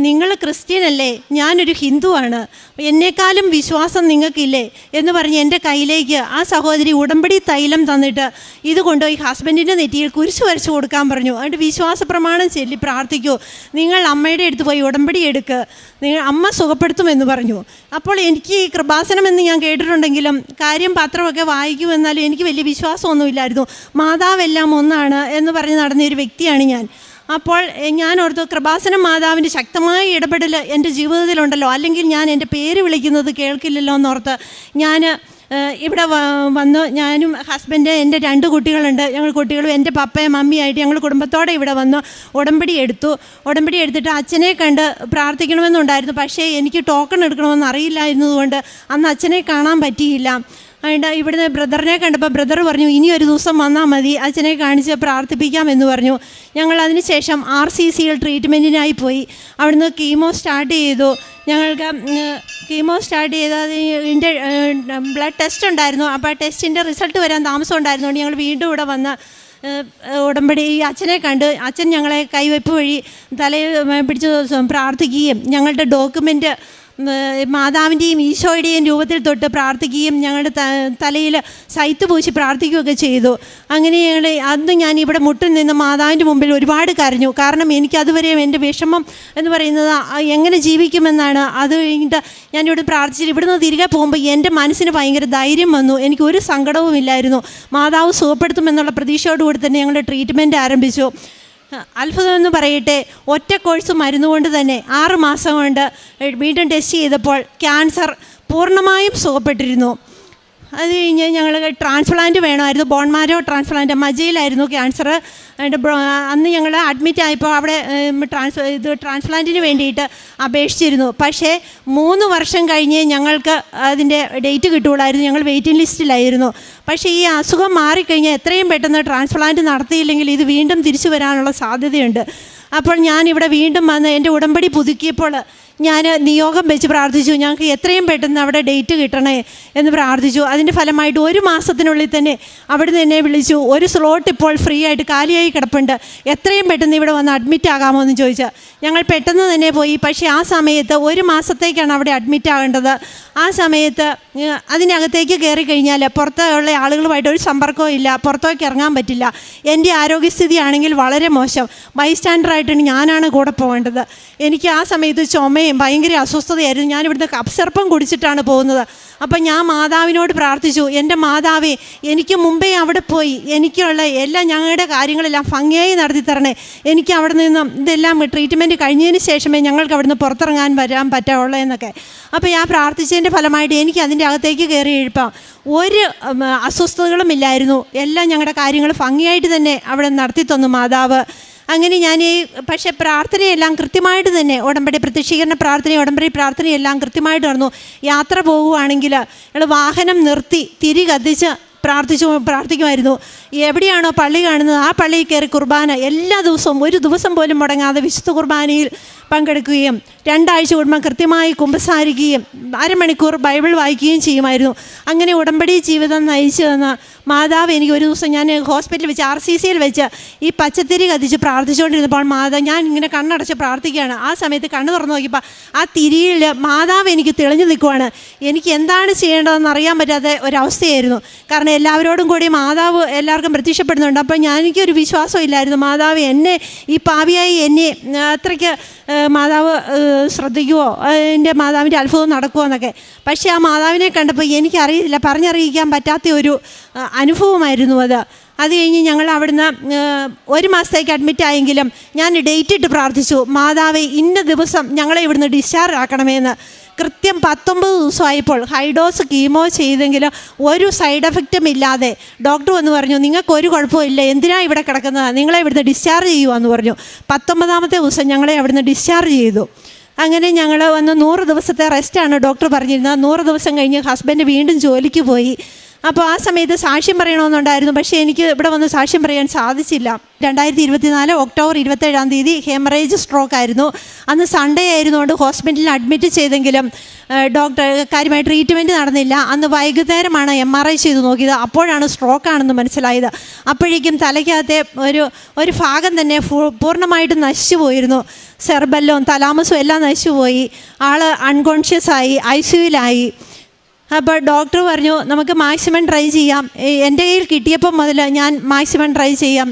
നിങ്ങൾ ക്രിസ്ത്യനല്ലേ, ഞാനൊരു ഹിന്ദുവാണ്, എന്നെക്കാളും വിശ്വാസം നിങ്ങൾക്കില്ലേ എന്ന് പറഞ്ഞ് എൻ്റെ കയ്യിലേക്ക് ആ സഹോദരി ഉടമ്പടി തൈലം തന്നിട്ട് ഇത് കൊണ്ടുപോയി ഹസ്ബൻഡിൻ്റെ നെറ്റിയിൽ കുരിശ് വരച്ച് കൊടുക്കാൻ പറഞ്ഞു. എന്നിട്ട് വിശ്വാസ പ്രമാണം ചൊല്ലി പ്രാർത്ഥിക്കൂ, നിങ്ങൾ അമ്മയുടെ അടുത്ത് പോയി ഉടമ്പടി എടുക്ക്, നിങ്ങൾ അമ്മ സുഖപ്പെടുത്തുമെന്ന് പറഞ്ഞു. അപ്പോൾ എനിക്ക് ഈ കൃപാസനം എന്ന് ഞാൻ കേട്ടിട്ടുണ്ടെങ്കിലും കാര്യം പത്രമൊക്കെ വായിക്കുമെന്നാലും എനിക്ക് വലിയ വിശ്വാസമൊന്നുമില്ലായിരുന്നു. മാതാവെല്ലാം ഒന്നാണ് എന്ന് പറഞ്ഞ് നടന്നൊരു വ്യക്തിയാണ് ഞാൻ. അപ്പോൾ ഞാൻ ഓർത്തു, കൃപാസനം മാതാവിൻ്റെ ശക്തമായ ഇടപെടൽ എൻ്റെ ജീവിതത്തിലുണ്ടല്ലോ, അല്ലെങ്കിൽ ഞാൻ എൻ്റെ പേര് വിളിക്കുന്നത് കേൾക്കില്ലല്ലോ എന്നോർത്ത് ഞാൻ ഇവിടെ വന്നു. ഞാനും ഹസ്ബൻഡ്, എൻ്റെ 2 കുട്ടികളുണ്ട്, ഞങ്ങൾ കുട്ടികളും എൻ്റെ പപ്പയും മമ്മിയായിട്ട് ഞങ്ങൾ കുടുംബത്തോടെ ഇവിടെ വന്നു ഉടമ്പടി എടുത്തു. ഉടമ്പടി എടുത്തിട്ട് അച്ഛനെ കണ്ട് പ്രാർത്ഥിക്കണമെന്നുണ്ടായിരുന്നു. പക്ഷേ എനിക്ക് ടോക്കൺ എടുക്കണമെന്ന് അറിയില്ലായിരുന്നതുകൊണ്ട് അന്ന് അച്ഛനെ കാണാൻ പറ്റിയില്ല. അതുകൊണ്ട് ഇവിടുന്ന് ബ്രദറിനെ കണ്ടപ്പോൾ ബ്രദർ പറഞ്ഞു, ഇനി ഒരു ദിവസം വന്നാൽ മതി, അച്ഛനെ കാണിച്ച് പ്രാർത്ഥിപ്പിക്കാമെന്ന് പറഞ്ഞു. ഞങ്ങൾ അതിനുശേഷം RCCയിൽ ട്രീറ്റ്മെൻറ്റിനായി പോയി. അവിടുന്ന് കീമോ സ്റ്റാർട്ട് ചെയ്തു. ഞങ്ങൾക്ക് കീമോ സ്റ്റാർട്ട് ചെയ്തതിൻ്റെ ബ്ലഡ് ടെസ്റ്റ് ഉണ്ടായിരുന്നു. അപ്പോൾ ആ ടെസ്റ്റിൻ്റെ റിസൾട്ട് വരാൻ താമസം ഉണ്ടായിരുന്നുകൊണ്ട് ഞങ്ങൾ വീണ്ടും ഇവിടെ വന്ന് ഉടമ്പടി അച്ഛനെ കണ്ട് അച്ഛൻ ഞങ്ങളെ കൈവയ്പ്പ് വഴി തലയിൽ പിടിച്ച് പ്രാർത്ഥിക്കുകയും ഞങ്ങളുടെ ഡോക്യുമെൻ്റ് മാതാവിൻ്റെയും ഈശോയുടെയും രൂപത്തിൽ തൊട്ട് പ്രാർത്ഥിക്കുകയും ഞങ്ങളുടെ തലയിൽ സൈത്ത് പൂശി പ്രാർത്ഥിക്കുകയൊക്കെ ചെയ്തു. അങ്ങനെ അന്ന് ഞാൻ ഇവിടെ മുട്ടിൽ നിന്ന് മാതാവിൻ്റെ മുമ്പിൽ ഒരുപാട് കരഞ്ഞു. കാരണം എനിക്കതുവരെ എൻ്റെ വിഷമം എന്ന് പറയുന്നത് എങ്ങനെ ജീവിക്കുമെന്നാണ്. അത് കഴിഞ്ഞിട്ട് ഞാനിവിടെ പ്രാർത്ഥിച്ചിട്ട് ഇവിടുന്ന് തിരികെ പോകുമ്പോൾ എൻ്റെ മനസ്സിന് ഭയങ്കര ധൈര്യം വന്നു. എനിക്കൊരു സങ്കടവും ഇല്ലായിരുന്നു. മാതാവ് സുഖപ്പെടുത്തുമെന്നുള്ള പ്രതീക്ഷയോടുകൂടി തന്നെ ഞങ്ങളുടെ ട്രീറ്റ്മെൻറ്റ് ആരംഭിച്ചു. അത്ഭുതമെന്ന് പറയട്ടെ, ഒറ്റ കോഴ്സ് മരുന്നുകൊണ്ട് തന്നെ 6 മാസം കൊണ്ട് വീണ്ടും ടെസ്റ്റ് ചെയ്തപ്പോൾ ക്യാൻസർ പൂർണ്ണമായും സുഖപ്പെട്ടിരുന്നു. അത് കഴിഞ്ഞ് ഞങ്ങൾ ട്രാൻസ്പ്ലാന്റ് വേണമായിരുന്നു, ബോൺമാരോ ട്രാൻസ്പ്ലാന്റ്. മജ്ജയിലായിരുന്നു ക്യാൻസർ. അന്ന് ഞങ്ങൾ അഡ്മിറ്റ് ആയപ്പോൾ അവിടെ ട്രാൻസ്പ്ലാന്റിന് വേണ്ടിയിട്ട് അപേക്ഷിച്ചിരുന്നു. പക്ഷേ 3 വർഷം കഴിഞ്ഞ് ഞങ്ങൾക്ക് അതിൻ്റെ ഡേറ്റ് കിട്ടുകയുള്ളായിരുന്നു. ഞങ്ങൾ വെയിറ്റിംഗ് ലിസ്റ്റിലായിരുന്നു. പക്ഷേ ഈ അസുഖം മാറിക്കഴിഞ്ഞാൽ എത്രയും പെട്ടെന്ന് ട്രാൻസ്പ്ലാന്റ് നടത്തിയില്ലെങ്കിൽ ഇത് വീണ്ടും തിരിച്ചു വരാനുള്ള സാധ്യതയുണ്ട്. അപ്പോൾ ഞാനിവിടെ വീണ്ടും വന്ന് എൻ്റെ ഉടമ്പടി പുതുക്കിയപ്പോൾ ഞാൻ നിയോഗം വെച്ച് പ്രാർത്ഥിച്ചു, ഞങ്ങൾക്ക് എത്രയും പെട്ടെന്ന് അവിടെ ഡേറ്റ് കിട്ടണേ എന്ന് പ്രാർത്ഥിച്ചു. അതിൻ്റെ ഫലമായിട്ട് 1 മാസത്തിനുള്ളിൽ തന്നെ അവിടെ നിന്ന് എന്നെ വിളിച്ചു. ഒരു സ്ലോട്ട് ഇപ്പോൾ ഫ്രീ ആയിട്ട് കാലിയായി കിടപ്പുണ്ട്, എത്രയും പെട്ടെന്ന് ഇവിടെ വന്ന് അഡ്മിറ്റ് ആകാമോ എന്ന് ചോദിച്ചാൽ ഞങ്ങൾ പെട്ടെന്ന് തന്നെ പോയി. പക്ഷേ ആ സമയത്ത് 1 മാസത്തേക്കാണ് അവിടെ അഡ്മിറ്റ് ആകേണ്ടത്. ആ സമയത്ത് അതിനകത്തേക്ക് കയറി കഴിഞ്ഞാൽ പുറത്തുള്ള ആളുകളുമായിട്ട് ഒരു സമ്പർക്കവും ഇല്ല, പുറത്തേക്ക് ഇറങ്ങാൻ പറ്റില്ല. എൻ്റെ ആരോഗ്യസ്ഥിതി ആണെങ്കിൽ വളരെ മോശം. ബൈസ്റ്റാൻഡറായിട്ടാണ് ഞാനാണ് കൂടെ പോകേണ്ടത്. എനിക്ക് ആ സമയത്ത് ചുമയും ഭയങ്കര അസ്വസ്ഥതയായിരുന്നു. ഞാനിവിടുന്ന് കപ്സിറപ്പം കുടിച്ചിട്ടാണ് പോകുന്നത്. അപ്പം ഞാൻ മാതാവിനോട് പ്രാർത്ഥിച്ചു, എൻ്റെ മാതാവേ, എനിക്ക് മുമ്പേ അവിടെ പോയി എനിക്കുള്ള എല്ലാം ഞങ്ങളുടെ കാര്യങ്ങളെല്ലാം ഭംഗിയായി നടത്തി തരണേ. എനിക്ക് അവിടെ നിന്നും ഇതെല്ലാം ട്രീറ്റ്മെൻറ്റ് കഴിഞ്ഞതിന് ശേഷമേ ഞങ്ങൾക്ക് അവിടുന്ന് പുറത്തിറങ്ങാൻ വരാൻ പറ്റുള്ളൂ എന്നൊക്കെ. അപ്പോൾ ഞാൻ പ്രാർത്ഥിച്ചതിൻ്റെ ഫലമായിട്ട് എനിക്ക് അതിൻ്റെ അകത്തേക്ക് കയറി എഴുപ്പാം ഒരു അസ്വസ്ഥതകളും ഇല്ലായിരുന്നു. എല്ലാം ഞങ്ങളുടെ കാര്യങ്ങൾ ഭംഗിയായിട്ട് തന്നെ അവിടെ നടത്തി തന്നു മാതാവ്. അങ്ങനെ ഞാൻ പക്ഷേ പ്രാർത്ഥനയെല്ലാം കൃത്യമായിട്ട് തന്നെ ഉടമ്പടി പ്രത്യക്ഷീകരണ പ്രാർത്ഥന, ഉടമ്പടി പ്രാർത്ഥനയെല്ലാം കൃത്യമായിട്ട് നടന്നു. യാത്ര പോകുകയാണെങ്കിൽ ഞങ്ങൾ വാഹനം നിർത്തി തിരി കത്തിച്ച് പ്രാർത്ഥിക്കുമായിരുന്നു. എവിടെയാണോ പള്ളി കാണുന്നത് ആ പള്ളിയിൽ കയറി കുർബാന എല്ലാ ദിവസവും 1 ദിവസം പോലും മുടങ്ങാതെ വിശുദ്ധ കുർബാനയിൽ പങ്കെടുക്കുകയും 2 ആഴ്ച കൂടുമ്പോൾ കൃത്യമായി കുമ്പസാരിക്കുകയും 1/2 മണിക്കൂർ ബൈബിൾ വായിക്കുകയും ചെയ്യുമായിരുന്നു. അങ്ങനെ ഉടമ്പടി ജീവിതം നയിച്ചു തന്ന മാതാവ് എനിക്ക് ഒരു ദിവസം ഞാൻ ഹോസ്പിറ്റലിൽ വെച്ച് RCCയിൽ വെച്ച് ഈ പച്ചത്തിരി കത്തിച്ച് പ്രാർത്ഥിച്ചുകൊണ്ടിരുന്നപ്പോൾ മാതാവ്, ഞാൻ ഇങ്ങനെ കണ്ണടച്ച് പ്രാർത്ഥിക്കുകയാണ്. ആ സമയത്ത് കണ്ണ് തുറന്ന് നോക്കിയപ്പോൾ ആ തിരിയിൽ മാതാവ് എനിക്ക് തെളിഞ്ഞു നിൽക്കുവാണ്. എനിക്ക് എന്താണ് ചെയ്യേണ്ടതെന്ന് അറിയാൻ പറ്റാത്ത ഒരവസ്ഥയായിരുന്നു. കാരണം എല്ലാവരോടും കൂടി മാതാവ് എല്ലാവർക്കും പ്രത്യക്ഷപ്പെടുന്നുണ്ട്. അപ്പോൾ എനിക്കൊരു വിശ്വാസം ഇല്ലായിരുന്നു മാതാവ് എന്നെ ഈ പാപിയായി എന്നെ അത്രയ്ക്ക് മാതാവ് ശ്രദ്ധിക്കുമോ, എൻ്റെ മാതാവിൻ്റെ അത്ഭുതം നടക്കുമോ എന്നൊക്കെ. പക്ഷേ ആ മാതാവിനെ കണ്ടപ്പോൾ എനിക്കറിയില്ല, പറഞ്ഞറിയിക്കാൻ പറ്റാത്ത ഒരു അനുഭവമായിരുന്നു അത്. അത് കഴിഞ്ഞ് ഞങ്ങൾ അവിടുന്ന് 1 മാസത്തേക്ക് അഡ്മിറ്റ് ആയെങ്കിലും ഞാൻ ഡേറ്റ് ഇട്ട് പ്രാർത്ഥിച്ചു, മാതാവേ ഇന്ന ദിവസം ഞങ്ങളെ ഇവിടുന്ന് ഡിസ്ചാർജ് ആക്കണമെന്ന്. കൃത്യം 19 ദിവസമായപ്പോൾ ഹൈഡോസ് കീമോ ചെയ്തെങ്കിലും ഒരു സൈഡ് എഫക്റ്റും ഇല്ലാതെ ഡോക്ടർ വന്ന് പറഞ്ഞു, നിങ്ങൾക്കൊരു കുഴപ്പമില്ല, എന്തിനാണ് ഇവിടെ കിടക്കുന്നത്, നിങ്ങളെ ഇവിടുന്ന് ഡിസ്ചാർജ് ചെയ്യുവാന്ന് പറഞ്ഞു. 19ാമത്തെ ദിവസം ഞങ്ങളെ അവിടുന്ന് ഡിസ്ചാർജ് ചെയ്തു. അങ്ങനെ ഞങ്ങൾ വന്ന് 100 ദിവസത്തെ റെസ്റ്റാണ് ഡോക്ടർ പറഞ്ഞിരുന്നത്. 100 ദിവസം കഴിഞ്ഞ് ഹസ്ബൻഡ് വീണ്ടും ജോലിക്ക് പോയി. അപ്പോൾ ആ സമയത്ത് സാക്ഷ്യം പറയണമെന്നുണ്ടായിരുന്നു. പക്ഷേ എനിക്ക് ഇവിടെ വന്ന് സാക്ഷ്യം പറയാൻ സാധിച്ചില്ല. 2024 ഒക്ടോബർ 27 ഹെമറേജ് സ്ട്രോക്ക് ആയിരുന്നു. അന്ന് സൺഡേ ആയിരുന്നുകൊണ്ട് ഹോസ്പിറ്റലിൽ അഡ്മിറ്റ് ചെയ്തെങ്കിലും ഡോക്ടർ കാര്യമായി ട്രീറ്റ്മെൻറ്റ് നടന്നില്ല. അന്ന് വൈകുന്നേരമാണ് MRI ചെയ്ത് നോക്കിയത്. അപ്പോഴാണ് സ്ട്രോക്കാണെന്ന് മനസ്സിലായത്. അപ്പോഴേക്കും തലയ്ക്കകത്തെ ഒരു ഭാഗം തന്നെ പൂർണ്ണമായിട്ടും നശിച്ചു പോയിരുന്നു. സെർബെല്ലും തലാമസും എല്ലാം നശിച്ചു പോയി. ആൾ അൺകോൺഷ്യസ് ആയി, ICUവിലായി. അപ്പോൾ ഡോക്ടർ പറഞ്ഞു, നമുക്ക് മാക്സിമം ട്രൈ ചെയ്യാം. എൻ്റെ കയ്യിൽ കിട്ടിയപ്പോൾ മുതൽ ഞാൻ മാക്സിമം ട്രൈ ചെയ്യാം,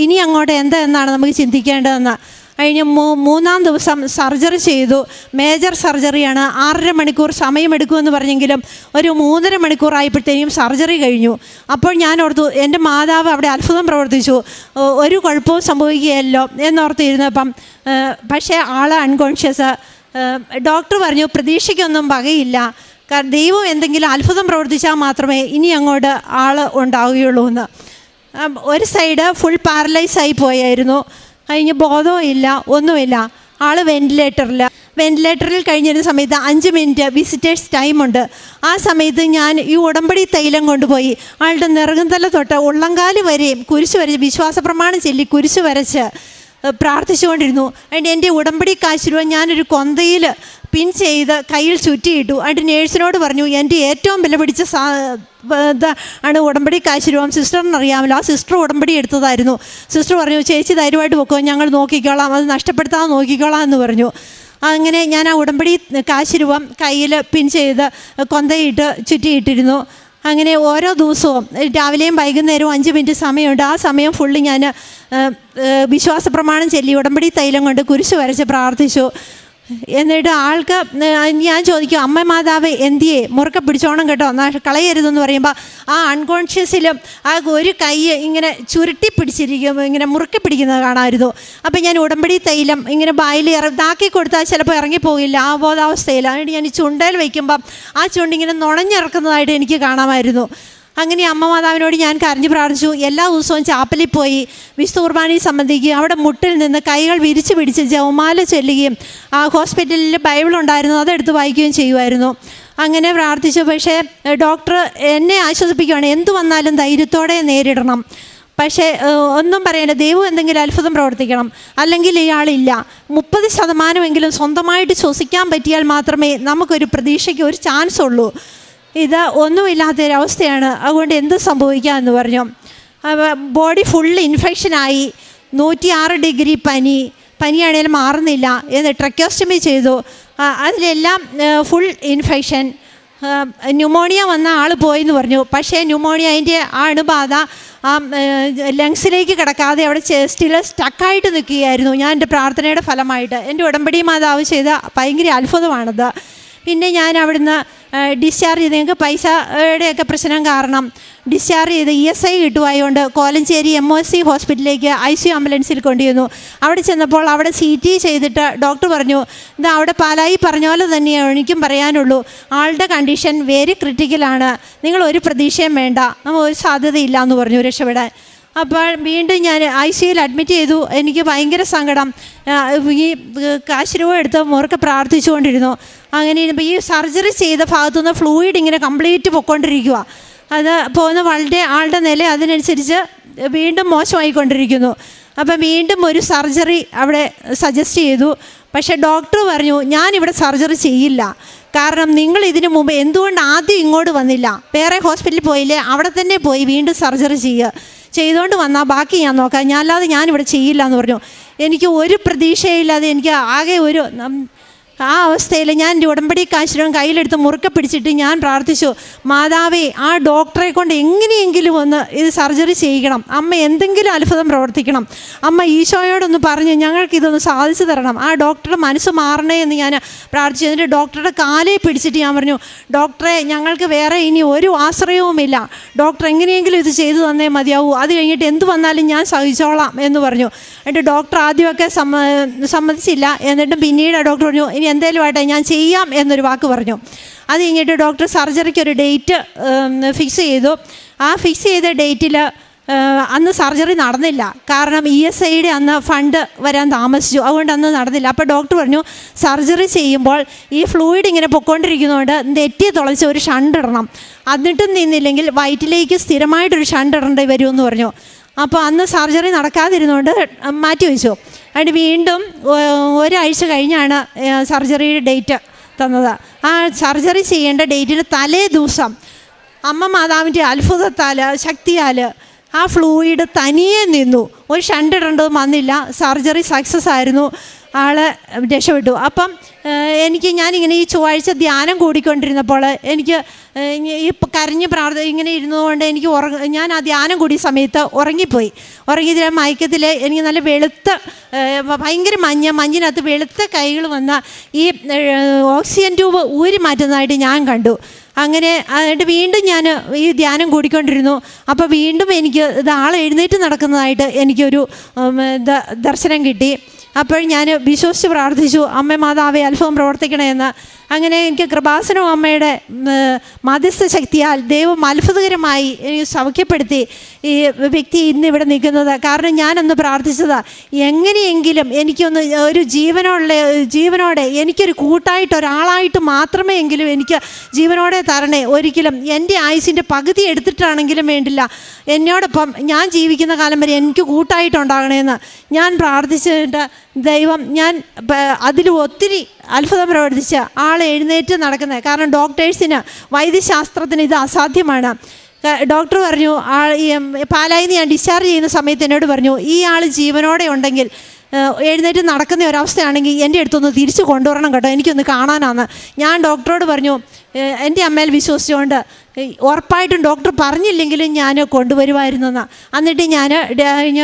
ഇനി അങ്ങോട്ട് എന്താണെന്നാണ് നമുക്ക് ചിന്തിക്കേണ്ടതെന്ന്. കഴിഞ്ഞ് 3-ാം ദിവസം സർജറി ചെയ്തു. മേജർ സർജറിയാണ്. 6.5 മണിക്കൂർ സമയമെടുക്കുമെന്ന് പറഞ്ഞെങ്കിലും ഒരു 3.5 മണിക്കൂറായപ്പോഴത്തേക്കും സർജറി കഴിഞ്ഞു. അപ്പോൾ ഞാൻ ഓർത്തു, എൻ്റെ മാതാവ് അവിടെ അത്ഭുതം പ്രവർത്തിച്ചു, ഒരു കുഴപ്പവും സംഭവിക്കുകയല്ലോ എന്നോർത്തിരുന്നപ്പം പക്ഷേ ആൾ അൺകോൺഷ്യസ്. ഡോക്ടർ പറഞ്ഞു, പ്രതീക്ഷയ്ക്കൊന്നും വകയില്ല, കാരണം ദൈവം എന്തെങ്കിലും അത്ഭുതം പ്രവർത്തിച്ചാൽ മാത്രമേ ഇനി അങ്ങോട്ട് ആൾ ഉണ്ടാവുകയുള്ളൂ എന്ന്. ഒരു സൈഡ് ഫുൾ പാരലൈസായി പോയായിരുന്നു. കഴിഞ്ഞ് ബോധവും ഇല്ല, ഒന്നുമില്ല. ആൾ വെൻറ്റിലേറ്ററിൽ കഴിഞ്ഞിരുന്ന സമയത്ത് 5 മിനിറ്റ് വിസിറ്റേഴ്സ് ടൈമുണ്ട്. ആ സമയത്ത് ഞാൻ ഈ ഉടമ്പടി തൈലം കൊണ്ടുപോയി ആളുടെ നെറുകന്തല തൊട്ട് ഉള്ളങ്കാല് വരെയും കുരിശ് വരച്ച് വിശ്വാസ പ്രമാണം ചൊല്ലി കുരിശ് വരച്ച് പ്രാർത്ഥിച്ചുകൊണ്ടിരുന്നു. അതിൻ്റെ എൻ്റെ ഉടമ്പടി കാശുരൂപ ഞാനൊരു കൊന്തയിൽ പിൻ ചെയ്ത് കയ്യിൽ ചുറ്റിയിട്ടു. അതിൻ്റെ നേഴ്സിനോട് പറഞ്ഞു, എൻ്റെ ഏറ്റവും വില പിടിച്ച ആണ് ഉടമ്പടി കാശുരൂപം, സിസ്റ്ററിനറിയാമല്ലോ. ആ സിസ്റ്റർ ഉടമ്പടി എടുത്തതായിരുന്നു. സിസ്റ്റർ പറഞ്ഞു, ചേച്ചി ധൈര്യമായിട്ട് വെക്കോ, ഞങ്ങൾ നോക്കിക്കോളാം, അത് നഷ്ടപ്പെടുത്താതെ നോക്കിക്കോളാം എന്ന് പറഞ്ഞു. അങ്ങനെ ഞാൻ ആ ഉടമ്പടി കാശ് രൂപം കയ്യിൽ പിൻ ചെയ്ത് കൊന്തയിട്ട് ചുറ്റിയിട്ടിരുന്നു. അങ്ങനെ ഓരോ ദിവസവും രാവിലെയും വൈകുന്നേരവും 5 മിനിറ്റ് സമയമുണ്ട്. ആ സമയം ഫുള്ള് ഞാൻ വിശ്വാസ പ്രമാണം ചൊല്ലി ഉടമ്പടി തൈലം കൊണ്ട് കുരിശ് വരച്ച് പ്രാർത്ഥിച്ചു. എന്നിട്ട് ആൾക്ക് ഞാൻ ചോദിക്കും, അമ്മ മാതാവ് എന്തിയെ മുറുക്കെ പിടിച്ചോണം കേട്ടോ, കളയരുതെന്ന് പറയുമ്പോൾ ആ അൺകോൺഷ്യസിലും ആ ഒരു കൈ ഇങ്ങനെ ചുരുട്ടി പിടിച്ചിരിക്കും, ഇങ്ങനെ മുറുക്കെ പിടിക്കുന്നത് കാണാമായിരുന്നു. അപ്പം ഞാൻ ഉടമ്പടി തൈലം ഇങ്ങനെ ബായിൽ ഇതാക്കി കൊടുത്താൽ ചിലപ്പോൾ ഇറങ്ങിപ്പോകില്ല, ആ ബോധാവസ്ഥയിൽ. അതുകൊണ്ട് ഞാൻ ചുണ്ടയിൽ വയ്ക്കുമ്പം ആ ചുണ്ടിങ്ങനെ നുണഞ്ഞിറക്കുന്നതായിട്ട് എനിക്ക് കാണാമായിരുന്നു. അങ്ങനെ അമ്മ മാതാവിനോട് ഞാൻ കരഞ്ഞു പ്രാർത്ഥിച്ചു. എല്ലാ ദിവസവും ചാപ്പലിൽ പോയി വിശുദ്ധ കുർബാനയിൽ സംബന്ധിക്കുകയും അവിടെ മുട്ടിൽ നിന്ന് കൈകൾ വിരിച്ച് പിടിച്ച് ജപമാല ചൊല്ലുകയും ആ ഹോസ്പിറ്റലിൽ ബൈബിൾ ഉണ്ടായിരുന്നു അതെടുത്ത് വായിക്കുകയും ചെയ്യുമായിരുന്നു. അങ്ങനെ പ്രാർത്ഥിച്ചു. പക്ഷേ ഡോക്ടർ എന്നെ ആശ്വസിപ്പിക്കുകയാണ്, എന്തു വന്നാലും ധൈര്യത്തോടെ നേരിടണം, പക്ഷേ ഒന്നും പറയില്ല, ദൈവം എന്തെങ്കിലും അത്ഭുതം പ്രവർത്തിക്കണം, അല്ലെങ്കിൽ ഇയാളില്ല. 30% സ്വന്തമായിട്ട് ശ്വസിക്കാൻ പറ്റിയാൽ മാത്രമേ നമുക്കൊരു പ്രതീക്ഷയ്ക്ക് ഒരു ചാൻസ് ഉള്ളൂ. ഇത് ഒന്നുമില്ലാത്തൊരവസ്ഥയാണ്, അതുകൊണ്ട് എന്ത് സംഭവിക്കാമെന്ന് പറഞ്ഞു. ബോഡി ഇൻഫെക്ഷനായി, 106 ഡിഗ്രി പനിയാണെങ്കിലും മാറുന്നില്ല എന്ന് ട്രക്കോസ്റ്റമി ചെയ്തു. അതിലെല്ലാം ഫുൾ ഇൻഫെക്ഷൻ. ന്യൂമോണിയ വന്ന ആൾ പോയെന്ന് പറഞ്ഞു. പക്ഷേ ന്യൂമോണിയതിൻ്റെ ആ അണുബാധ ആ ലങ്സിലേക്ക് കിടക്കാതെ അവിടെ ചെസ്റ്റിൽ സ്റ്റക്കായിട്ട് നിൽക്കുകയായിരുന്നു. ഞാൻ എൻ്റെ പ്രാർത്ഥനയുടെ ഫലമായിട്ട് എൻ്റെ ഉടമ്പടി മാതാവ് ചെയ്ത ഭയങ്കര അത്ഭുതമാണത്. പിന്നെ ഞാൻ അവിടുന്ന് ഡിസ്ചാർജ് ചെയ്ത്, ഞങ്ങൾക്ക് പൈസയുടെയൊക്കെ പ്രശ്നം കാരണം ഡിസ്ചാർജ് ചെയ്ത് ESI കിട്ടുമായതുകൊണ്ട് കോലഞ്ചേരി MOC ഹോസ്പിറ്റലിലേക്ക് ICU ആംബുലൻസിൽ കൊണ്ടുവന്നു. അവിടെ ചെന്നപ്പോൾ അവിടെ CT ചെയ്തിട്ട് ഡോക്ടർ പറഞ്ഞു, ഇത് അവിടെ പാലായി പറഞ്ഞ പോലെ തന്നെയാണ് എനിക്കും പറയാനുള്ളൂ, ആളുടെ കണ്ടീഷൻ വെരി ക്രിട്ടിക്കലാണ്, നിങ്ങൾ ഒരു പ്രതീക്ഷയും വേണ്ട, ഒരു സാധ്യതയില്ല എന്ന് പറഞ്ഞു രക്ഷപ്പെടാൻ. അപ്പോൾ വീണ്ടും ഞാൻ ICUയിൽ അഡ്മിറ്റ് ചെയ്തു. എനിക്ക് ഭയങ്കര സങ്കടം. ഈ കാശ് രൂപ എടുത്ത് മുറുക്കെ പ്രാർത്ഥിച്ചുകൊണ്ടിരുന്നു. അങ്ങനെ ഈ സർജറി ചെയ്ത ഭാഗത്തുനിന്ന് ഫ്ലൂയിഡ് ഇങ്ങനെ കംപ്ലീറ്റ് പൊയ്ക്കൊണ്ടിരിക്കുക. അത് പോകുന്ന വളരെ ആളുടെ നില അതിനനുസരിച്ച് വീണ്ടും മോശമായിക്കൊണ്ടിരിക്കുന്നു. അപ്പം വീണ്ടും ഒരു സർജറി അവിടെ സജസ്റ്റ് ചെയ്തു. പക്ഷേ ഡോക്ടർ പറഞ്ഞു, ഞാനിവിടെ സർജറി ചെയ്യില്ല, കാരണം നിങ്ങൾ ഇതിനു മുമ്പ് എന്തുകൊണ്ട് ആദ്യം ഇങ്ങോട്ട് വന്നില്ല, വേറെ ഹോസ്പിറ്റലിൽ പോയില്ലേ, അവിടെ തന്നെ പോയി വീണ്ടും സർജറി ചെയ്തുകൊണ്ട് വന്നാൽ ബാക്കി ഞാൻ നോക്കാം, അല്ലാതെ ഞാനിവിടെ ചെയ്യില്ല എന്ന് പറഞ്ഞു. എനിക്ക് ഒരു പ്രതീക്ഷയില്ലാതെ എനിക്ക് ആകെ ഒരു ആ അവസ്ഥയിൽ ഞാൻ എൻ്റെ ഉടമ്പടി കാശിനും കയ്യിലെടുത്ത് മുറുക്കെ പിടിച്ചിട്ട് ഞാൻ പ്രാർത്ഥിച്ചു, മാതാവേ ആ ഡോക്ടറെ കൊണ്ട് എങ്ങനെയെങ്കിലും ഒന്ന് ഇത് സർജറി ചെയ്യിക്കണം, അമ്മ എന്തെങ്കിലും അത്ഭുതം പ്രവർത്തിക്കണം, അമ്മ ഈശോയോടൊന്ന് പറഞ്ഞ് ഞങ്ങൾക്കിതൊന്ന് സാധിച്ചു തരണം, ആ ഡോക്ടറുടെ മനസ്സ് മാറണേ എന്ന് ഞാൻ പ്രാർത്ഥിച്ചു. എന്നിട്ട് ഡോക്ടറുടെ കാലേ പിടിച്ചിട്ട് ഞാൻ പറഞ്ഞു, ഡോക്ടറെ ഞങ്ങൾക്ക് വേറെ ഇനി ഒരു ആശ്രയവുമില്ല, ഡോക്ടർ എങ്ങനെയെങ്കിലും ഇത് ചെയ്തു തന്നേ മതിയാവൂ, അത് കഴിഞ്ഞിട്ട് എന്ത് വന്നാലും ഞാൻ സഹിച്ചോളാം എന്ന് പറഞ്ഞു. എന്നിട്ട് ഡോക്ടർ ആദ്യമൊക്കെ സമ്മതിച്ചില്ല. എന്നിട്ടും പിന്നീട് ഡോക്ടർ പറഞ്ഞു, ഇനി എന്തേലും ആട്ടെ ഞാൻ ചെയ്യാം എന്നൊരു വാക്ക് പറഞ്ഞു. അത് കഴിഞ്ഞിട്ട് ഡോക്ടർ സർജറിക്കൊരു ഡേറ്റ് ഫിക്സ് ചെയ്തു. ആ ഫിക്സ് ചെയ്ത ഡേറ്റിൽ അന്ന് സർജറി നടന്നില്ല, കാരണം ESIയുടെ അന്ന് ഫണ്ട് വരാൻ താമസിച്ചു, അതുകൊണ്ട് അന്ന് നടന്നില്ല. അപ്പോൾ ഡോക്ടർ പറഞ്ഞു, സർജറി ചെയ്യുമ്പോൾ ഈ ഫ്ലൂയിഡ് ഇങ്ങനെ പൊയ്ക്കൊണ്ടിരിക്കുന്നതുകൊണ്ട് നെറ്റി തുളച്ച് ഒരു ഷണ്ട് ഇടണം, എന്നിട്ടും നിന്നില്ലെങ്കിൽ വയറ്റിലേക്ക് സ്ഥിരമായിട്ടൊരു ഷണ്ട് ഇടേണ്ടി വരുമെന്ന് പറഞ്ഞു. അപ്പോൾ അന്ന് സർജറി നടക്കാതിരുന്നുകൊണ്ട് മാറ്റി വെച്ചു. അതിന് വീണ്ടും ഒരാഴ്ച കഴിഞ്ഞാണ് സർജറിയുടെ ഡേറ്റ് തന്നത്. ആ സർജറി ചെയ്യേണ്ട ഡേറ്റിന് തലേ ദിവസം അമ്മ മാതാവിൻ്റെ അത്ഭുതത്താൽ ശക്തിയാൽ ആ ഫ്ലൂയിഡ് തനിയെ നിന്നു, ഒരു ഷണ്ട് ഇടേണ്ടതും വന്നില്ല, സർജറി സക്സസ് ആയിരുന്നു, ആൾ രക്ഷപ്പെട്ടു. അപ്പം ഞാനിങ്ങനെ ഈ ചൊവ്വാഴ്ച ധ്യാനം കൂടിക്കൊണ്ടിരുന്നപ്പോൾ എനിക്ക് ഈ കരഞ്ഞ് ഇങ്ങനെ ഇരുന്നതുകൊണ്ട് എനിക്ക് ഞാൻ ആ ധ്യാനം കൂടിയ സമയത്ത് ഉറങ്ങിയതിലെ മയക്കത്തിൽ എനിക്ക് നല്ല വെളുത്ത ഭയങ്കര മഞ്ഞിനകത്ത് വെളുത്ത കൈകൾ വന്ന ഈ ഓക്സിജൻ ട്യൂബ് ഊരി മാറ്റുന്നതായിട്ട് ഞാൻ കണ്ടു. അങ്ങനെ എന്നിട്ട് വീണ്ടും ഞാൻ ഈ ധ്യാനം കൂടിക്കൊണ്ടിരുന്നു. അപ്പോൾ വീണ്ടും എനിക്ക് ഇത് ആൾ എഴുന്നേറ്റ് നടക്കുന്നതായിട്ട് എനിക്കൊരു ദർശനം കിട്ടി. അപ്പോൾ ഞാൻ വിശ്വസിച്ച് പ്രാർത്ഥിച്ചു, അമ്മ മാതാവേ അത്ഭുതം പ്രവർത്തിക്കണമെന്ന്. അങ്ങനെ എനിക്ക് കൃപാസനം അമ്മയുടെ മധ്യസ്ഥ ശക്തിയാൽ ദൈവം അത്ഭുതകരമായി എനിക്ക് സൗഖ്യപ്പെടുത്തി ഈ വ്യക്തി ഇന്നിവിടെ നിൽക്കുന്നത്. കാരണം ഞാനൊന്ന് പ്രാർത്ഥിച്ചത്, എങ്ങനെയെങ്കിലും എനിക്കൊന്ന് ഒരു ജീവനോടെ എനിക്കൊരു കൂട്ടായിട്ട് ഒരാളായിട്ട് മാത്രമേ എങ്കിലും എനിക്ക് ജീവനോടെ തരണേ, ഒരിക്കലും എൻ്റെ ആയുസിൻ്റെ പകുതി എടുത്തിട്ടാണെങ്കിലും വേണ്ടില്ല, എന്നോടൊപ്പം ഞാൻ ജീവിക്കുന്ന കാലം വരെ എനിക്ക് കൂട്ടായിട്ടുണ്ടാകണമെന്ന് ഞാൻ പ്രാർത്ഥിച്ചിട്ട് ദൈവം അതിൽ ഒത്തിരി അത്ഭുതം പ്രവർത്തിച്ച് ആൾ എഴുന്നേറ്റ് നടക്കുന്നത്. കാരണം ഡോക്ടേഴ്സിന് വൈദ്യശാസ്ത്രത്തിന് ഇത് അസാധ്യമാണ്. ഡോക്ടർ പറഞ്ഞു, പാലായിന്ന് ഞാൻ ഡിസ്ചാർജ് ചെയ്യുന്ന സമയത്ത് എന്നോട് പറഞ്ഞു, ഈ ആൾ ജീവനോടെ ഉണ്ടെങ്കിൽ എഴുന്നേറ്റ് നടക്കുന്ന ഒരവസ്ഥയാണെങ്കിൽ എൻ്റെ അടുത്തൊന്ന് തിരിച്ചു കൊണ്ടുവരണം കേട്ടോ, എനിക്കൊന്ന് കാണാനാണ്. ഞാൻ ഡോക്ടറോട് പറഞ്ഞു, എൻ്റെ അമ്മയിൽ വിശ്വസിച്ചുകൊണ്ട് ഉറപ്പായിട്ടും ഡോക്ടർ പറഞ്ഞില്ലെങ്കിലും ഞാൻ കൊണ്ടുവരുമായിരുന്നെന്ന്. എന്നിട്ട് ഞാൻ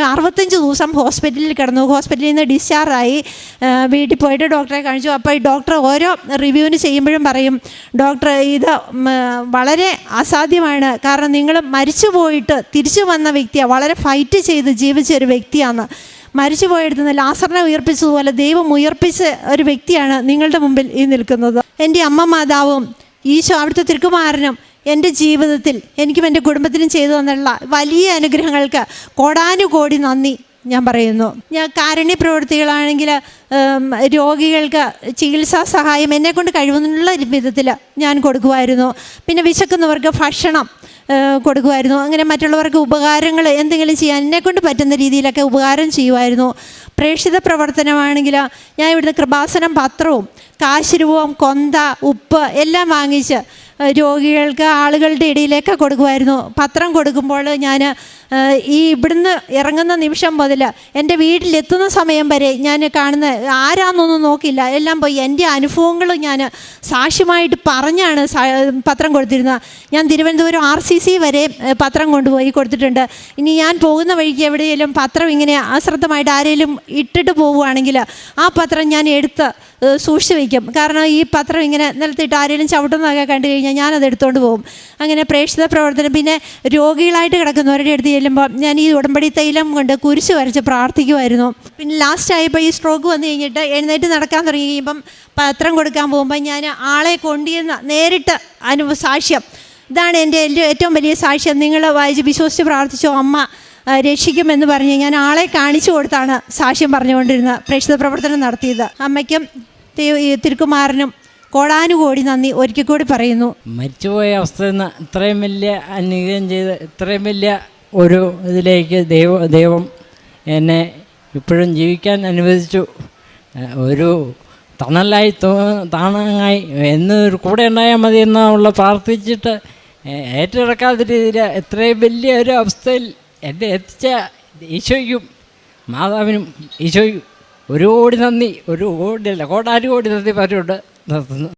65 ദിവസം ഹോസ്പിറ്റലിൽ കിടന്നു. ഹോസ്പിറ്റലിൽ നിന്ന് ഡിസ്ചാർജായി വീട്ടിൽ പോയിട്ട് ഡോക്ടറെ കാണിച്ചു. അപ്പോൾ ഈ ഡോക്ടർ ഓരോ റിവ്യൂവിന് ചെയ്യുമ്പോഴും പറയും, ഡോക്ടർ ഇത് വളരെ അസാധ്യമാണ്, കാരണം നിങ്ങൾ മരിച്ചു പോയിട്ട് തിരിച്ചു വന്ന വ്യക്തിയാണ്, വളരെ ഫൈറ്റ് ചെയ്ത് ജീവിച്ച ഒരു വ്യക്തിയാണ്. മരിച്ചു പോയെടുത്തുന്ന ലാസറിനെ ഉയർപ്പിച്ചതുപോലെ ദൈവം ഉയർപ്പിച്ച ഒരു വ്യക്തിയാണ് നിങ്ങളുടെ മുമ്പിൽ ഈ നിൽക്കുന്നത്. എൻ്റെ അമ്മ മാതാവും ഈശോ അവിടുത്തെ തിരുക്കുമാരനും എൻ്റെ ജീവിതത്തിൽ എനിക്കും എൻ്റെ കുടുംബത്തിനും ചെയ്തു തന്നുള്ള വലിയ അനുഗ്രഹങ്ങൾക്ക് കോടാനുകോടി നന്ദി ഞാൻ പറയുന്നു. ഞാൻ കാരുണ്യ പ്രവൃത്തികളാണെങ്കിൽ രോഗികൾക്ക് ചികിത്സാ സഹായം എന്നെക്കൊണ്ട് കഴിവുന്നുള്ള വിധത്തിൽ ഞാൻ കൊടുക്കുമായിരുന്നു. പിന്നെ വിശക്കുന്നവർക്ക് ഭക്ഷണം കൊടുക്കുമായിരുന്നു. അങ്ങനെ മറ്റുള്ളവർക്ക് ഉപകാരങ്ങൾ എന്തെങ്കിലും ചെയ്യാൻ എന്നെക്കൊണ്ട് പറ്റുന്ന രീതിയിലൊക്കെ ഉപകാരം ചെയ്യുമായിരുന്നു. പ്രേക്ഷിത പ്രവർത്തനമാണെങ്കിൽ ഞാൻ ഇവിടുന്ന് കൃപാസനം പത്രവും കാശുരൂപവും കൊന്ത ഉപ്പ് എല്ലാം വാങ്ങിച്ച് രോഗികൾക്ക് ആളുകളുടെ ഇടയിലേക്ക് കൊടുക്കുമായിരുന്നു. പത്രം കൊടുക്കുമ്പോൾ ഞാൻ ഈ ഇവിടുന്ന് ഇറങ്ങുന്ന നിമിഷം മുതൽ എൻ്റെ വീട്ടിലെത്തുന്ന സമയം വരെ ഞാൻ കാണുന്ന ആരാന്നൊന്നും നോക്കില്ല, എല്ലാം പോയി എൻ്റെ അനുഭവങ്ങൾ ഞാൻ സാക്ഷ്യമായിട്ട് പറഞ്ഞാണ് പത്രം കൊടുത്തിരുന്നത്. ഞാൻ തിരുവനന്തപുരം RCC വരെ പത്രം കൊണ്ടുപോയി കൊടുത്തിട്ടുണ്ട്. ഇനി ഞാൻ പോകുന്ന വഴിക്ക് എവിടെയെങ്കിലും പത്രം ഇങ്ങനെ അശ്രദ്ധമായിട്ട് ആരെങ്കിലും ഇട്ടിട്ട് പോവുകയാണെങ്കിൽ ആ പത്രം ഞാൻ എടുത്ത് സൂക്ഷിച്ച് വയ്ക്കും. കാരണം ഈ പത്രം ഇങ്ങനെ നിലത്തിട്ട് ആരെങ്കിലും ചവിട്ടുന്നതൊക്കെ കണ്ടു കഴിഞ്ഞാൽ ഞാനത് എടുത്തുകൊണ്ട് പോകും. അങ്ങനെ പ്രേക്ഷിത പ്രവർത്തനം. പിന്നെ രോഗികളായിട്ട് കിടക്കുന്നവരുടെ അടുത്ത് ചെല്ലുമ്പോൾ ഞാൻ ഈ ഉടമ്പടി തൈലം കൊണ്ട് കുരിശ് വരച്ച് പ്രാർത്ഥിക്കുമായിരുന്നു. പിന്നെ ലാസ്റ്റ് ആയപ്പോൾ ഈ സ്ട്രോക്ക് വന്നു കഴിഞ്ഞിട്ട് എഴുന്നേറ്റ് നടക്കാൻ തുടങ്ങി കഴിയുമ്പം പത്രം കൊടുക്കാൻ പോകുമ്പോൾ ഞാൻ ആളെ കൊണ്ടുവന്ന് നേരിട്ട് സാക്ഷ്യം, ഇതാണ് എൻ്റെ ഏറ്റവും വലിയ സാക്ഷ്യം, നിങ്ങൾ വായിച്ച് വിശ്വസിച്ച് പ്രാർത്ഥിച്ചോ അമ്മ രക്ഷിക്കുമെന്ന് പറഞ്ഞ് ഞാൻ ആളെ കാണിച്ചു കൊടുത്താണ് സാക്ഷ്യം പറഞ്ഞുകൊണ്ടിരുന്നത്, പ്രേക്ഷിത പ്രവർത്തനം നടത്തിയത്. അമ്മയ്ക്കും തിരുക്കുമാരനും കോടാനുകോടി നന്ദി ഒരിക്കൽ കൂടി പറയുന്നു. മരിച്ചുപോയ അവസ്ഥയിൽ നിന്ന് ഇത്രയും വലിയ അനുഗ്രഹം ചെയ്ത് ഇത്രയും വലിയ ഒരു ഇതിലേക്ക് ദൈവം എന്നെ ഇപ്പോഴും ജീവിക്കാൻ അനുവദിച്ചു. ഒരു തണലായി താണായി എന്നൊരു കൂടെ ഉണ്ടായാൽ മതി എന്നുള്ള പ്രാർത്ഥിച്ചിട്ട് ഏറ്റെടുക്കാത്ത രീതിയിൽ ഇത്രയും വലിയ ഒരു അവസ്ഥയിൽ എന്നെ എത്തിച്ച ഈശോയ്ക്കും മാതാവിനും ഈശോയ്ക്കും ഒരു കോടി നന്ദി, ഒരു കോടിയല്ല കോടാനുകോടി നന്ദി പറഞ്ഞുകൊണ്ട് നിർത്തുന്നു.